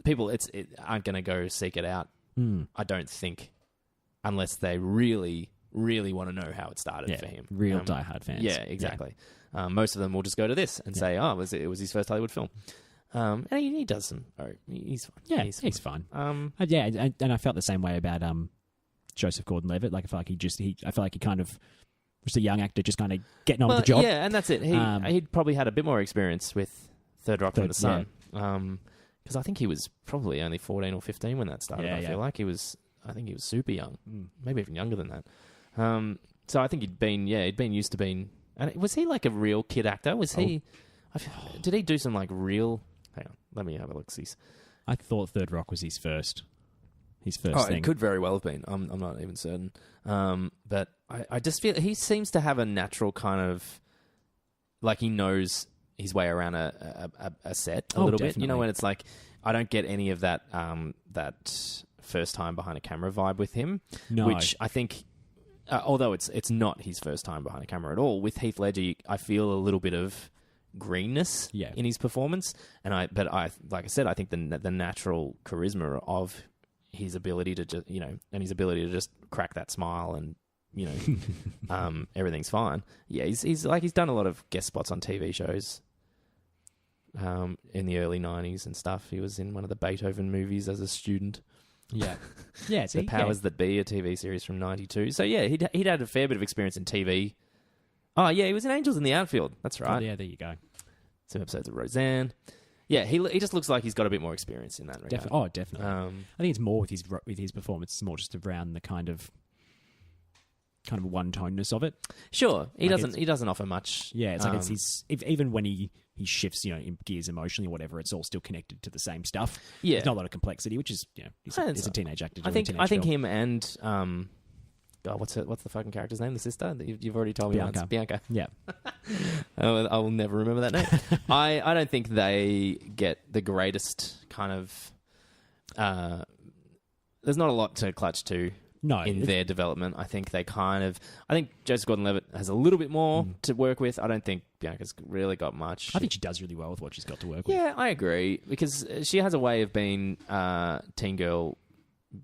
[SPEAKER 1] people aren't going to go seek it out. I don't think, unless they really, really want to know how it started for him.
[SPEAKER 2] Real diehard fans.
[SPEAKER 1] Yeah, exactly. Most of them will just go to this and say, "Oh, it was his first Hollywood film," and he does some. He's fine.
[SPEAKER 2] Yeah, he's fine. And I felt the same way about Joseph Gordon-Levitt. Like, I felt like he kind of was a young actor, just kind of getting on with the job.
[SPEAKER 1] Yeah, and that's it. He'd probably had a bit more experience with Third Rock from the Sun. Because I think he was probably only 14 or 15 when that started. I feel like he was super young, maybe even younger than that. So I think he'd been used to being. And was he like a real kid actor? Was he? Did he do some like real? Hang on, let me have a look. See.
[SPEAKER 2] I thought Third Rock was his first thing.
[SPEAKER 1] It could very well have been. I'm not even certain. But I just feel he seems to have a natural kind of, like, he knows his way around a set a little bit. You know, when it's like, I don't get any of that that first time behind a camera vibe with him. No. Which I think, although it's not his first time behind a camera at all, with Heath Ledger, I feel a little bit of greenness in his performance. And like I said, I think the natural charisma of his ability to just, and his ability to just crack that smile and, everything's fine. Yeah, he's done a lot of guest spots on TV shows in the early 90s and stuff. He was in one of the Beethoven movies as a student.
[SPEAKER 2] Yeah.
[SPEAKER 1] The Powers That Be, a TV series from 92. So yeah, he'd had a fair bit of experience in TV. Oh yeah, he was in Angels in the Outfield. That's right.
[SPEAKER 2] Oh, yeah, there you go.
[SPEAKER 1] Some episodes of Roseanne. Yeah, he just looks like he's got a bit more experience in that regard.
[SPEAKER 2] Definitely. I think it's more with his performance. It's more just around the kind of one-toneness of it.
[SPEAKER 1] Sure, he doesn't offer much.
[SPEAKER 2] Yeah, it's like even when he shifts, in gears emotionally or whatever, it's all still connected to the same stuff. Yeah, there's not a lot of complexity, which is he's a teenage actor.
[SPEAKER 1] I think him and God, what's the fucking character's name? The sister? You've already told me once. Bianca.
[SPEAKER 2] Yeah.
[SPEAKER 1] I will never remember that name. I don't think they get the greatest kind of... there's not a lot to clutch to in their development. I think they I think Joseph Gordon-Levitt has a little bit more to work with. I don't think Bianca's really got much.
[SPEAKER 2] I think she does really well with what she's got to work with.
[SPEAKER 1] Yeah, I agree. Because she has a way of being teen girl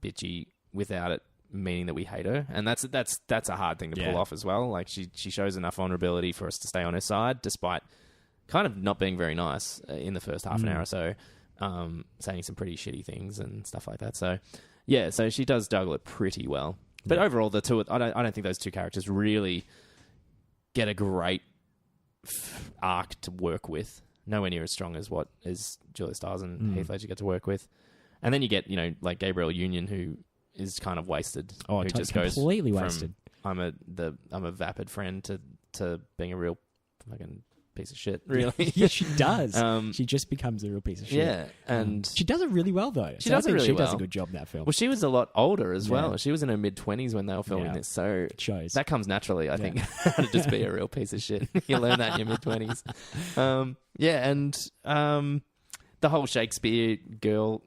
[SPEAKER 1] bitchy without it meaning that we hate her, and that's a hard thing to pull off as well. Like she shows enough vulnerability for us to stay on her side, despite kind of not being very nice in the first half an hour or so, saying some pretty shitty things and stuff like that. So yeah, so she does juggle it pretty well. But overall, the two, I don't think those two characters really get a great arc to work with. Nowhere near as strong as what is Julia Stiles and Heath Ledger get to work with. And then you get, like Gabrielle Union, who is kind of wasted.
[SPEAKER 2] Oh,
[SPEAKER 1] who just
[SPEAKER 2] completely
[SPEAKER 1] goes
[SPEAKER 2] wasted.
[SPEAKER 1] I'm a vapid friend to being a real fucking piece of shit. Really?
[SPEAKER 2] Yeah, she does. She just becomes a real piece of shit.
[SPEAKER 1] Yeah, and
[SPEAKER 2] she does it really well though.
[SPEAKER 1] She does it really well.
[SPEAKER 2] She does a good job in that film.
[SPEAKER 1] Well, she was a lot older as well. She was in her mid-20s when they were filming this, so
[SPEAKER 2] it shows.
[SPEAKER 1] That comes naturally, I think, how to just be a real piece of shit. You learn that in your mid-20s. The whole Shakespeare girl,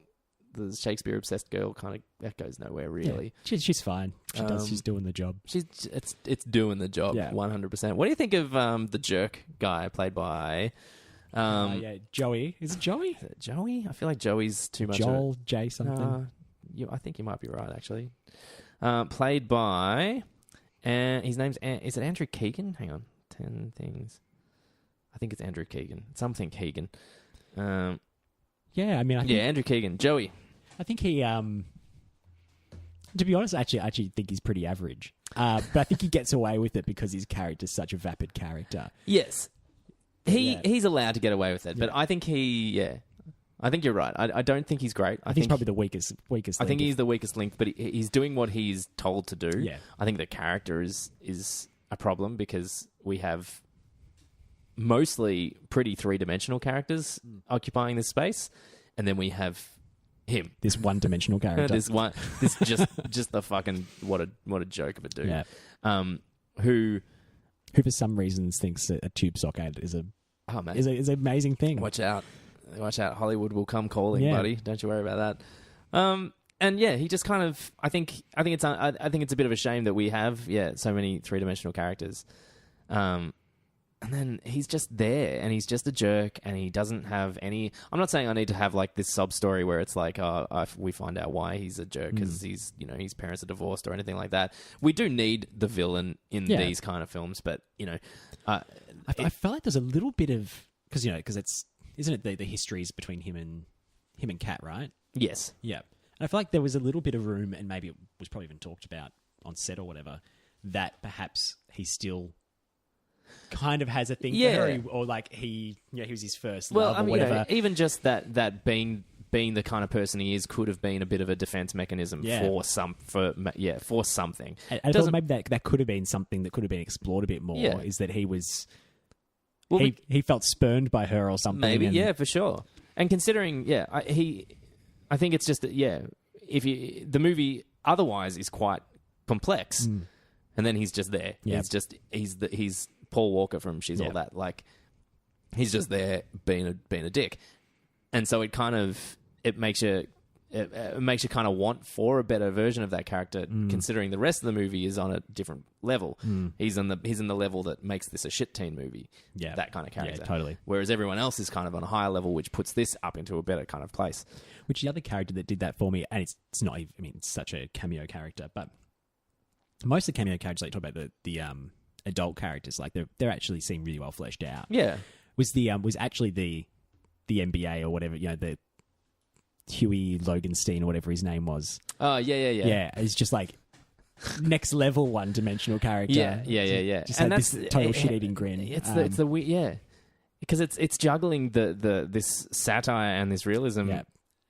[SPEAKER 1] the Shakespeare obsessed girl, kind of that goes nowhere really.
[SPEAKER 2] Yeah. She's fine. She's doing the job.
[SPEAKER 1] It's doing the job. 100%. What do you think of the jerk guy played by?
[SPEAKER 2] Joey. Is it Joey?
[SPEAKER 1] Is it Joey? I feel like Joey's too much.
[SPEAKER 2] Joel J something.
[SPEAKER 1] I think you might be right actually. Played by, and his name's is it Andrew Keegan? Hang on, 10 things. I think it's Andrew Keegan. Something Keegan.
[SPEAKER 2] I mean, I think,
[SPEAKER 1] Andrew Keegan, Joey.
[SPEAKER 2] I think he, to be honest, I actually think he's pretty average. But I think he gets away with it because his character's such a vapid character.
[SPEAKER 1] Yes. He's allowed to get away with it, but I think I think you're right. I don't think he's great. I think
[SPEAKER 2] he's probably the weakest link.
[SPEAKER 1] I think he's the weakest link, but he's doing what he's told to do.
[SPEAKER 2] Yeah.
[SPEAKER 1] I think the character is a problem because we have mostly pretty three-dimensional characters occupying this space, and then we have him,
[SPEAKER 2] this one-dimensional character.
[SPEAKER 1] this just the fucking what a joke of a dude.
[SPEAKER 2] Yeah.
[SPEAKER 1] Who
[SPEAKER 2] for some reasons thinks that a tube sock ad is an amazing thing.
[SPEAKER 1] Watch out, Hollywood will come calling, buddy. Don't you worry about that. And he just kind of I think it's a bit of a shame that we have so many three-dimensional characters. And then he's just there, and he's just a jerk, and he doesn't have any... I'm not saying I need to have, like, this sub-story where it's like, we find out why he's a jerk, because his parents are divorced or anything like that. We do need the villain in these kind of films, but, I
[SPEAKER 2] felt like there's a little bit of... Because it's... Isn't it the histories between him and Kat, right?
[SPEAKER 1] Yes.
[SPEAKER 2] Yeah. And I feel like there was a little bit of room, and maybe it was probably even talked about on set or whatever, that perhaps he still... kind of has a thing for her, or like he was his first love or whatever.
[SPEAKER 1] Even just that being the kind of person he is could have been a bit of a defense mechanism for something.
[SPEAKER 2] And I thought maybe that could have been something that could have been explored a bit more. Is that he was he felt spurned by her or something?
[SPEAKER 1] Maybe, for sure. And considering, I think it's just that, if the movie otherwise is quite complex, and then he's just there.
[SPEAKER 2] Yeah.
[SPEAKER 1] He's Paul Walker from She's All That. Like, he's just there being a dick, and so it makes you kind of want for a better version of that character. Considering the rest of the movie is on a different level, he's in the level that makes this a shit teen movie. Yeah, that kind of character.
[SPEAKER 2] Yeah, totally.
[SPEAKER 1] Whereas everyone else is kind of on a higher level, which puts this up into a better kind of place.
[SPEAKER 2] Which the other character that did that for me, and it's not even, it's such a cameo character, but most of the cameo characters, like you talk about the adult characters, like they actually seem really well fleshed out.
[SPEAKER 1] Yeah,
[SPEAKER 2] was actually the NBA or whatever, the Huey Loganstein or whatever his name was.
[SPEAKER 1] Oh yeah.
[SPEAKER 2] It's just like next level one dimensional character.
[SPEAKER 1] Yeah.
[SPEAKER 2] Just and that's this total shit eating grin.
[SPEAKER 1] It's the weird, because it's juggling this satire and this realism.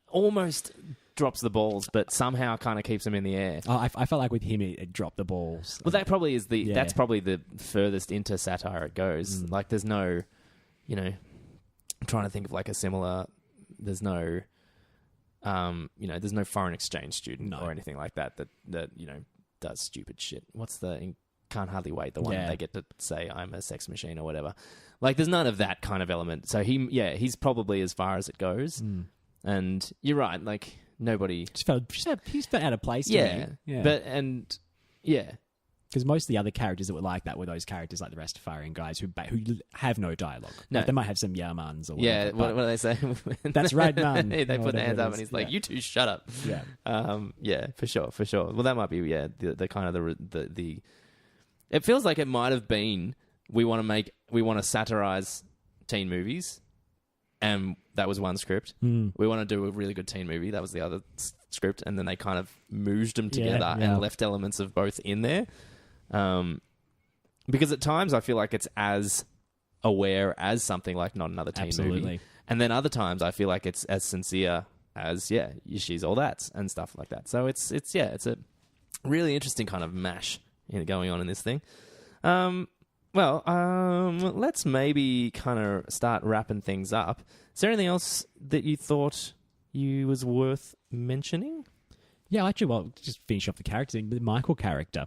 [SPEAKER 1] Almost drops the balls, but somehow kind of keeps him in the air.
[SPEAKER 2] Oh, I felt like with him it dropped the balls.
[SPEAKER 1] Well, that probably is that's probably the furthest into satire it goes. Like, there's no, I'm trying to think of like a similar. There's no, there's no foreign exchange student or anything like that does stupid shit. What's the in Can't Hardly Wait? The one
[SPEAKER 2] Yeah.
[SPEAKER 1] they get to say I'm a sex machine or whatever. Like, there's none of that kind of element. So he's probably as far as it goes. And you're right. Like, nobody.
[SPEAKER 2] He's felt out of place. To
[SPEAKER 1] Yeah,
[SPEAKER 2] me. Yeah. Because most of the other characters that were like that were those characters like the Rastafarian guys who have no dialogue.
[SPEAKER 1] No.
[SPEAKER 2] Like, they might have some yarmans or whatever.
[SPEAKER 1] Yeah, what do they say?
[SPEAKER 2] That's right, man.
[SPEAKER 1] They put their hands
[SPEAKER 2] Whatever it
[SPEAKER 1] up
[SPEAKER 2] is.
[SPEAKER 1] and he's like,
[SPEAKER 2] Yeah.
[SPEAKER 1] "You two, shut up."
[SPEAKER 2] Yeah.
[SPEAKER 1] Yeah, for sure. Well, that might be the kind of the. It feels like it might have been we want to satirize teen movies, and that was one script. We want to do a really good teen movie. That was the other script, and then they kind of mooged them together and left elements of both in there. Because at times I feel like it's as aware as something like Not Another Teen Movie, and then other times I feel like it's as sincere as She's All That and stuff like that. So it's a really interesting kind of mash going on in this thing. Let's maybe kind of start wrapping things up. Is there anything else that you thought was worth mentioning?
[SPEAKER 2] Yeah, actually, just finish off the character. The Michael character.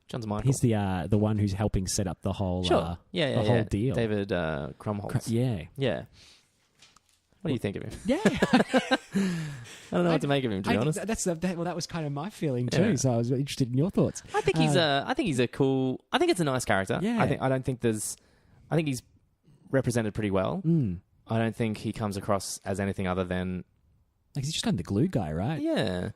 [SPEAKER 1] John's Michael.
[SPEAKER 2] He's the one who's helping set up the whole whole deal.
[SPEAKER 1] David Krumholtz.
[SPEAKER 2] Yeah.
[SPEAKER 1] What do you think of him?
[SPEAKER 2] Yeah.
[SPEAKER 1] I don't know what to make of him, to be honest.
[SPEAKER 2] That was kind of my feeling too.
[SPEAKER 1] Yeah.
[SPEAKER 2] So I was interested in your thoughts.
[SPEAKER 1] I think he's a cool. I think it's a nice character.
[SPEAKER 2] Yeah.
[SPEAKER 1] I think he's represented pretty well. I don't think he comes across as anything other than
[SPEAKER 2] Like, he's just kind of the glue guy, right?
[SPEAKER 1] Yeah.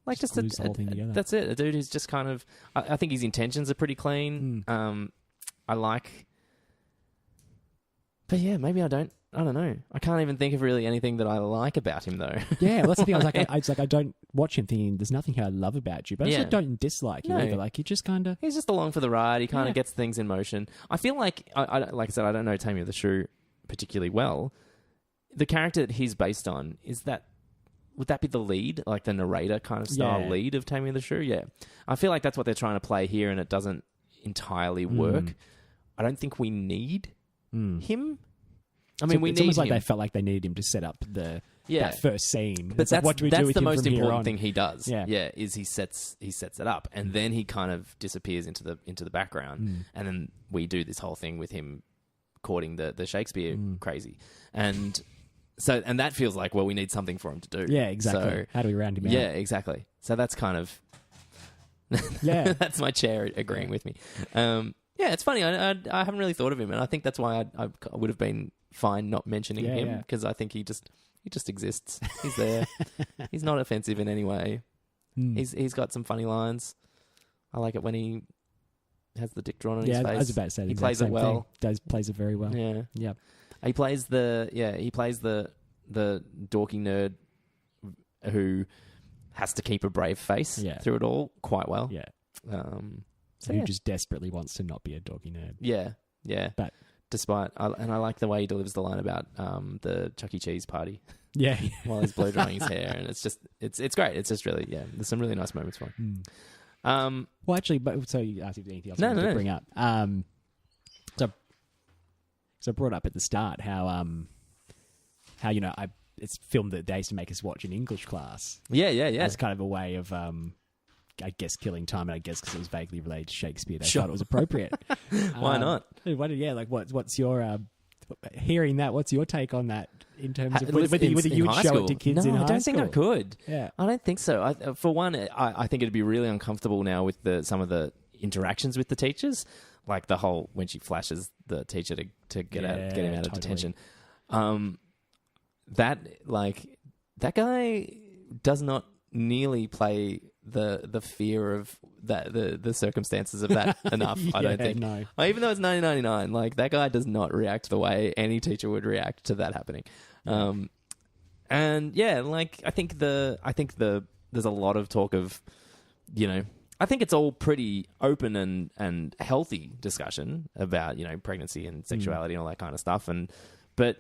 [SPEAKER 1] Like just
[SPEAKER 2] glues the whole thing together.
[SPEAKER 1] That's it. A dude who's just kind of. I think his intentions are pretty clean. I like. But yeah, maybe I don't know. I can't even think of really anything that I like about him, though.
[SPEAKER 2] Yeah, well, that's the thing. I was like, I don't watch him thinking there's nothing here I love about you, but I also don't dislike you either. Like, he just kind of...
[SPEAKER 1] He's just along for the ride. He kind of gets things in motion. I feel like, like I said, I don't know Tammy of the Shrew particularly well. The character that he's based on, would that be the lead? Like the narrator kind of style lead of Tammy of the Shrew? Yeah. I feel like that's what they're trying to play here, and it doesn't entirely work. I don't think we need him. I mean,
[SPEAKER 2] it's almost like they felt like they needed him to set up that first scene.
[SPEAKER 1] But
[SPEAKER 2] what do we do with
[SPEAKER 1] the
[SPEAKER 2] him
[SPEAKER 1] most
[SPEAKER 2] from here
[SPEAKER 1] important
[SPEAKER 2] on?
[SPEAKER 1] thing he does.
[SPEAKER 2] Yeah.
[SPEAKER 1] Is he sets it up, and then he kind of disappears into the background, and then we do this whole thing with him courting the Shakespeare crazy, and that feels like, well, we need something for him to do.
[SPEAKER 2] Yeah, exactly.
[SPEAKER 1] So,
[SPEAKER 2] how do we round him out?
[SPEAKER 1] Yeah, exactly. So that's kind of that's my chair agreeing with me. Yeah, it's funny. I haven't really thought of him, and I think that's why I would have been fine not mentioning him, because I think he just exists. He's there. He's not offensive in any way. He's got some funny lines. I like it when he has the dick drawn on his face.
[SPEAKER 2] I was about to say
[SPEAKER 1] he plays it well.
[SPEAKER 2] Plays it very well.
[SPEAKER 1] Yeah. He plays the dorky nerd who has to keep a brave face through it all quite well.
[SPEAKER 2] Yeah.
[SPEAKER 1] So
[SPEAKER 2] who just desperately wants to not be a doggy nerd.
[SPEAKER 1] Yeah.
[SPEAKER 2] But
[SPEAKER 1] despite, and I like the way he delivers the line about the Chuck E. Cheese party.
[SPEAKER 2] Yeah.
[SPEAKER 1] While he's blow drying his hair, and it's great. It's just really there's some really nice moments for him.
[SPEAKER 2] Well, actually, so you asked if there's anything else to bring up. So I brought up at the start how it's filmed that they used to make us watch in English class.
[SPEAKER 1] Yeah.
[SPEAKER 2] As kind of a way of I guess killing time, and I guess because it was vaguely related to Shakespeare, they thought it was appropriate.
[SPEAKER 1] Why not?
[SPEAKER 2] What's your hearing that? What's your take on that in terms of whether you would show
[SPEAKER 1] school?
[SPEAKER 2] it to kids in high school?
[SPEAKER 1] I don't think I could.
[SPEAKER 2] Yeah,
[SPEAKER 1] I don't think so. For one, I think it'd be really uncomfortable now with some of the interactions with the teachers, like the whole when she flashes the teacher to get him out of detention. That guy does not nearly play the fear of that the circumstances of that enough. I don't think.
[SPEAKER 2] No.
[SPEAKER 1] Even though it's 1999, like that guy does not react the way any teacher would react to that happening. And yeah, like I think there's a lot of talk of, I think it's all pretty open and healthy discussion about, pregnancy and sexuality and all that kind of stuff. But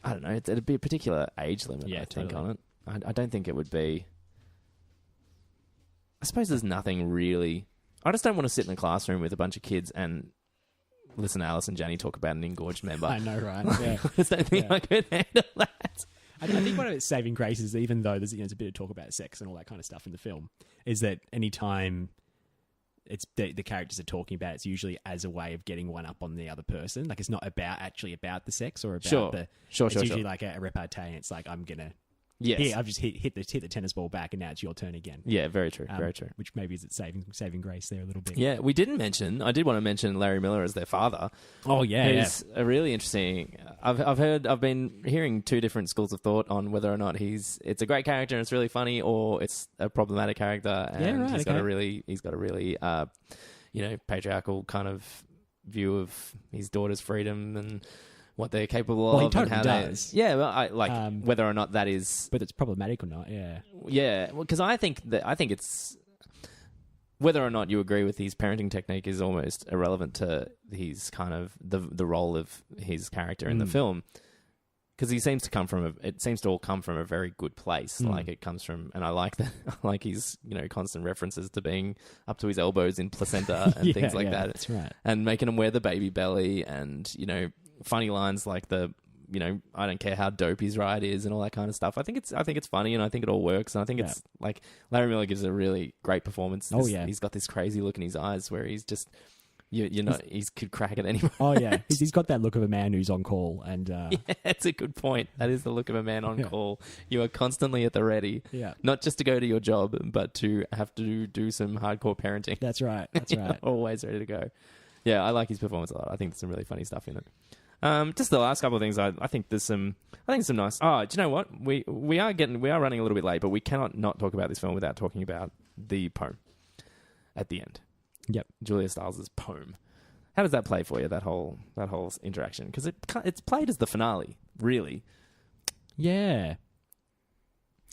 [SPEAKER 1] I don't know, it'd be a particular age limit, I think, on it. I don't think it would be. I suppose there's nothing really. I just don't want to sit in a classroom with a bunch of kids and listen to Alice and Janney talk about an engorged member.
[SPEAKER 2] I know, right? Yeah.
[SPEAKER 1] I just don't think I could handle that.
[SPEAKER 2] I think one of its saving graces, even though there's a bit of talk about sex and all that kind of stuff in the film, is that any time it's the characters are talking about, it's usually as a way of getting one up on the other person. Like, it's not actually about the sex or about it's usually like a repartee. It's like, I'm gonna.
[SPEAKER 1] Yes.
[SPEAKER 2] Here, I've just hit the tennis ball back, and now it's your turn again.
[SPEAKER 1] Yeah, very true. Very true.
[SPEAKER 2] Which maybe is saving grace there a little bit.
[SPEAKER 1] Yeah, I did want to mention Larry Miller as their father.
[SPEAKER 2] Oh yeah,
[SPEAKER 1] who's a really interesting. I've been hearing two different schools of thought on whether or not it's a great character and it's really funny, or it's a problematic character and he's got a really patriarchal kind of view of his daughter's freedom and what they're capable of.
[SPEAKER 2] He totally
[SPEAKER 1] and how
[SPEAKER 2] does.
[SPEAKER 1] Whether or not that is,
[SPEAKER 2] but it's problematic or not. Yeah,
[SPEAKER 1] yeah. Because I think it's whether or not you agree with his parenting technique is almost irrelevant to his kind of the role of his character in the film. Because it seems to all come from a very good place. Like it comes from, and I like that. I like his constant references to being up to his elbows in placenta and things like that.
[SPEAKER 2] That's right.
[SPEAKER 1] And making him wear the baby belly, and funny lines like I don't care how dope his ride is and all that kind of stuff. I think it's funny, and I think it all works. And I think it's like Larry Miller gives a really great performance. He's got this crazy look in his eyes where he's just. He could crack at anyone.
[SPEAKER 2] Oh yeah, he's got that look of a man who's on call, and
[SPEAKER 1] yeah, that's a good point. That is the look of a man on call. You are constantly at the ready.
[SPEAKER 2] Yeah,
[SPEAKER 1] not just to go to your job, but to have to do some hardcore parenting.
[SPEAKER 2] That's right. That's right.
[SPEAKER 1] Always ready to go. Yeah, I like his performance a lot. I think there's some really funny stuff in it. Just the last couple of things. I think there's some. I think some nice. Oh, do you know what? We are running a little bit late, but we cannot not talk about this film without talking about the poem at the end.
[SPEAKER 2] Yep,
[SPEAKER 1] Julia Stiles' poem. How does that play for you? That whole interaction, because it's played as the finale, really.
[SPEAKER 2] Yeah.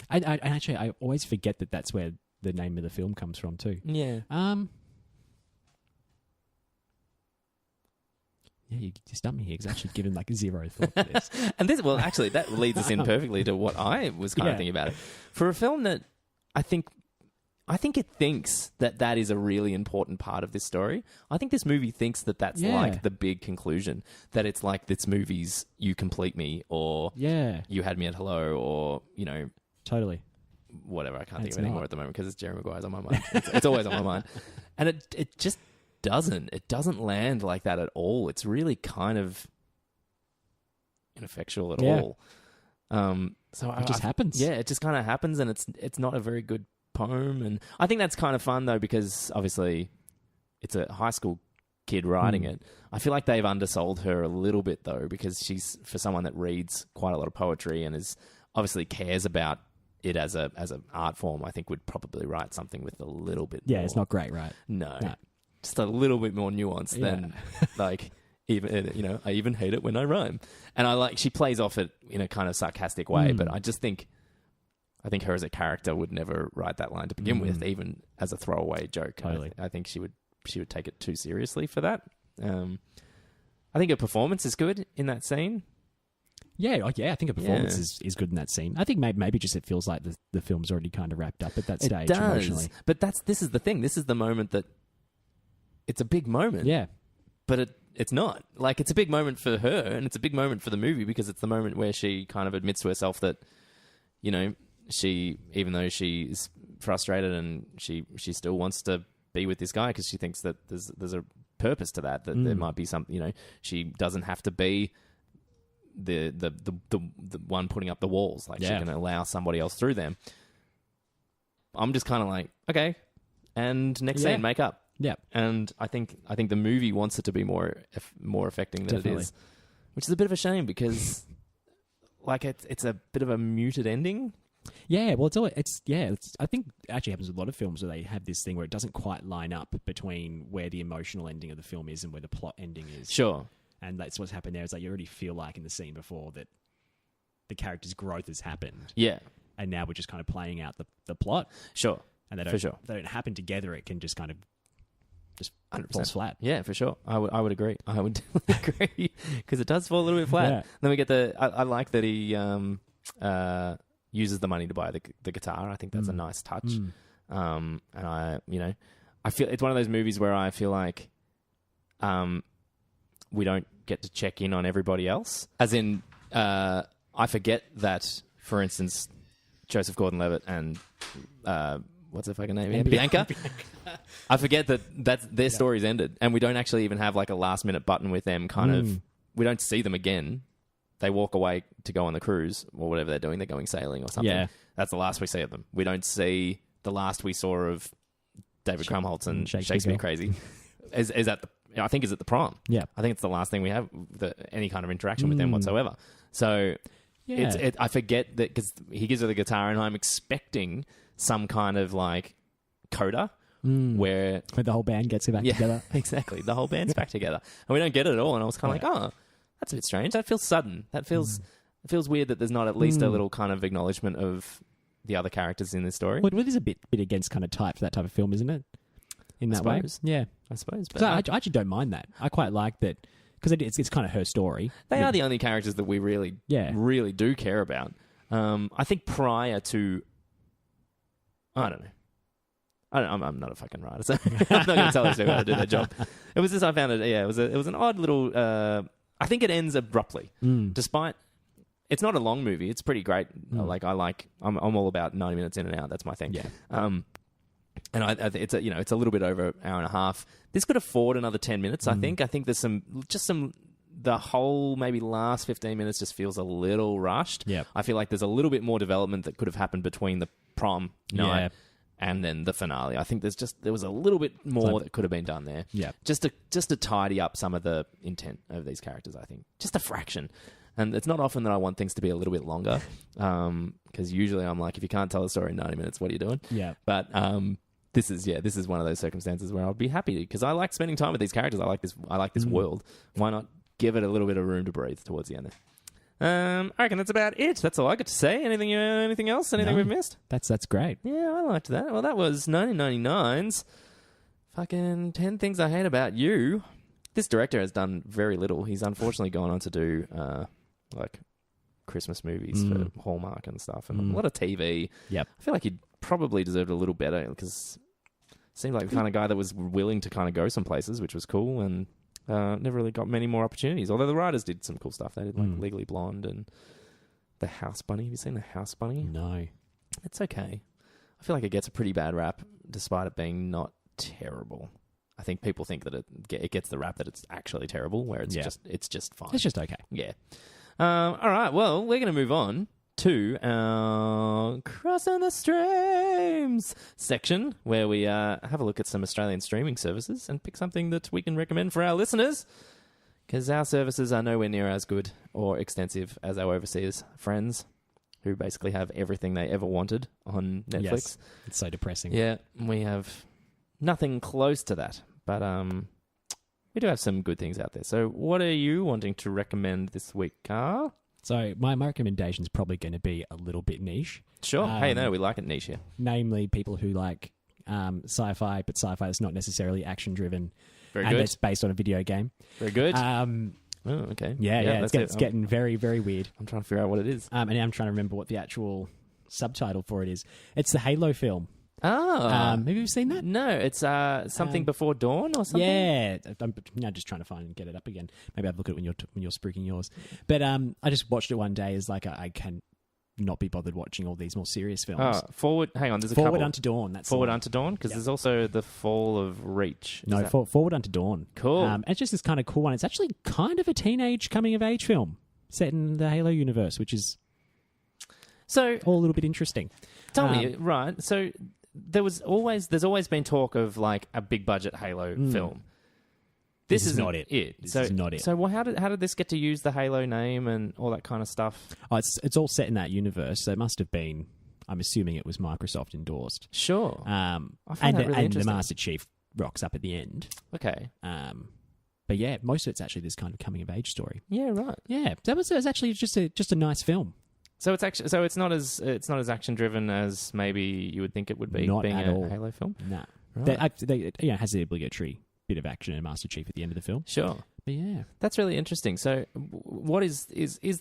[SPEAKER 2] I always forget that that's where the name of the film comes from too.
[SPEAKER 1] Yeah.
[SPEAKER 2] Yeah, you stumped me here because I actually given like zero thought to this.
[SPEAKER 1] And that leads us in perfectly to what I was kind of thinking about it. For a film that I think it thinks that is a really important part of this story. I think this movie thinks that's like the big conclusion. That it's like this movie's You Complete Me, or You Had Me at Hello, or,
[SPEAKER 2] Totally.
[SPEAKER 1] Whatever. I can't think of it anymore at the moment because it's Jerry Maguire's on my mind. It's always on my mind. And it just doesn't. It doesn't land like that at all. It's really kind of ineffectual at all.
[SPEAKER 2] So it just happens.
[SPEAKER 1] Yeah, it just kind of happens, and it's not a very good poem. And I think that's kind of fun though, because obviously it's a high school kid writing it. I feel like they've undersold her a little bit though, because she's, for someone that reads quite a lot of poetry and is obviously cares about it as an art form, I think would probably write something with a little bit more.
[SPEAKER 2] It's not great, right?
[SPEAKER 1] No. Just a little bit more nuance than like even I even hate it when I rhyme. And she plays off it in a kind of sarcastic way, but I just think her as a character would never write that line to begin with, even as a throwaway joke.
[SPEAKER 2] Totally.
[SPEAKER 1] I think she would take it too seriously for that. I think her performance is good in that scene.
[SPEAKER 2] Yeah, I think her performance is good in that scene. I think maybe just it feels like the film's already kind of wrapped up at that stage.
[SPEAKER 1] It does,
[SPEAKER 2] emotionally.
[SPEAKER 1] but this is the thing. This is the moment that it's a big moment.
[SPEAKER 2] Yeah,
[SPEAKER 1] but it's not. Like, it's a big moment for her, and it's a big moment for the movie, because it's the moment where she kind of admits to herself that, she, even though she's frustrated and she still wants to be with this guy because she thinks that there's a purpose to that there might be some, she doesn't have to be the one putting up the walls. Like, she can allow somebody else through them. I'm just kind of like, okay, and next scene, make up.
[SPEAKER 2] Yeah,
[SPEAKER 1] and I think the movie wants it to be more affecting than it is, which is a bit of a shame, because like it's a bit of a muted ending.
[SPEAKER 2] Yeah, well, I think it actually happens with a lot of films where they have this thing where it doesn't quite line up between where the emotional ending of the film is and where the plot ending is.
[SPEAKER 1] Sure. And
[SPEAKER 2] that's what's happened there. Is like you already feel like in the scene before that the character's growth has happened.
[SPEAKER 1] Yeah.
[SPEAKER 2] And now we're just kind of playing out the plot.
[SPEAKER 1] Sure.
[SPEAKER 2] And they don't happen together. It can just kind of just 100%. Falls flat.
[SPEAKER 1] Yeah, for sure. I would agree. I would agree, because it does fall a little bit flat. Yeah. Then we get I like that he uses the money to buy the guitar. I think that's a nice touch. And I feel it's one of those movies where I feel like we don't get to check in on everybody else. As in, I forget that, for instance, Joseph Gordon-Levitt and what's her fucking name? Bianca. I forget that their story's ended, and we don't actually even have like a last minute button with them. Kind of, we don't see them again. They walk away to go on the cruise or whatever they're doing. They're going sailing or something. Yeah. That's the last we see of them. We don't see the last we saw of David Krumholtz and Shakespeare Crazy. is at the I think is at the prom.
[SPEAKER 2] Yeah,
[SPEAKER 1] I think it's the last thing we have any kind of interaction with them whatsoever. So I forget that because he gives her the guitar, and I'm expecting some kind of like coda where
[SPEAKER 2] the whole band gets back together.
[SPEAKER 1] Exactly, the whole band's back together, and we don't get it at all. And I was kind of like, oh, that's a bit strange. That feels sudden. That feels it feels weird that there's not at least a little kind of acknowledgement of the other characters in this story.
[SPEAKER 2] Well, it is a bit against kind of type for that type of film, isn't it? In that way, yeah,
[SPEAKER 1] I suppose. But
[SPEAKER 2] so I actually don't mind that. I quite like that because it's kind of her story.
[SPEAKER 1] They are the only characters that we really do care about. I think prior to, I don't know. I'm not a fucking writer, so I'm not going to tell these people how to do their job. It was just I found it. Yeah, it was an odd little. I think it ends abruptly, despite. It's not a long movie. It's pretty great. I'm all about 90 minutes in and out. That's my thing.
[SPEAKER 2] Yeah.
[SPEAKER 1] And it's a little bit over an hour and a half. This could afford another 10 minutes. I think there's the whole maybe last 15 minutes just feels a little rushed.
[SPEAKER 2] Yeah.
[SPEAKER 1] I feel like there's a little bit more development that could have happened between the prom night and then the finale. I think there was a little bit more that could have been done there.
[SPEAKER 2] Yeah.
[SPEAKER 1] Just to tidy up some of the intent of these characters, I think. Just a fraction. And it's not often that I want things to be a little bit longer, because usually I'm like, if you can't tell a story in 90 minutes, what are you doing?
[SPEAKER 2] Yeah.
[SPEAKER 1] But this is one of those circumstances where I'd be happy because I like spending time with these characters. I like this world. Why not give it a little bit of room to breathe towards the end there? I reckon that's about it. That's all I got to say. Anything else? Anything we've missed?
[SPEAKER 2] That's great.
[SPEAKER 1] Yeah, I liked that. Well, that was 1999's fucking 10 Things I Hate About You. This director has done very little. He's unfortunately gone on to do like Christmas movies for Hallmark and stuff, and a lot of TV.
[SPEAKER 2] Yep.
[SPEAKER 1] I feel like he probably deserved a little better because it seemed like the kind of guy that was willing to kind of go some places, which was cool, and never really got many more opportunities. Although the writers did some cool stuff. They did like Legally Blonde and The House Bunny. Have you seen The House Bunny?
[SPEAKER 2] No.
[SPEAKER 1] It's okay. I feel like it gets a pretty bad rap despite it being not terrible. I think people think that it gets the rap that it's actually terrible, where it's just fine.
[SPEAKER 2] It's just okay.
[SPEAKER 1] Yeah. All right. Well, we're going to move on to our Crossing the Streams section, where we have a look at some Australian streaming services and pick something that we can recommend for our listeners, because our services are nowhere near as good or extensive as our overseas friends, who basically have everything they ever wanted on Netflix.
[SPEAKER 2] Yes. It's so depressing.
[SPEAKER 1] Yeah, we have nothing close to that, but we do have some good things out there. So what are you wanting to recommend this week, Carl?
[SPEAKER 2] So my recommendation is probably going to be a little bit niche.
[SPEAKER 1] Sure. Hey, no, we like it niche here.
[SPEAKER 2] Namely, people who like sci-fi, but sci-fi that's not necessarily action-driven.
[SPEAKER 1] Very
[SPEAKER 2] and
[SPEAKER 1] good.
[SPEAKER 2] it's based on a video game.
[SPEAKER 1] Very good.
[SPEAKER 2] Oh,
[SPEAKER 1] okay.
[SPEAKER 2] Yeah, it's getting very, very weird.
[SPEAKER 1] I'm trying to figure out what it is.
[SPEAKER 2] And now I'm trying to remember what the actual subtitle for it is. It's the Halo film.
[SPEAKER 1] Oh.
[SPEAKER 2] Have you seen that?
[SPEAKER 1] No, it's something before dawn or something?
[SPEAKER 2] Yeah. I'm now just trying to find and get it up again. Maybe I'll look at it when you're spruiking yours. But I just watched it one day as like I can not be bothered watching all these more serious films.
[SPEAKER 1] Hang on, there's a
[SPEAKER 2] Forward
[SPEAKER 1] couple.
[SPEAKER 2] Unto Dawn. That's
[SPEAKER 1] Forward Unto Dawn? Because there's also The Fall of Reach.
[SPEAKER 2] Forward Unto Dawn.
[SPEAKER 1] Cool.
[SPEAKER 2] It's just this kind of cool one. It's actually kind of a teenage coming-of-age film set in the Halo universe, which is all a little bit interesting.
[SPEAKER 1] Tell me, right, so there's always been talk of like a big budget Halo film.
[SPEAKER 2] This is not it. This is not it.
[SPEAKER 1] So how did this get to use the Halo name and all that kind of stuff?
[SPEAKER 2] Oh, it's all set in that universe, so it must have been. I'm assuming it was Microsoft endorsed.
[SPEAKER 1] Sure.
[SPEAKER 2] I
[SPEAKER 1] find that really
[SPEAKER 2] and the
[SPEAKER 1] interesting.
[SPEAKER 2] Master Chief rocks up at the end.
[SPEAKER 1] Okay.
[SPEAKER 2] But yeah, most of it's actually this kind of coming of age story.
[SPEAKER 1] Yeah, right.
[SPEAKER 2] Yeah, that was actually just a nice film.
[SPEAKER 1] So it's not as action driven as maybe you would think it would be.
[SPEAKER 2] Not
[SPEAKER 1] being
[SPEAKER 2] at
[SPEAKER 1] a
[SPEAKER 2] all.
[SPEAKER 1] Halo film.
[SPEAKER 2] No,
[SPEAKER 1] Right.
[SPEAKER 2] it has the obligatory bit of action and Master Chief at the end of the film.
[SPEAKER 1] Sure.
[SPEAKER 2] But yeah,
[SPEAKER 1] that's really interesting. So, what is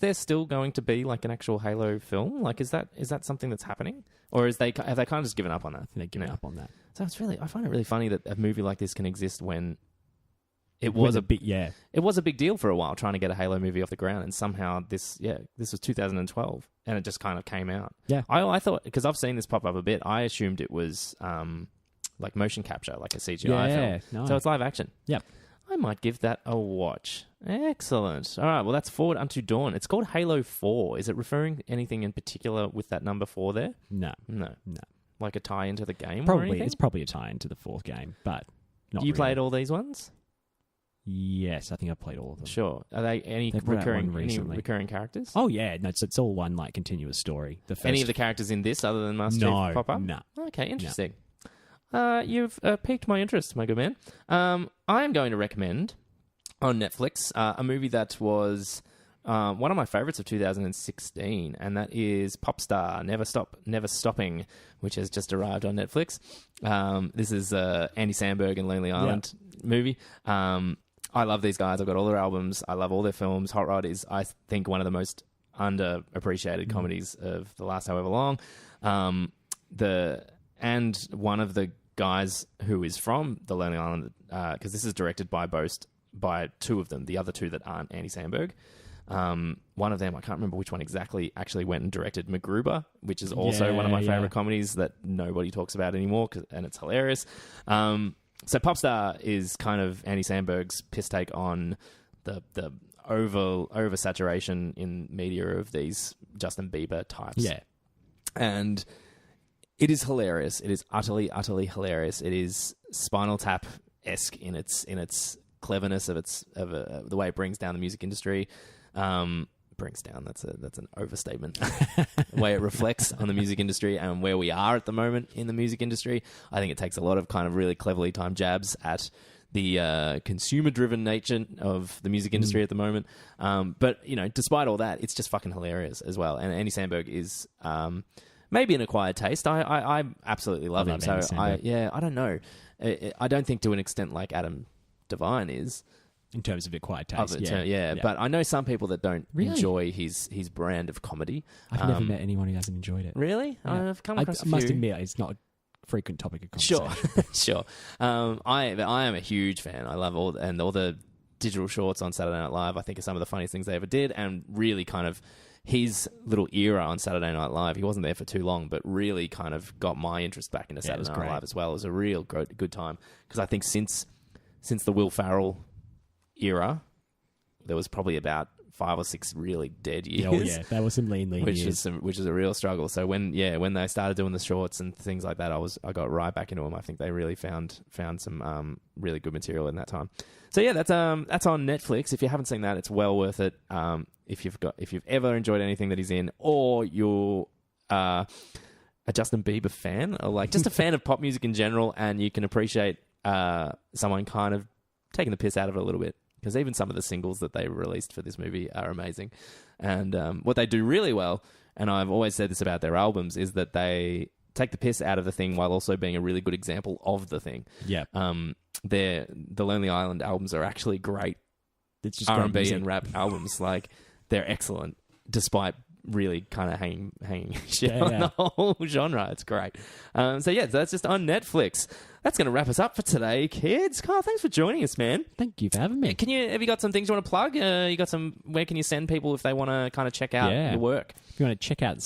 [SPEAKER 1] there still going to be like an actual Halo film? Like, is that something that's happening, or have they kind of just given up on that?
[SPEAKER 2] they've given up on that.
[SPEAKER 1] So I find it really funny that a movie like this can exist when it was a big deal for a while trying to get a Halo movie off the ground, and somehow this was 2012, and it just kind of came out.
[SPEAKER 2] Yeah,
[SPEAKER 1] I thought, because I've seen this pop up a bit, I assumed it was like motion capture, like a CGI film.
[SPEAKER 2] nice.
[SPEAKER 1] So it's live action.
[SPEAKER 2] Yep.
[SPEAKER 1] I might give that a watch. Excellent. All right, well, that's Forward Unto Dawn. It's called Halo 4. Is it referring anything in particular with that number 4 there?
[SPEAKER 2] No.
[SPEAKER 1] Like a tie into the game or
[SPEAKER 2] Probably
[SPEAKER 1] anything?
[SPEAKER 2] it's probably a tie into the fourth game, but not.
[SPEAKER 1] You
[SPEAKER 2] really.
[SPEAKER 1] played all these ones?
[SPEAKER 2] Yes, I think I played all of them.
[SPEAKER 1] Sure. Are they any
[SPEAKER 2] They've brought out one
[SPEAKER 1] recurring
[SPEAKER 2] recently.
[SPEAKER 1] characters?
[SPEAKER 2] Oh yeah, no, it's all one like continuous story. The first...
[SPEAKER 1] Any of the characters in this other than Master Chief pop up?
[SPEAKER 2] No.
[SPEAKER 1] Okay, interesting. You've piqued my interest, my good man. I am going to recommend on Netflix a movie that was one of my favorites of 2016, and that is Popstar, Never Stopping, which has just arrived on Netflix. This is Andy Samberg and Lonely Island movie. I love these guys. I've got all their albums. I love all their films. Hot Rod is, I think, one of the most underappreciated comedies of the last however long. And one of the guys who is from the Lonely Island, because this is directed by two of them, the other two that aren't Andy Samberg. One of them, I can't remember which one exactly, actually went and directed MacGruber, which is also one of my favorite comedies that nobody talks about anymore, and it's hilarious. So Popstar is kind of Andy Samberg's piss take on the oversaturation in media of these Justin Bieber types. Yeah. And it is hilarious. It is utterly, utterly hilarious. It is Spinal Tap-esque in its cleverness of the way it brings down the music industry. Brings down, that's an overstatement. The way it reflects on the music industry and where we are at the moment in the music industry. I think it takes a lot of kind of really cleverly timed jabs at the consumer-driven nature of the music industry at the moment. But, despite all that, it's just fucking hilarious as well. And Andy Samberg is maybe an acquired taste. I absolutely love him. So I don't know. I don't think to an extent like Adam Devine is.
[SPEAKER 2] In terms of acquired taste,
[SPEAKER 1] But I know some people that don't enjoy his brand of comedy.
[SPEAKER 2] I've never met anyone who hasn't enjoyed it.
[SPEAKER 1] Really? Yeah. I've come across a few.
[SPEAKER 2] I must admit, it's not a frequent topic of conversation.
[SPEAKER 1] Sure. I am a huge fan. I love all the digital shorts on Saturday Night Live. I think are some of the funniest things they ever did, and really kind of his little era on Saturday Night Live. He wasn't there for too long, but really kind of got my interest back into Saturday Night Live as well. It was a real good time because I think since the Will Ferrell era, there was probably about 5 or 6 really dead years.
[SPEAKER 2] Oh yeah, that was some lean years.
[SPEAKER 1] Which is a real struggle. So when they started doing the shorts and things like that, I got right back into them. I think they really found some really good material in that time. So yeah, that's on Netflix. If you haven't seen that, it's well worth it. If you've ever enjoyed anything that he's in, or you're a Justin Bieber fan, or like just a fan of pop music in general, and you can appreciate someone kind of taking the piss out of it a little bit. Because even some of the singles that they released for this movie are amazing. And what they do really well, and I've always said this about their albums, is that they take the piss out of the thing while also being a really good example of the thing.
[SPEAKER 2] Yeah.
[SPEAKER 1] The Lonely Island albums are actually great.
[SPEAKER 2] It's just
[SPEAKER 1] R&B and rap albums. Like, they're excellent, despite really kind of hanging shit on the whole genre. It's great. So that's just on Netflix. That's going to wrap us up for today, kids. Carl, thanks for joining us, man.
[SPEAKER 2] Thank you for having me.
[SPEAKER 1] Have you got some things you want to plug? Where can you send people if they want to kind of check out your work?
[SPEAKER 2] If you want to check out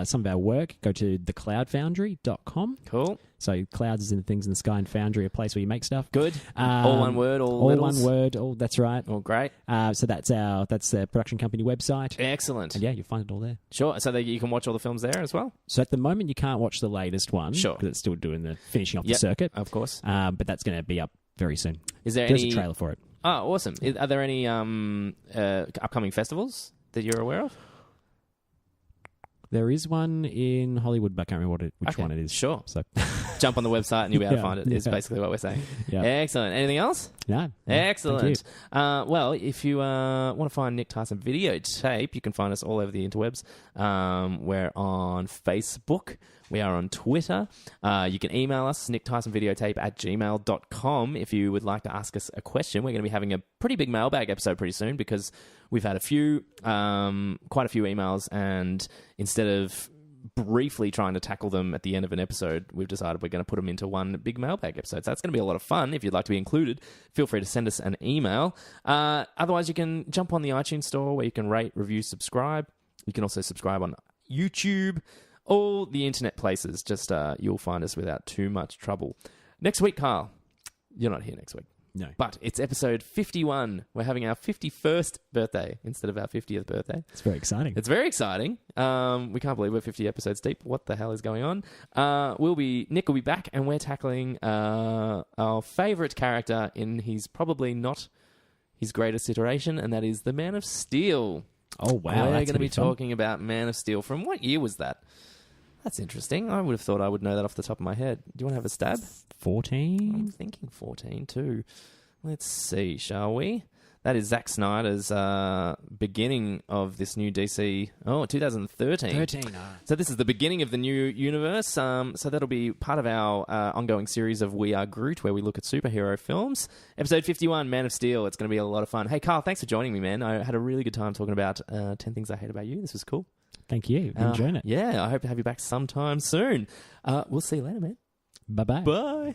[SPEAKER 2] some of our work, go to thecloudfoundry.com.
[SPEAKER 1] Cool.
[SPEAKER 2] So clouds is in things in the sky, and foundry, a place where you make stuff.
[SPEAKER 1] Good. All one word, all littles.
[SPEAKER 2] One word. All that's right.
[SPEAKER 1] All great.
[SPEAKER 2] So that's the production company website.
[SPEAKER 1] Excellent.
[SPEAKER 2] And you'll find it all there.
[SPEAKER 1] Sure. So you can watch all the films there as well.
[SPEAKER 2] So at the moment, you can't watch the latest one.
[SPEAKER 1] Sure.
[SPEAKER 2] Because it's still doing the finishing off the circuit.
[SPEAKER 1] Of course.
[SPEAKER 2] But that's going to be up very soon.
[SPEAKER 1] There's
[SPEAKER 2] a trailer for it.
[SPEAKER 1] Oh, awesome. Are there any upcoming festivals that you're aware of?
[SPEAKER 2] There is one in Hollywood, but I can't remember which one it is.
[SPEAKER 1] Sure.
[SPEAKER 2] So
[SPEAKER 1] jump on the website and you'll be able to find it, is basically what we're saying. Yeah. Excellent. Anything else?
[SPEAKER 2] No.
[SPEAKER 1] Excellent. Well, if you want to find Nick Tys and Videotape, you can find us all over the interwebs. We're on Facebook. We are on Twitter. You can email us, nicktysonvideotape@gmail.com, if you would like to ask us a question. We're going to be having a pretty big mailbag episode pretty soon because we've had quite a few emails, and instead of briefly trying to tackle them at the end of an episode, we've decided we're going to put them into one big mailbag episode. So that's going to be a lot of fun. If you'd like to be included, feel free to send us an email. Otherwise, you can jump on the iTunes store where you can rate, review, subscribe. You can also subscribe on YouTube. All the internet places, just you'll find us without too much trouble. Next week, Kyle, you're not here next week.
[SPEAKER 2] No.
[SPEAKER 1] But it's episode 51. We're having our 51st birthday instead of our 50th birthday.
[SPEAKER 2] It's very exciting.
[SPEAKER 1] It's very exciting. We can't believe we're 50 episodes deep. What the hell is going on? Nick will be back, and we're tackling our favourite character in his probably not his greatest iteration, and that is the Man of Steel.
[SPEAKER 2] Oh, wow.
[SPEAKER 1] We're
[SPEAKER 2] going
[SPEAKER 1] to be talking about Man of Steel. From what year was that? That's interesting. I would have thought I would know that off the top of my head. Do you want to have a stab?
[SPEAKER 2] 14?
[SPEAKER 1] I'm thinking 14 too. Let's see, shall we? That is Zack Snyder's beginning of this new DC... Oh, 2013. So this is the beginning of the new universe. So that'll be part of our ongoing series of We Are Groot, where we look at superhero films. Episode 51, Man of Steel. It's going to be a lot of fun. Hey, Carl, thanks for joining me, man. I had a really good time talking about 10 Things I Hate About You. This was cool.
[SPEAKER 2] Thank you. Enjoying it.
[SPEAKER 1] Yeah, I hope to have you back sometime soon. We'll see you later, man.
[SPEAKER 2] Bye-bye.
[SPEAKER 1] Bye.